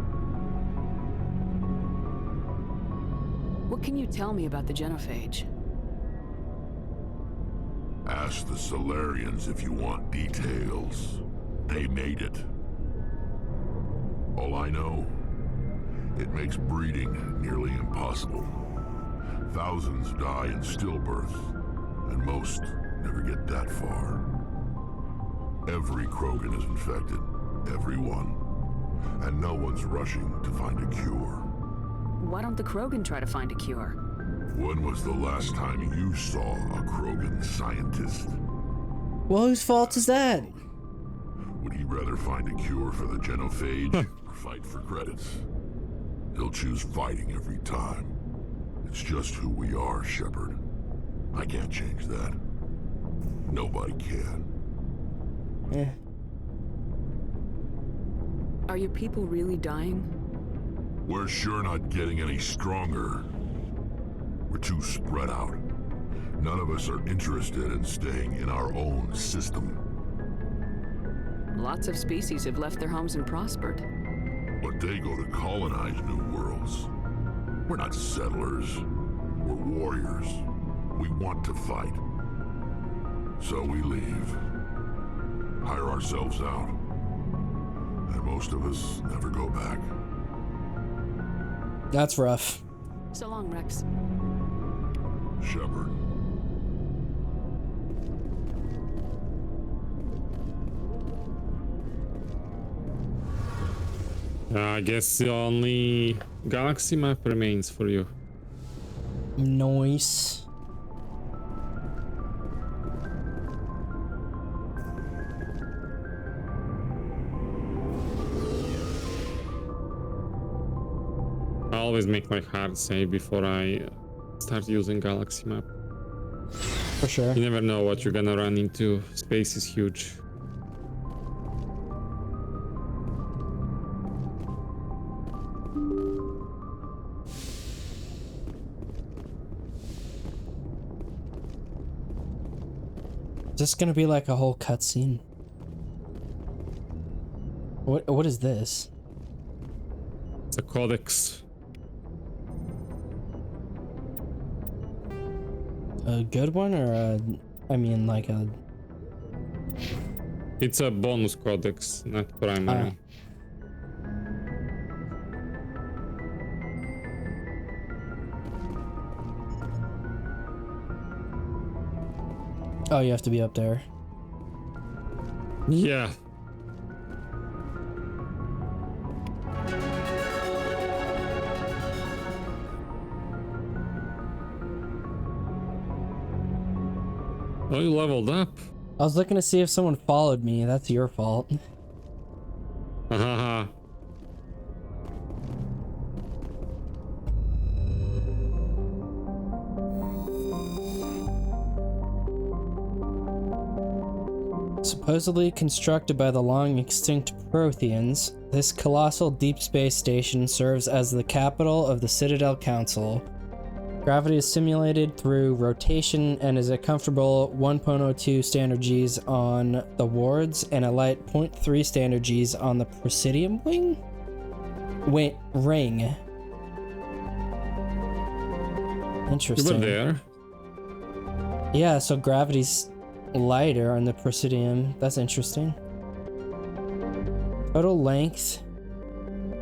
What can you tell me about the genophage? Ask the Solarians if you want details. They made it. All I know, it makes breeding nearly impossible. Thousands die in stillbirth, and most never get that far. Every Krogan is infected, everyone, and no one's rushing to find a cure. Why don't the Krogan try to find a cure? When was the last time you saw a Krogan scientist? Well, whose fault is that? Would he rather find a cure for the genophage or fight for credits? He'll choose fighting every time. It's just who we are, Shepard. I can't change that. Nobody can. Are your people really dying? We're sure not getting any stronger. We're too spread out. None of us are interested in staying in our own system. Lots of species have left their homes and prospered. But they go to colonize new worlds. We're not settlers. We're warriors. We want to fight. So we leave. Hire ourselves out. And most of us never go back. That's rough. So long, Rex. Shepard. I guess the only galaxy map remains for you. Nice. I always make my hard save before I start using galaxy map. For sure. You never know what you're gonna run into. Space is huge. Is this gonna be like a whole cutscene? What is this? It's a codex. A good one or a, I mean like a... It's a bonus codex, not primary. Oh, you have to be up there. Yeah. Oh, you leveled up. I was looking to see if someone followed me. That's your fault. Haha. Supposedly constructed by the long extinct Protheans, this colossal deep space station serves as the capital of the Citadel Council. Gravity is simulated through rotation and is a comfortable 1.02 standard Gs on the wards and a light 0.3 standard Gs on the Presidium ring. Interesting. You were there. Yeah, so gravity's lighter on the Presidium. That's interesting. Total length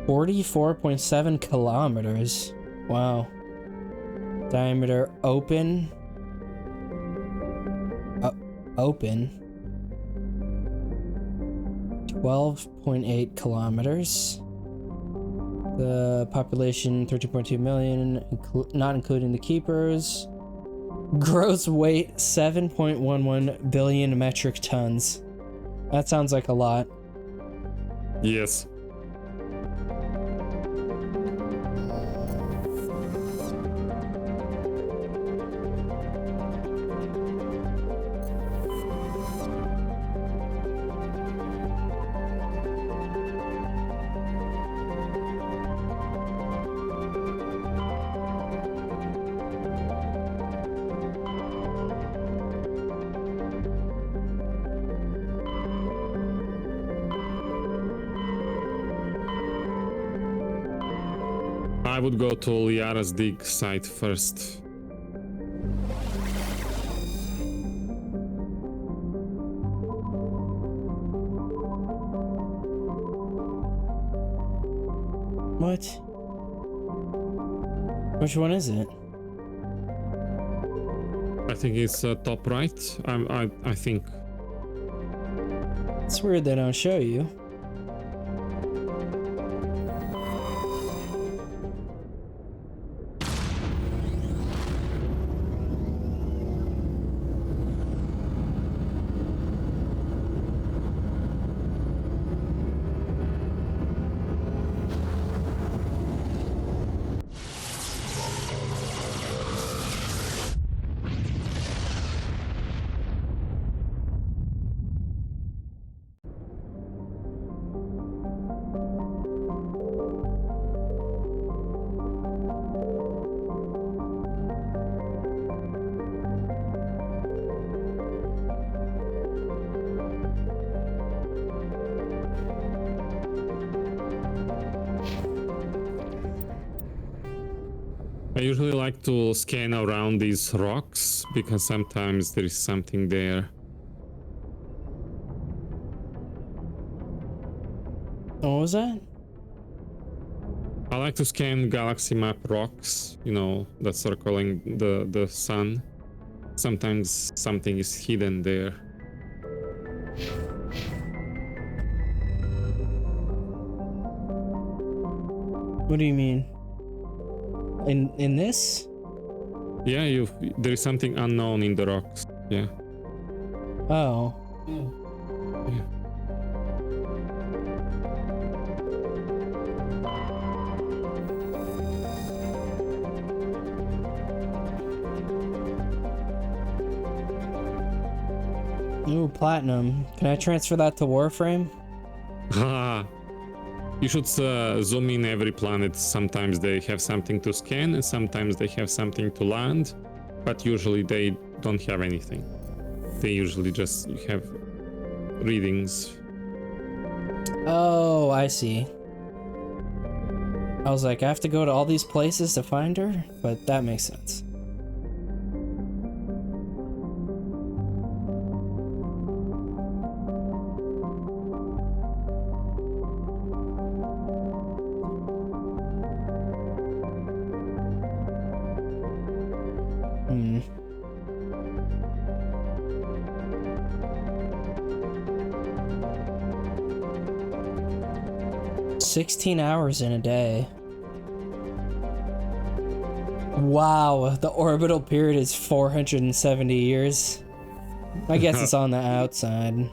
44.7 kilometers. Wow. Diameter open. Open. 12.8 kilometers. The population 13.2 million, not including the keepers. Gross weight 7.11 billion metric tons. That sounds like a lot. Yes. I would go to Liara's dig site first. What? Which one is it? I think it's top right. I think. It's weird they don't show you. I usually like to scan around these rocks because sometimes there is something there. What was that? I like to scan galaxy map rocks, you know, that's circling the sun. Sometimes something is hidden there. What do you mean? In this? Yeah, there is something unknown in the rocks. Yeah. Oh. Yeah. Ooh, platinum. Can I transfer that to Warframe? Haha. You should zoom in every planet. Sometimes they have something to scan and sometimes they have something to land, but usually they don't have anything. They usually just have readings. Oh, I see. I was like, I have to go to all these places to find her, but that makes sense. Hmm. "16 hours in a day." Wow, the orbital period is 470 years. I guess it's on the outside.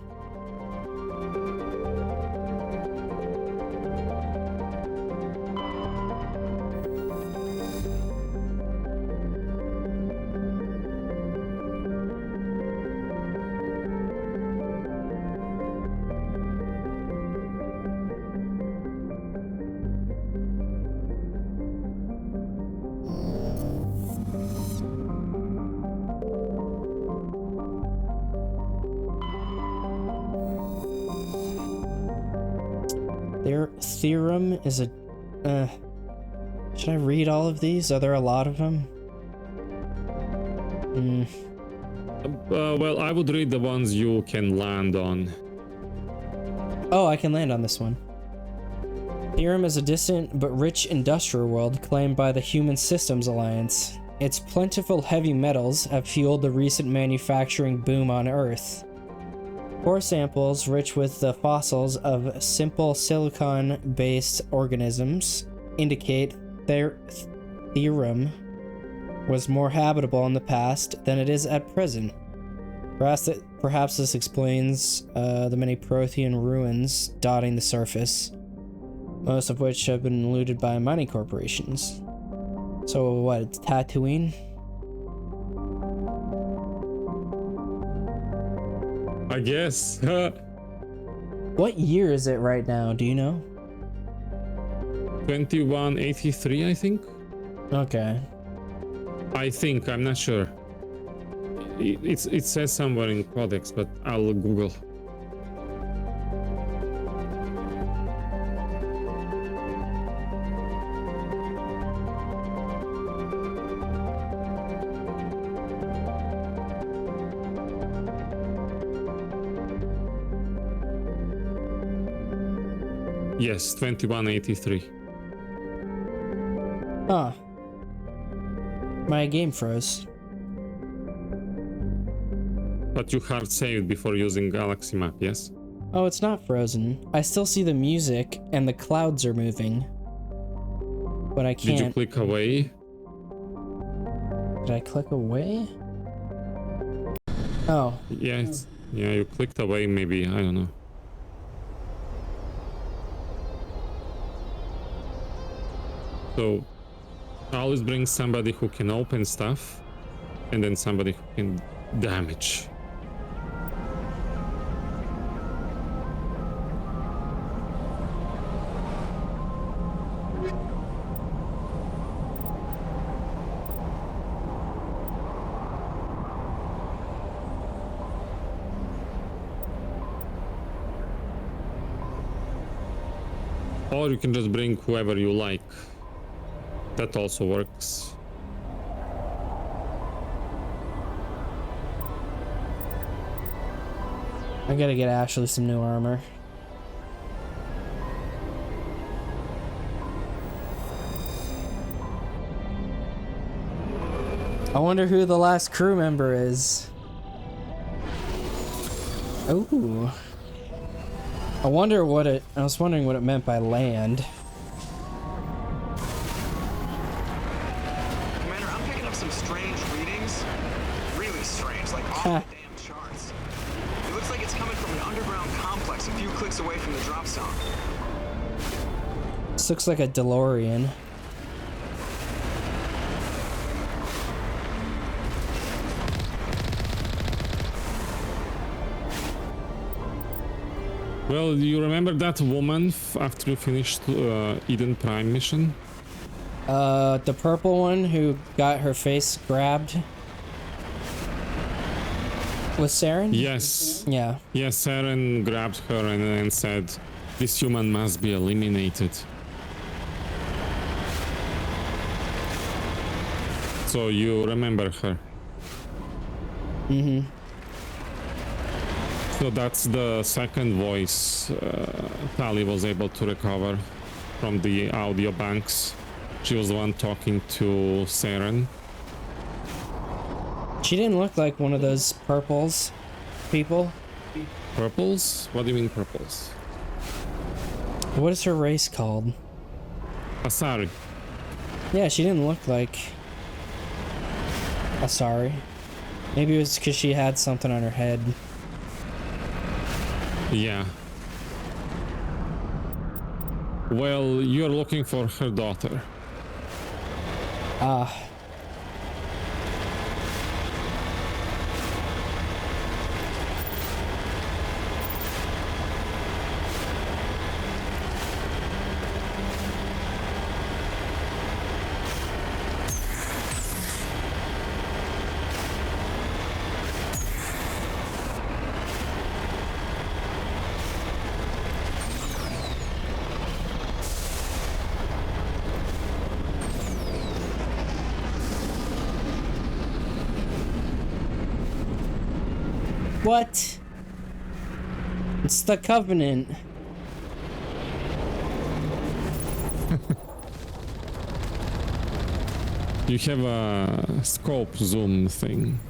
Their theorem is a... should I read all of these? Are there a lot of them? Well, I would read the ones you can land on. Oh, I can land on this one. Theorem is a distant but rich industrial world claimed by the Human Systems Alliance. Its plentiful heavy metals have fueled the recent manufacturing boom on Earth. Core samples rich with the fossils of simple silicon-based organisms indicate their theorem was more habitable in the past than it is at present. Perhaps this explains the many Prothean ruins dotting the surface, most of which have been looted by mining corporations. So what, it's Tatooine? I guess. What year is it right now, do you know? 2183, I think. Okay. I think, I'm not sure. It says somewhere in Codex, but I'll Google. Yes, 2183. Huh. My game froze. But you hard saved before using Galaxy Map, yes? Oh, it's not frozen. I still see the music and the clouds are moving. But I can't. Did you click away? Did I click away? Oh. Yeah, yeah, you clicked away maybe, I don't know. So, always bring somebody who can open stuff, and then somebody who can damage. Or you can just bring whoever you like. That also works. I gotta get Ashley some new armor. I wonder who the last crew member is. Ooh. I wonder what it... I was wondering what it meant by land. Commander, I'm picking up some strange readings. Really strange, like off the damn charts. It looks like it's coming from an underground complex a few clicks away from the drop zone. This looks like a DeLorean. Well, you remember that woman after you finished Eden Prime mission? The purple one who got her face grabbed? With Saren? Yes. Yeah. Yes, Saren grabbed her and then said, "This human must be eliminated." So you remember her? Mm-hmm. So that's the second voice Tali was able to recover from the audio banks. She was the one talking to Saren. She didn't look like one of those purples people. Purples? What do you mean purples? What is her race called? Asari. Yeah, she didn't look like Asari. Maybe it was because she had something on her head. Yeah. Well, you're looking for her daughter. Ah. What? It's the Covenant. You have a scope zoom thing.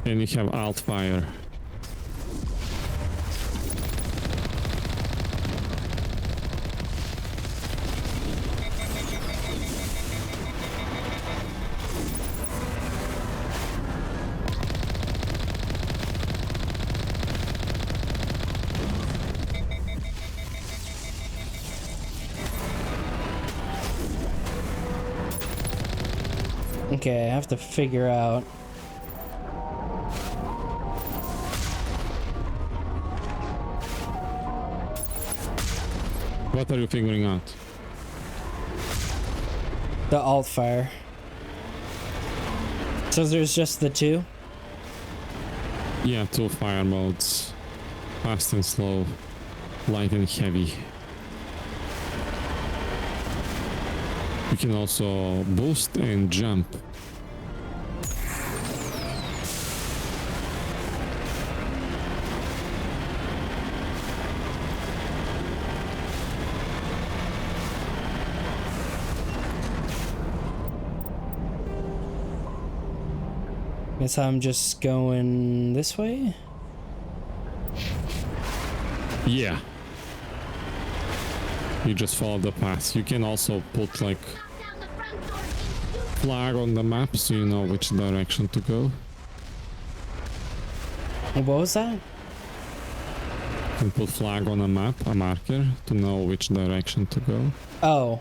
And you have alt fire. Okay, I have to figure out. What are you figuring out? The alt fire. So there's just the two? Yeah, two fire modes. Fast and slow. Light and heavy. You can also boost and jump. Guess I'm just going this way? Yeah. You just follow the path. You can also put like flag on the map so you know which direction to go. What was that? You can put flag on a map, a marker, to know which direction to go. Oh.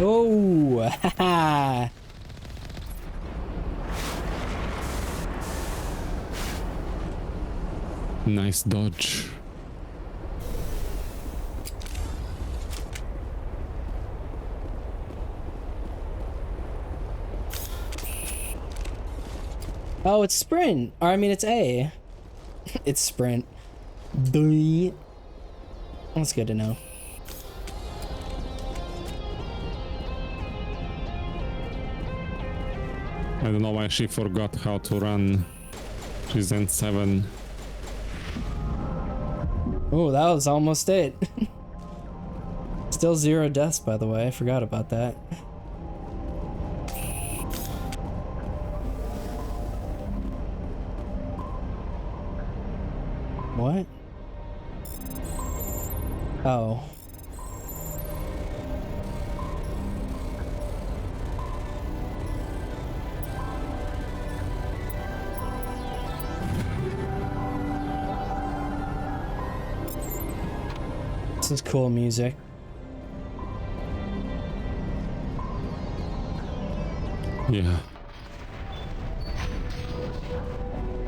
Oh, haha. Nice dodge. Oh, it's sprint. Or I mean, it's A. It's sprint. Duh. That's good to know. I don't know why she forgot how to run. She's in 7. Oh, that was almost it. Still 0 deaths, by the way. I forgot about that. What? Oh. This is cool music. Yeah.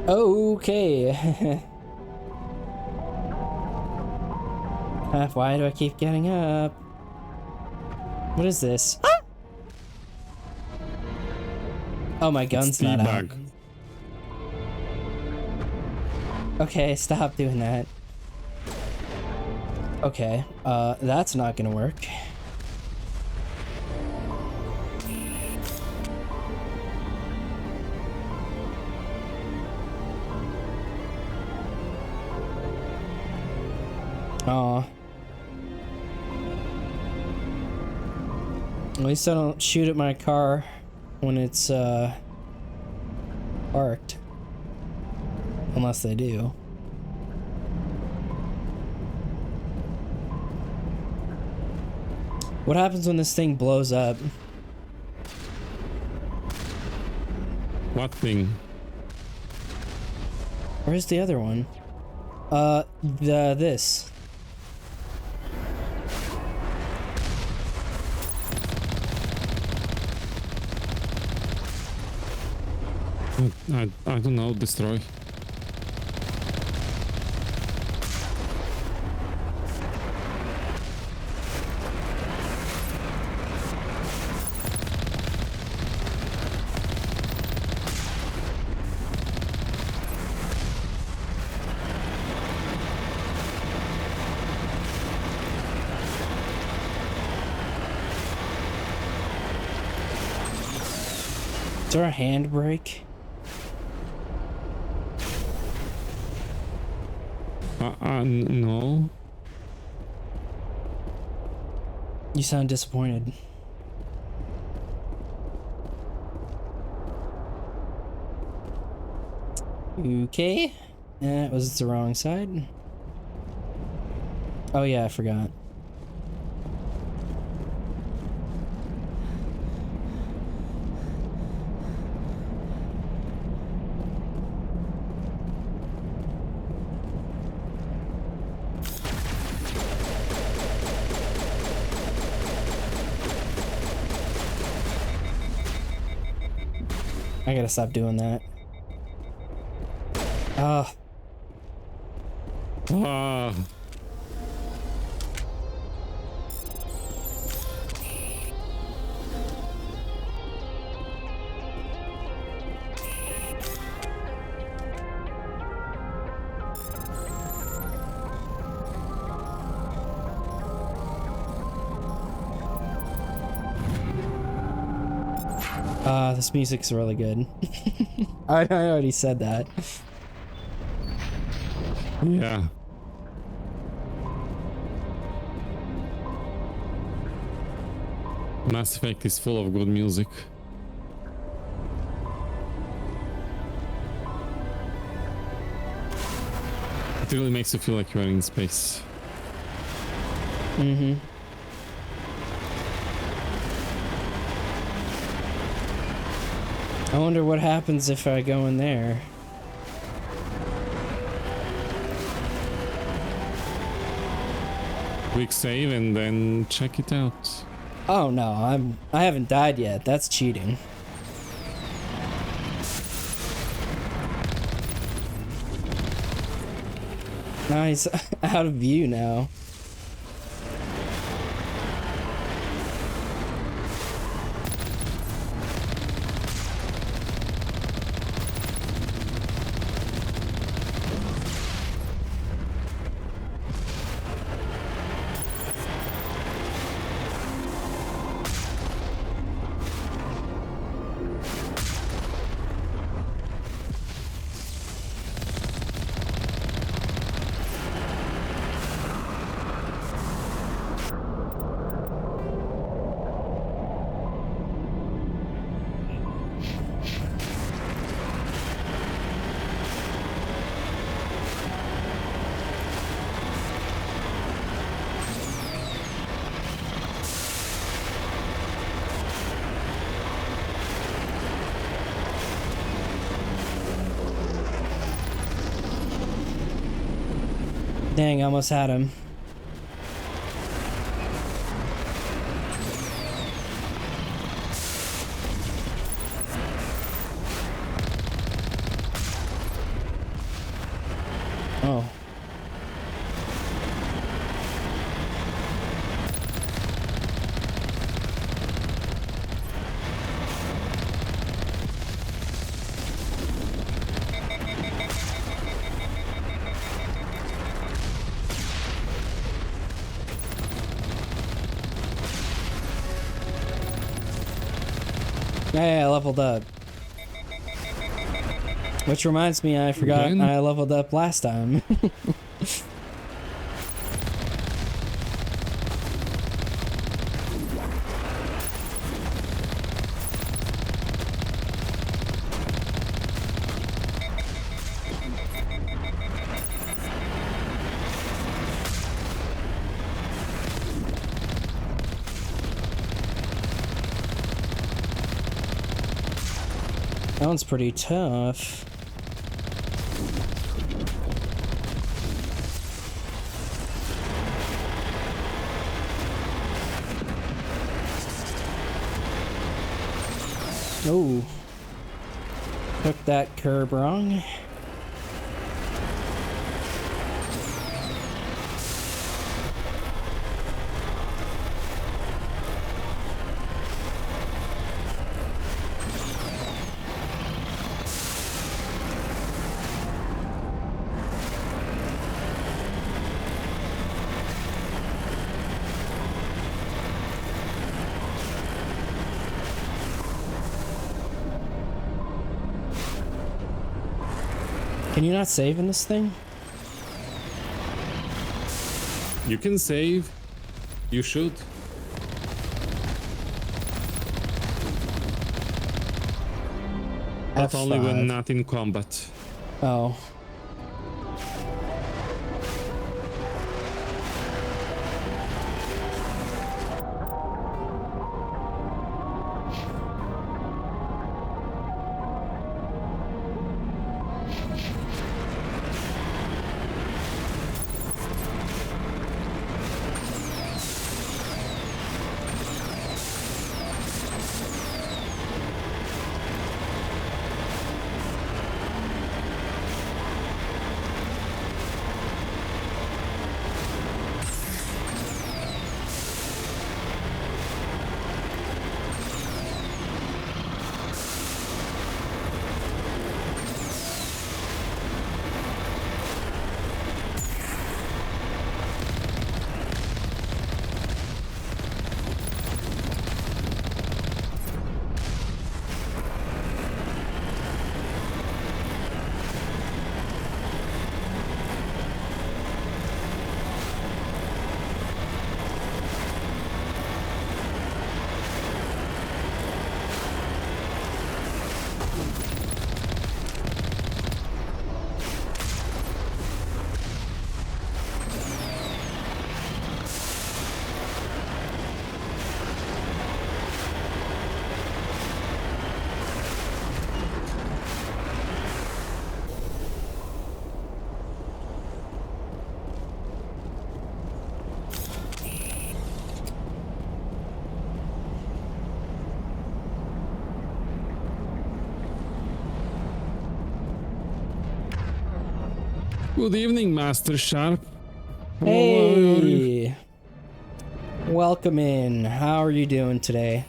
Okay. Why do I keep getting up? What is this? Ah! Oh, my gun's not out. Okay, stop doing that. Okay, that's not gonna work. Aw. At least I don't shoot at my car when it's, parked. Unless they do. What happens when this thing blows up? What thing? Where's the other one? This. I don't know, destroy. Is there a handbrake? No. You sound disappointed. Okay. That was the wrong side. Oh yeah, I forgot. I gotta stop doing that. This music's really good. I already said that. Yeah. Mass Effect is full of good music. It really makes you feel like you're in space. Mm-hmm. I wonder what happens if I go in there. Quick save and then check it out. Oh no, I haven't died yet. That's cheating. Nice. Out of view now. Dang, I almost had him. Oh. Yeah, I leveled up. Which reminds me, I forgot I leveled up last time. That one's pretty tough. Oh. Took that curb wrong. Can you not save in this thing? You can save. You should. But only when not in combat. Oh. Good evening, Master Sharp. Hey! Welcome in. How are you doing today?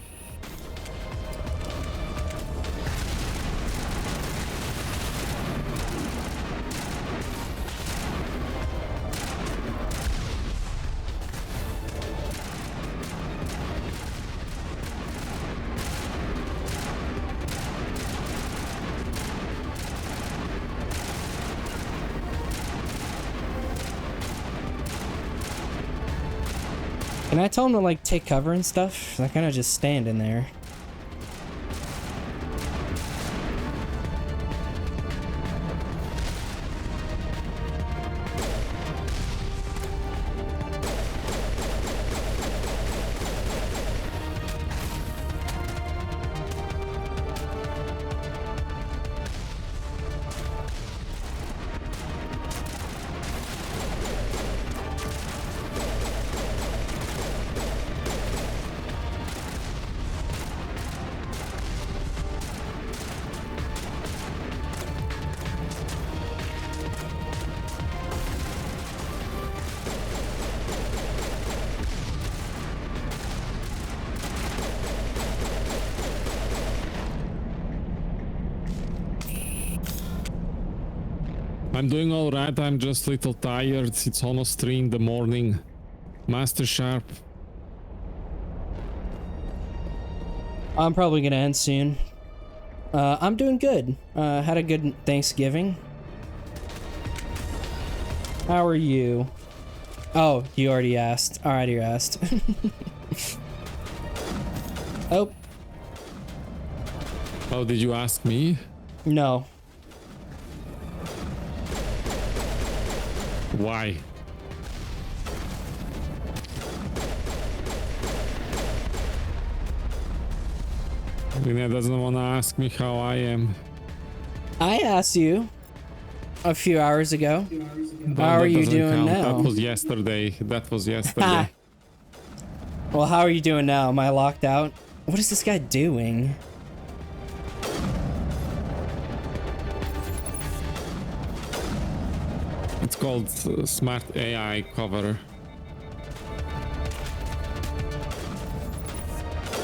Can I tell him to like take cover and stuff? I kind of just stand in there. I'm doing alright, I'm just a little tired. It's almost 3 in the morning. Master Sharp. I'm probably gonna end soon. I'm doing good. Had a good Thanksgiving. How are you? Oh, you already asked. Alright, you asked. Oh. Oh, did you ask me? No. Why? Rinne doesn't want to ask me how I am. I asked you a few hours ago. No, how are you doing count. now? That was yesterday. That was yesterday. Well, how are you doing now? Am I locked out? What is this guy doing? It's called Smart AI Cover.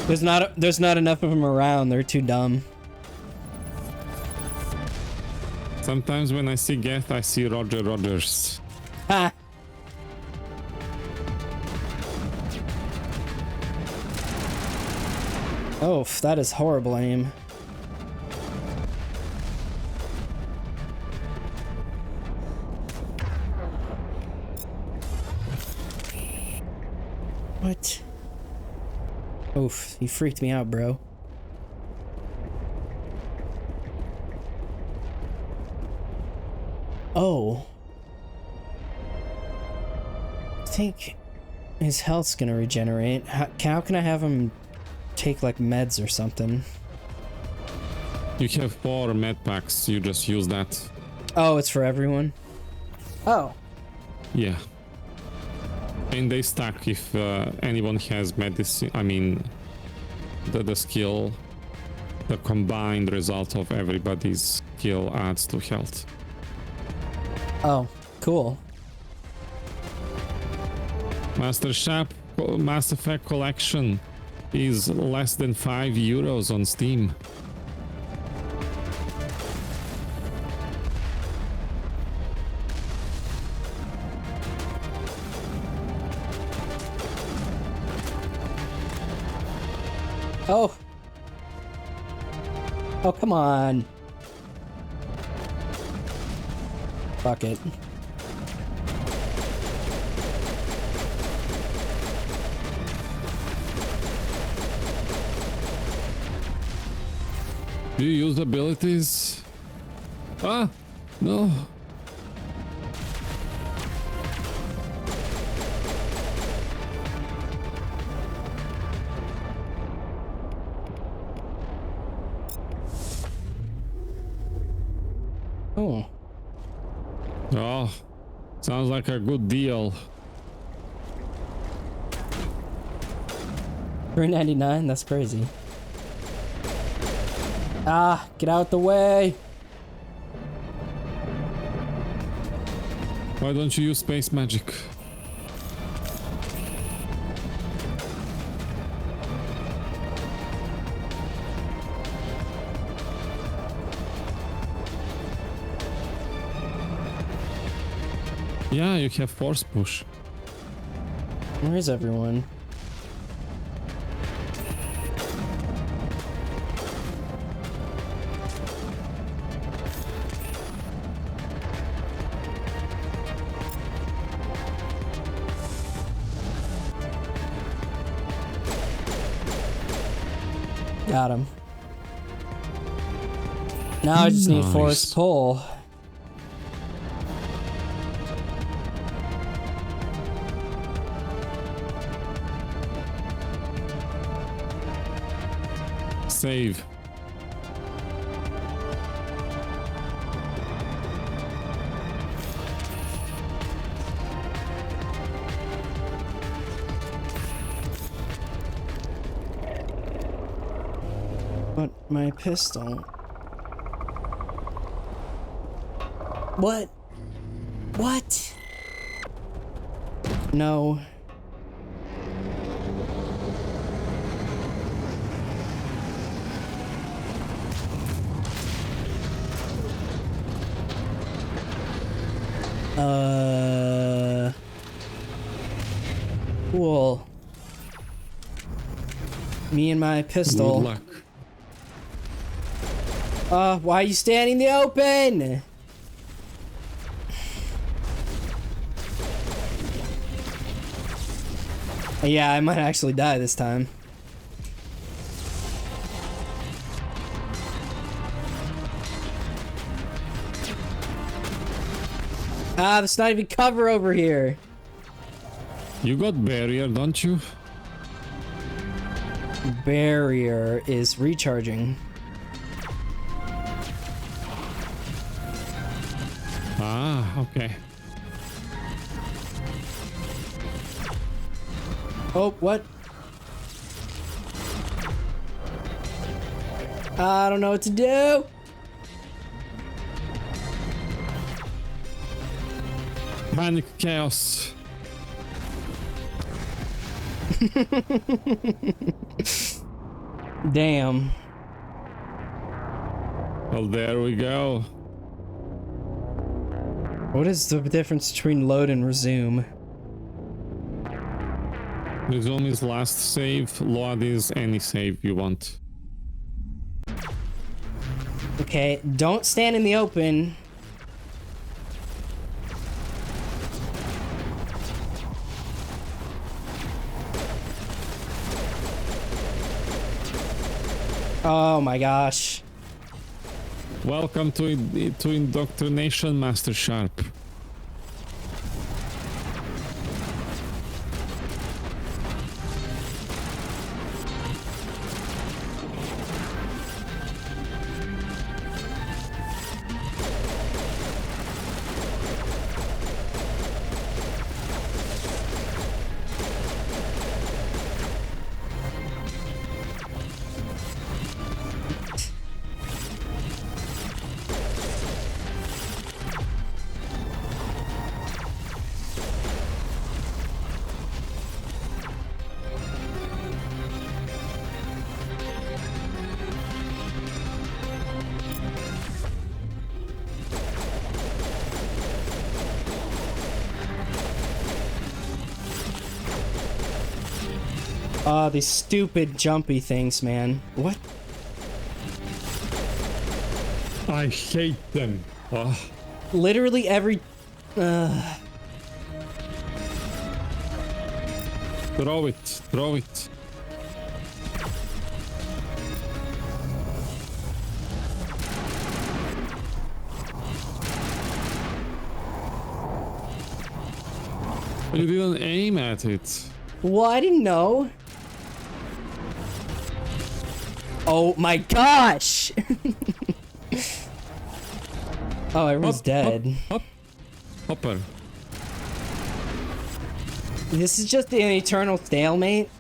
There's not enough of them around. They're too dumb. Sometimes when I see Geth, I see Roger Rogers. Ha! Oh, that is horrible aim. What? Oof, you freaked me out, bro. Oh. I think his health's gonna regenerate. How can I have him take like meds or something? You have 4 med packs, you just use that. Oh, it's for everyone? Oh. Yeah. And they stack if anyone has medicine, I mean, the skill, the combined result of everybody's skill adds to health. Oh, cool. Master Sharp Mass Effect Collection is less than €5 on Steam. Oh. Oh, come on. Fuck it. Do you use abilities? Ah, no. Oh. Oh, sounds like a good deal. $3.99? That's crazy. Ah, get out the way. Why don't you use space magic? Yeah, you have force push. Where is everyone? Got him. Now I just need force pull. Save. But my pistol. What? What? No. Cool. Me and my pistol. Good luck. Why are you standing in the open? Yeah, I might actually die this time. There's not even cover over here. You got barrier, don't you? Barrier is recharging. Ah, okay. Oh, what? I don't know what to do. Panic chaos. Damn. Well, there we go. What is the difference between load and resume? Resume is last save, load is any save you want. Okay, don't stand in the open. Oh my gosh. Welcome to indoctrination, Master Sharp. Oh, these stupid jumpy things, man. What? I hate them. Oh. Literally every... Throw it. Throw it. You didn't aim at it. Well, I didn't know. Oh my gosh! Oh, everyone's dead. Hopper. This is just an eternal stalemate.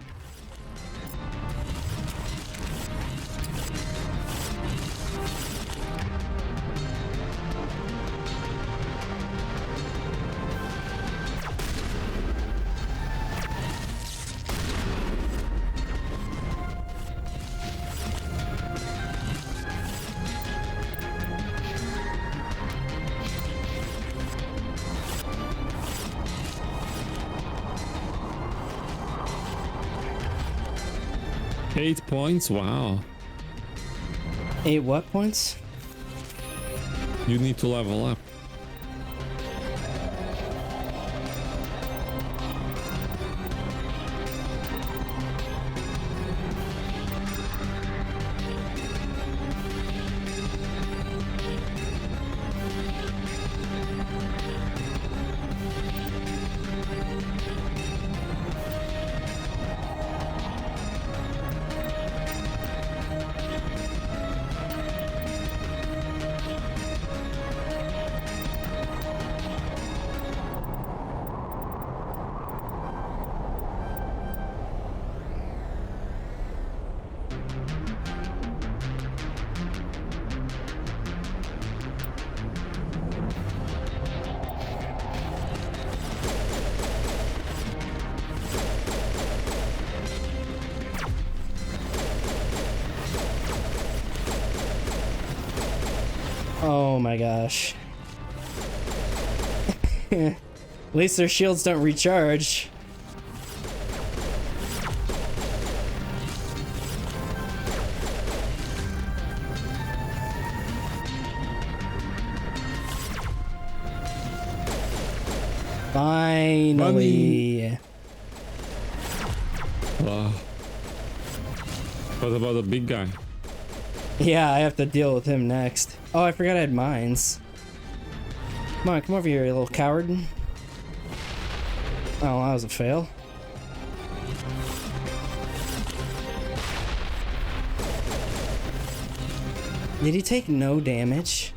8 points? Wow. 8 what points? You need to level up. Oh my gosh. At least their shields don't recharge. Finally. Wow. What about the big guy? Yeah, I have to deal with him next. Oh, I forgot I had mines. Come on, come over here, you little coward. Oh, that was a fail. Did he take no damage?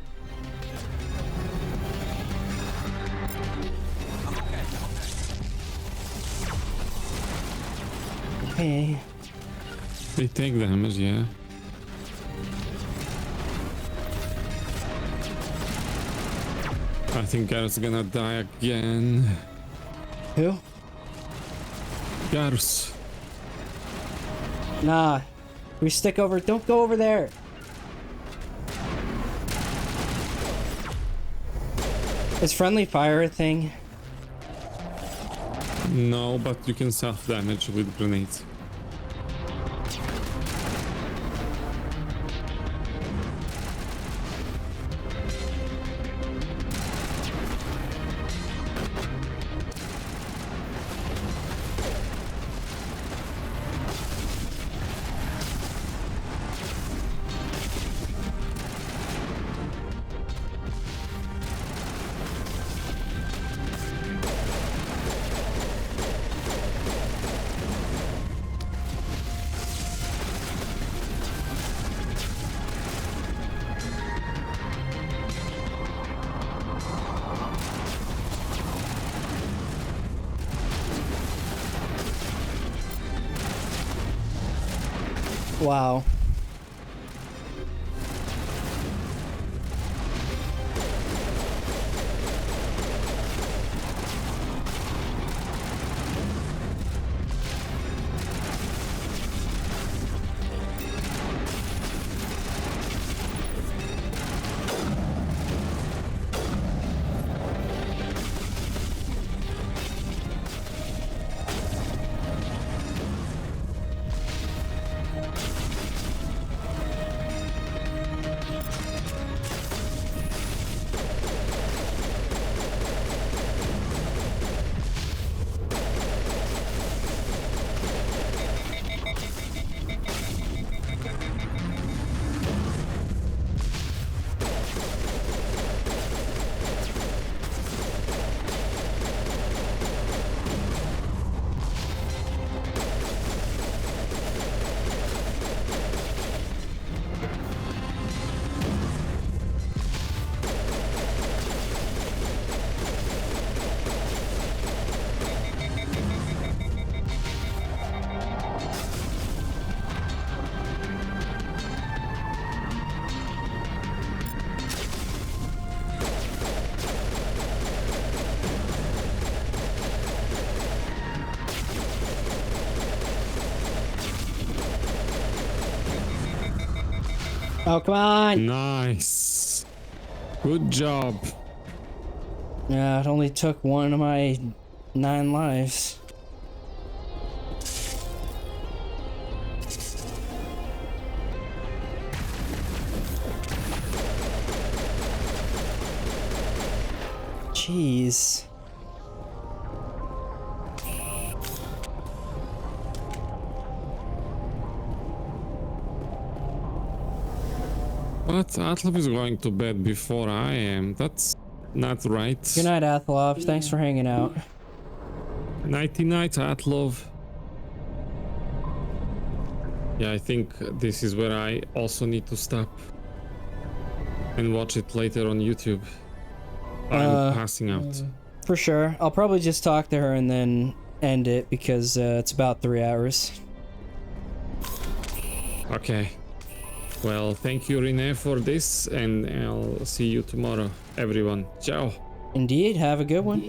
Okay. They take damage, yeah. I think Gar's gonna die again. Who? Gar's. Nah. We stick over. Don't go over there. Is friendly fire a thing? No, but you can self-damage with grenades. Wow. Oh, come on! Nice. Good job. Yeah, it only took one of my 9 lives. Jeez. But Atlov is going to bed before I am. That's not right. Good night, Atlov. Thanks for hanging out. Nighty-night, Atlov. Yeah, I think this is where I also need to stop and watch it later on YouTube. I'm passing out. For sure. I'll probably just talk to her and then end it because it's about 3 hours. Okay. Well, thank you, Rinne, for this, and I'll see you tomorrow, everyone. Ciao. Indeed. Have a good one.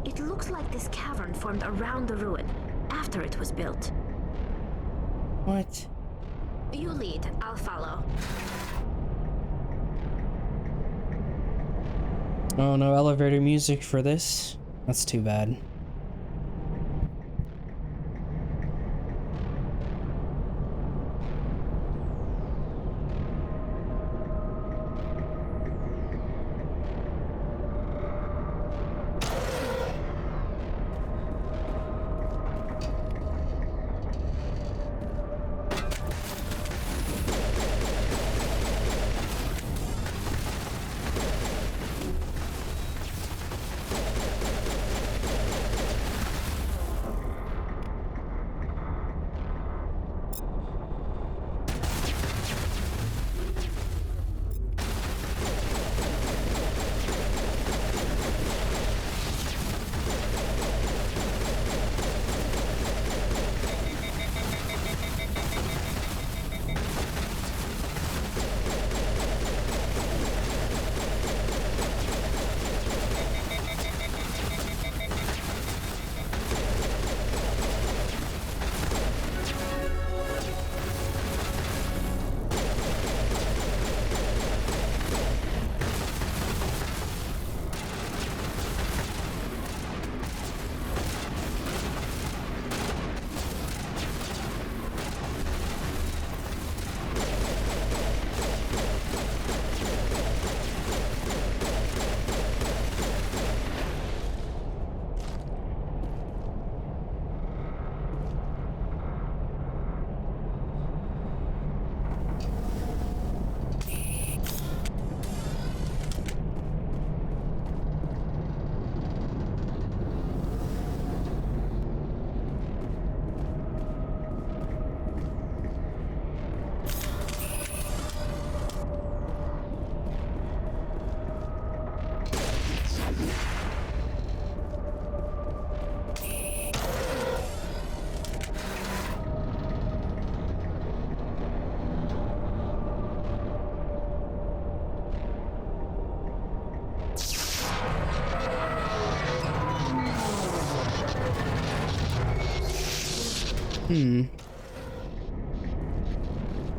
It looks like this cavern formed around the ruin, after it was built. What? You lead, I'll follow. Oh, no elevator music for this? That's too bad.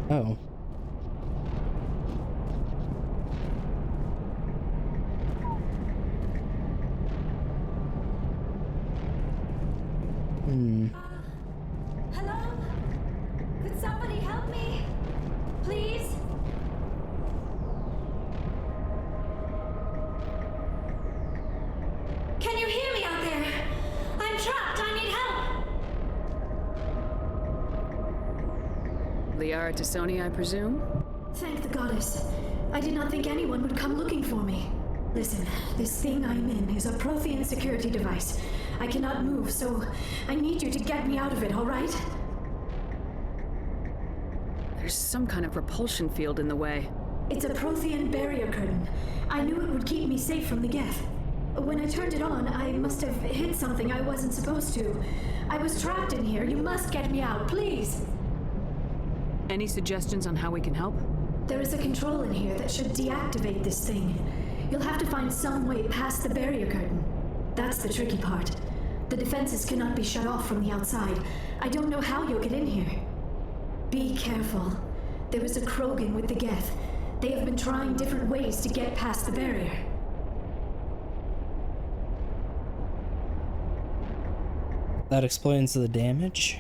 Oh. Hello? Could somebody help me? Please? Can you hear me out there? I'm trapped. I need help. Liara Tassoni, I presume? Thank the goddess. I did not think anyone would come looking for me. Listen, this thing I'm in is a Prothean security device. I cannot move, so I need you to get me out of it, all right? There's some kind of repulsion field in the way. It's a Prothean barrier curtain. I knew it would keep me safe from the Geth. When I turned it on, I must have hit something I wasn't supposed to. I was trapped in here. You must get me out, please. Any suggestions on how we can help? There is a control in here that should deactivate this thing. You'll have to find some way past the barrier curtain. That's the tricky part. The defenses cannot be shut off from the outside. I don't know how you'll get in here. Be careful. There is a Krogan with the Geth. They have been trying different ways to get past the barrier. That explains the damage.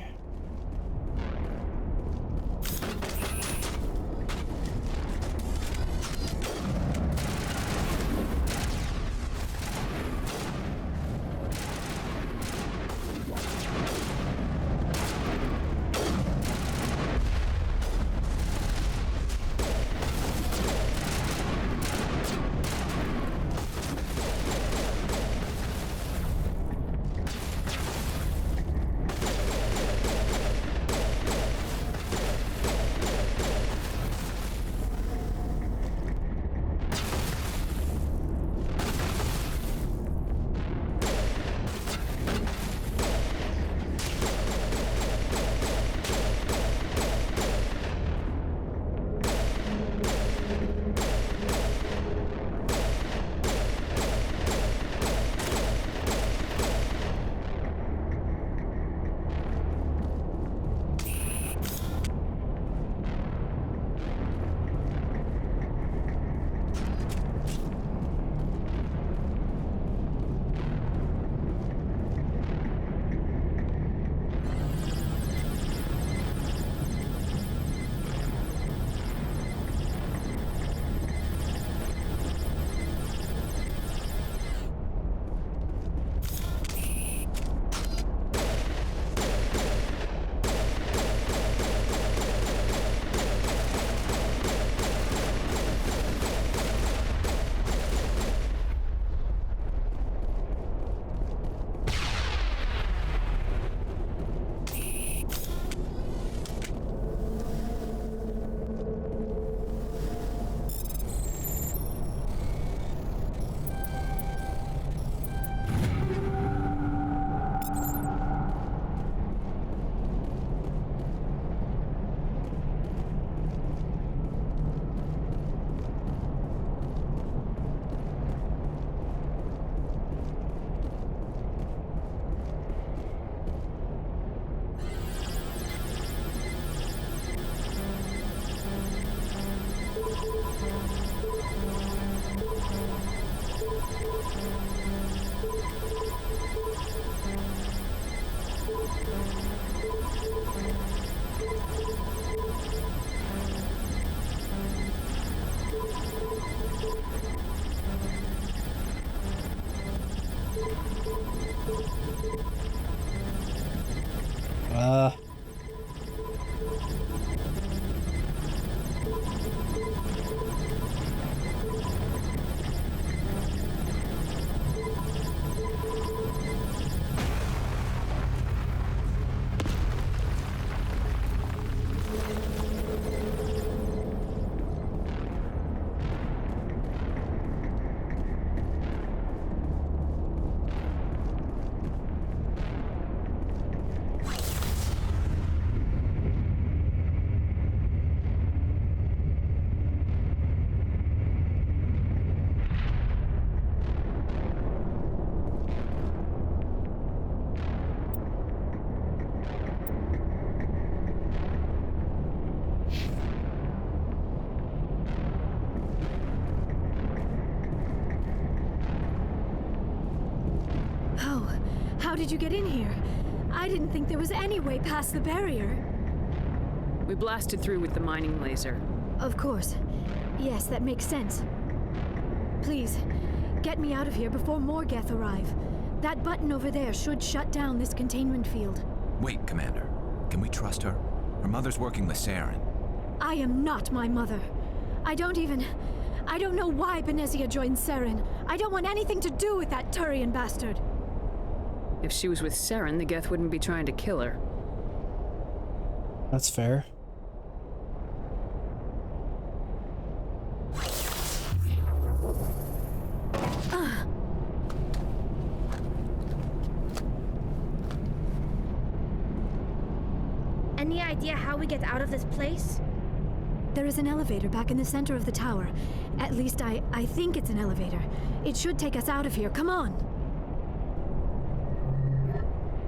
How did you get in here? I didn't think there was any way past the barrier. We blasted through with the mining laser. Of course. Yes, that makes sense. Please, get me out of here before more Geth arrive. That button over there should shut down this containment field. Wait, Commander. Can we trust her? Her mother's working with Saren. I am not my mother. I don't know why Benezia joined Saren. I don't want anything to do with that Turian bastard. If she was with Saren, the Geth wouldn't be trying to kill her. That's fair. Any idea how we get out of this place? There is an elevator back in the center of the tower. At least I think it's an elevator. It should take us out of here. Come on!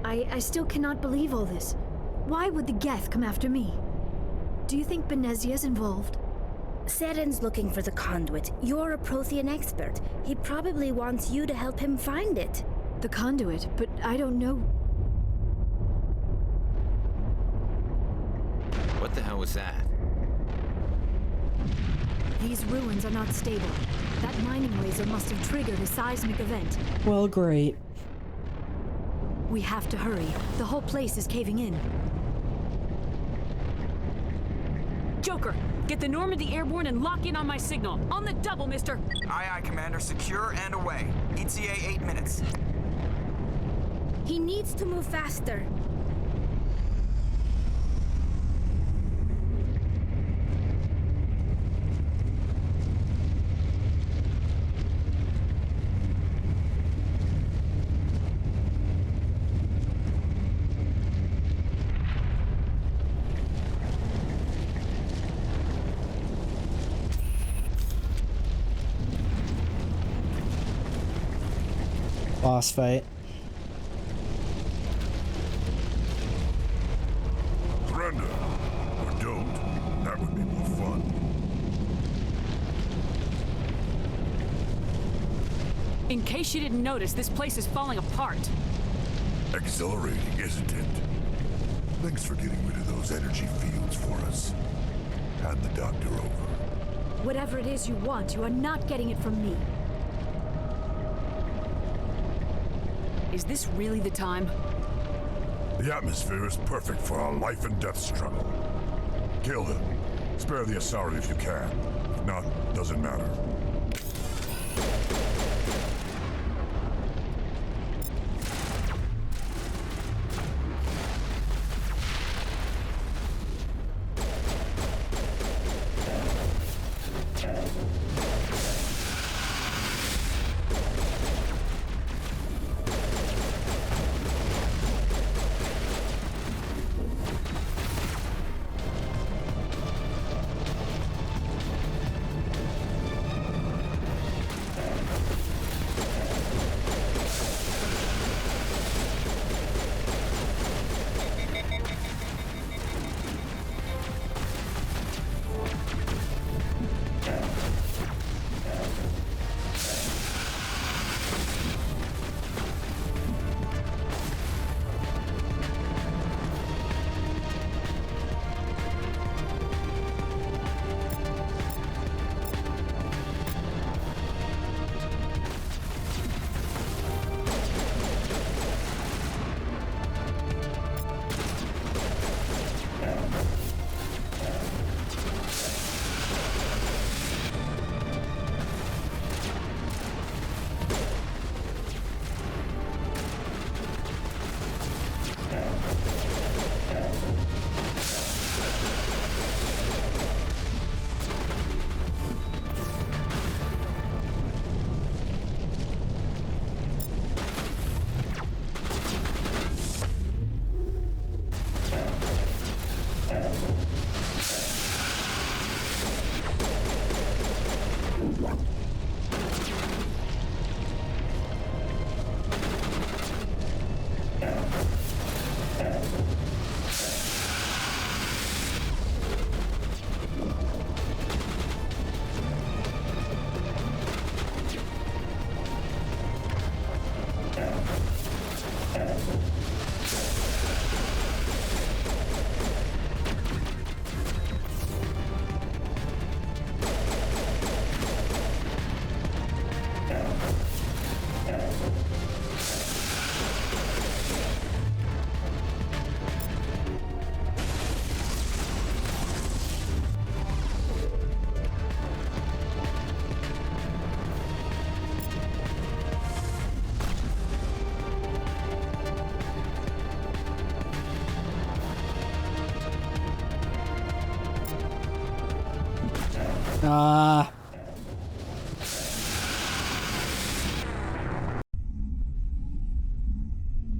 I still cannot believe all this. Why would the Geth come after me? Do you think Benezia's involved? Saren's looking for the conduit. You're a Prothean expert. He probably wants you to help him find it. The conduit? But I don't know. What the hell was that? These ruins are not stable. That mining laser must have triggered a seismic event. Well, great. We have to hurry. The whole place is caving in. Joker, get the Normandy airborne and lock in on my signal. On the double, mister. Aye, aye, Commander. Secure and away. ETA 8 minutes. He needs to move faster. Boss fight. Surrender. Or don't. That would be more fun. In case you didn't notice, this place is falling apart. Exhilarating, isn't it? Thanks for getting rid of those energy fields for us. Hand the doctor over. Whatever it is you want, you are not getting it from me. Is this really the time? The atmosphere is perfect for our life and death struggle. Kill him. Spare the Asari if you can. If not, doesn't matter.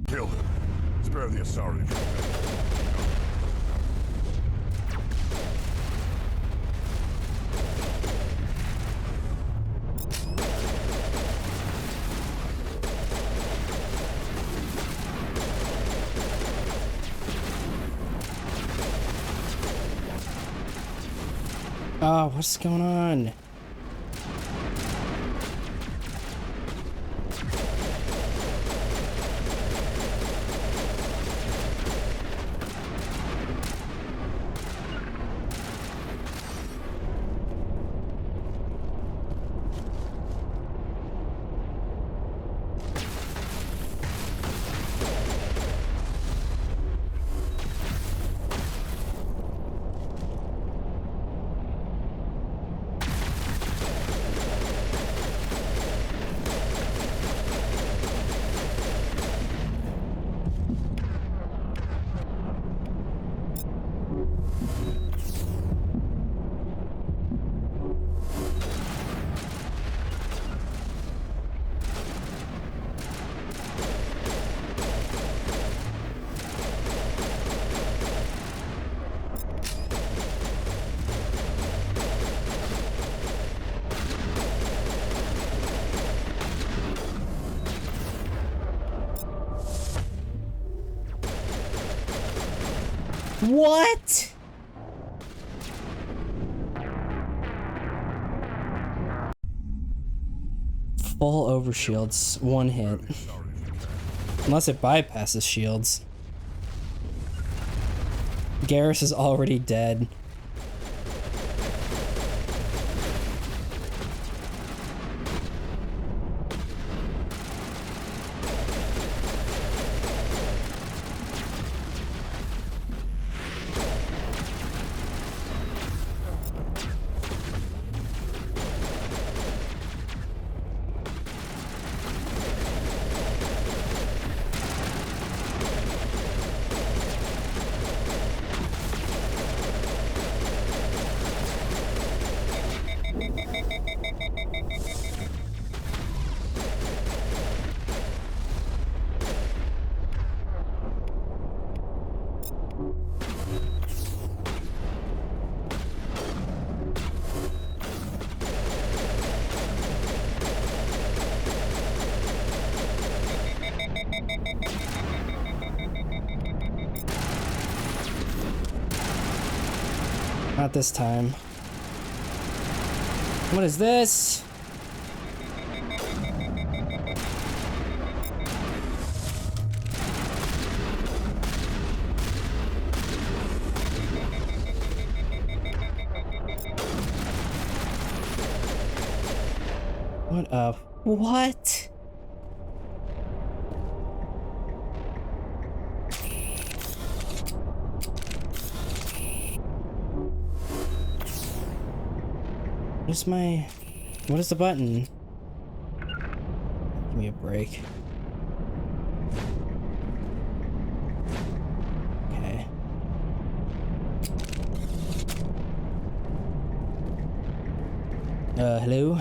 Kill him. Spare the Asari. Oh, what's going on? What? Full overshields, one hit. Unless it bypasses shields. Garrus is already dead. Not this time. What is this? What up? What? What's my... What is the button? Give me a break. Okay. Hello?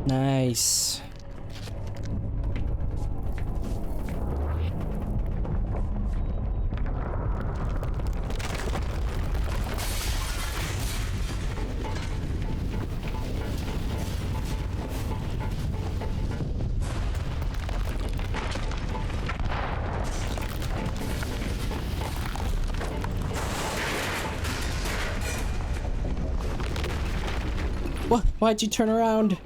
Nice. What? Why'd you turn around?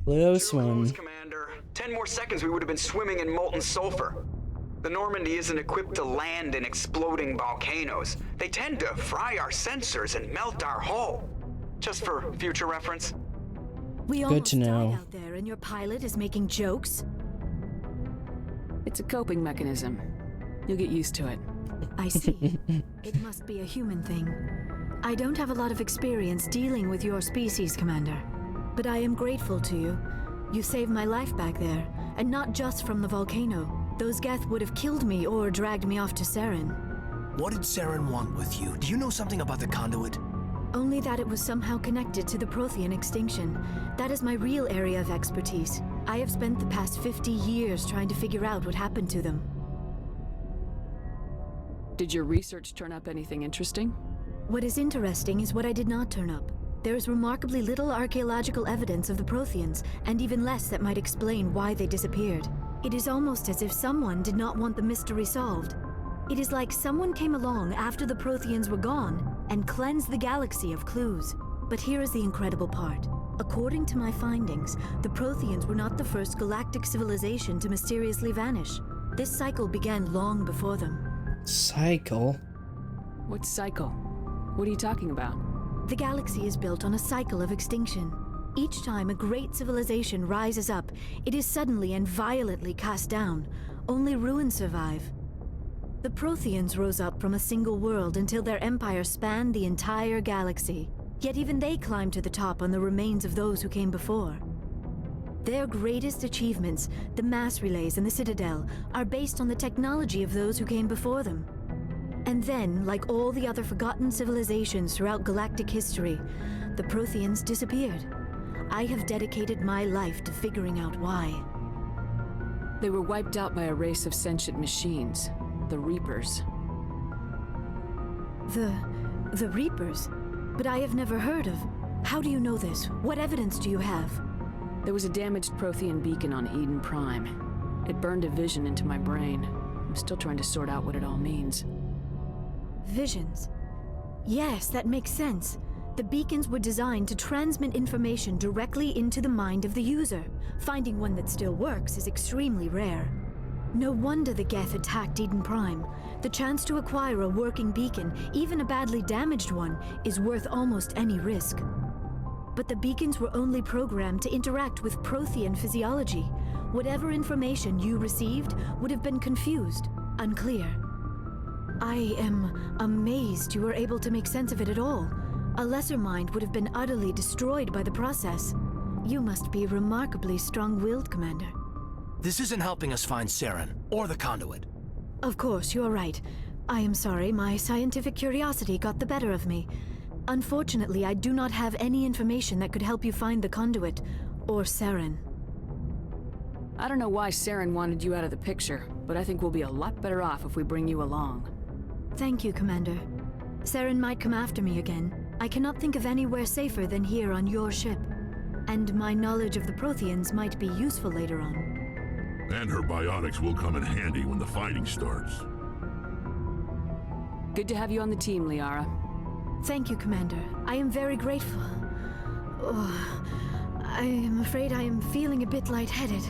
Close one. Commander. 10 more seconds we would have been swimming in molten sulfur. The Normandy isn't equipped to land in exploding volcanoes. They tend to fry our sensors and melt our hull. Just for future reference. We Good almost to know. died out there, and your pilot is making jokes? It's a coping mechanism. You'll get used to it. I see. It must be a human thing. I don't have a lot of experience dealing with your species, Commander. But I am grateful to you. You saved my life back there, and not just from the volcano. Those Geth would have killed me or dragged me off to Saren. What did Saren want with you? Do you know something about the conduit? Only that it was somehow connected to the Prothean extinction. That is my real area of expertise. I have spent the past 50 years trying to figure out what happened to them. Did your research turn up anything interesting? What is interesting is what I did not turn up. There is remarkably little archaeological evidence of the Protheans, and even less that might explain why they disappeared. It is almost as if someone did not want the mystery solved. It is like someone came along after the Protheans were gone and cleansed the galaxy of clues. But here is the incredible part. According to my findings, the Protheans were not the first galactic civilization to mysteriously vanish. This cycle began long before them. Cycle? What cycle? What are you talking about? The galaxy is built on a cycle of extinction. Each time a great civilization rises up, it is suddenly and violently cast down. Only ruins survive. The Protheans rose up from a single world until their empire spanned the entire galaxy. Yet even they climbed to the top on the remains of those who came before. Their greatest achievements, the mass relays and the Citadel, are based on the technology of those who came before them. And then, like all the other forgotten civilizations throughout galactic history, the Protheans disappeared. I have dedicated my life to figuring out why. They were wiped out by a race of sentient machines, the Reapers. The Reapers? But I have never heard of. How do you know this? What evidence do you have? There was a damaged Prothean beacon on Eden Prime. It burned a vision into my brain. I'm still trying to sort out what it all means. Visions? Yes, that makes sense. The beacons were designed to transmit information directly into the mind of the user. Finding one that still works is extremely rare. No wonder the Geth attacked Eden Prime. The chance to acquire a working beacon, even a badly damaged one, is worth almost any risk. But the beacons were only programmed to interact with Prothean physiology. Whatever information you received would have been confused, unclear. I am amazed you were able to make sense of it at all. A lesser mind would have been utterly destroyed by the process. You must be remarkably strong-willed, Commander. This isn't helping us find Saren, or the conduit. Of course, you're right. I am sorry, my scientific curiosity got the better of me. Unfortunately, I do not have any information that could help you find the conduit, or Saren. I don't know why Saren wanted you out of the picture, but I think we'll be a lot better off if we bring you along. Thank you, Commander. Saren might come after me again. I cannot think of anywhere safer than here on your ship. And my knowledge of the Protheans might be useful later on. And her biotics will come in handy when the fighting starts. Good to have you on the team, Liara. Thank you, Commander. I am very grateful. Oh, I am afraid I am feeling a bit lightheaded.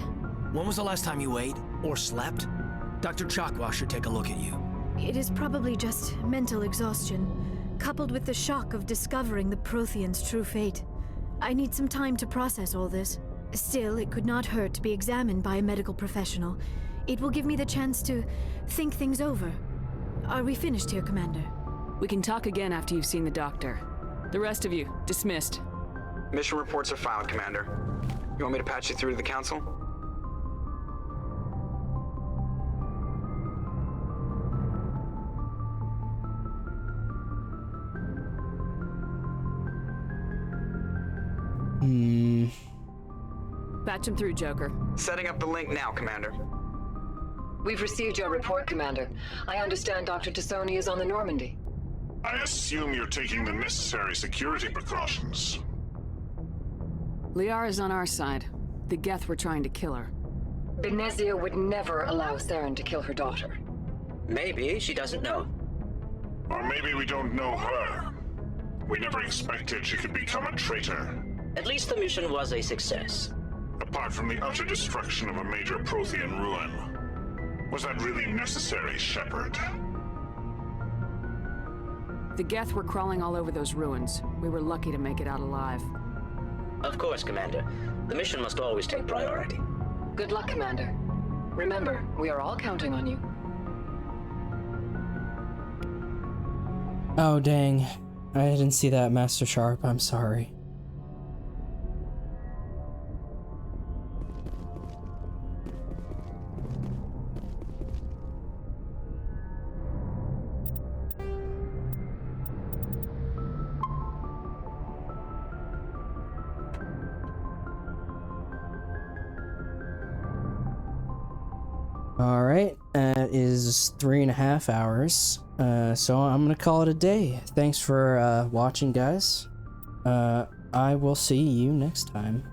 When was the last time you ate, or slept? Dr. Chakwa should take a look at you. It is probably just mental exhaustion, coupled with the shock of discovering the Protheans' true fate. I need some time to process all this. Still, it could not hurt to be examined by a medical professional. It will give me the chance to think things over. Are we finished here, Commander? We can talk again after you've seen the doctor. The rest of you, dismissed. Mission reports are filed, Commander. You want me to patch you through to the Council? Patch him through, Joker. Setting up the link now, Commander. We've received your report, Commander. I understand Dr. Tassoni is on the Normandy. I assume you're taking the necessary security precautions. Liara's on our side. The Geth were trying to kill her. Benezia would never allow Saren to kill her daughter. Maybe she doesn't know. Or maybe we don't know her. We never expected she could become a traitor. At least the mission was a success. Apart from the utter destruction of a major Prothean ruin, was that really necessary, Shepard? The Geth were crawling all over those ruins. We were lucky to make it out alive. Of course, Commander. The mission must always take priority. Good luck, Commander. Remember, we are all counting on you. Oh, dang. I didn't see that, Master Sharp. I'm sorry. Alright, that is 3.5 hours. So I'm gonna call it a day. Thanks for watching, guys. I will see you next time.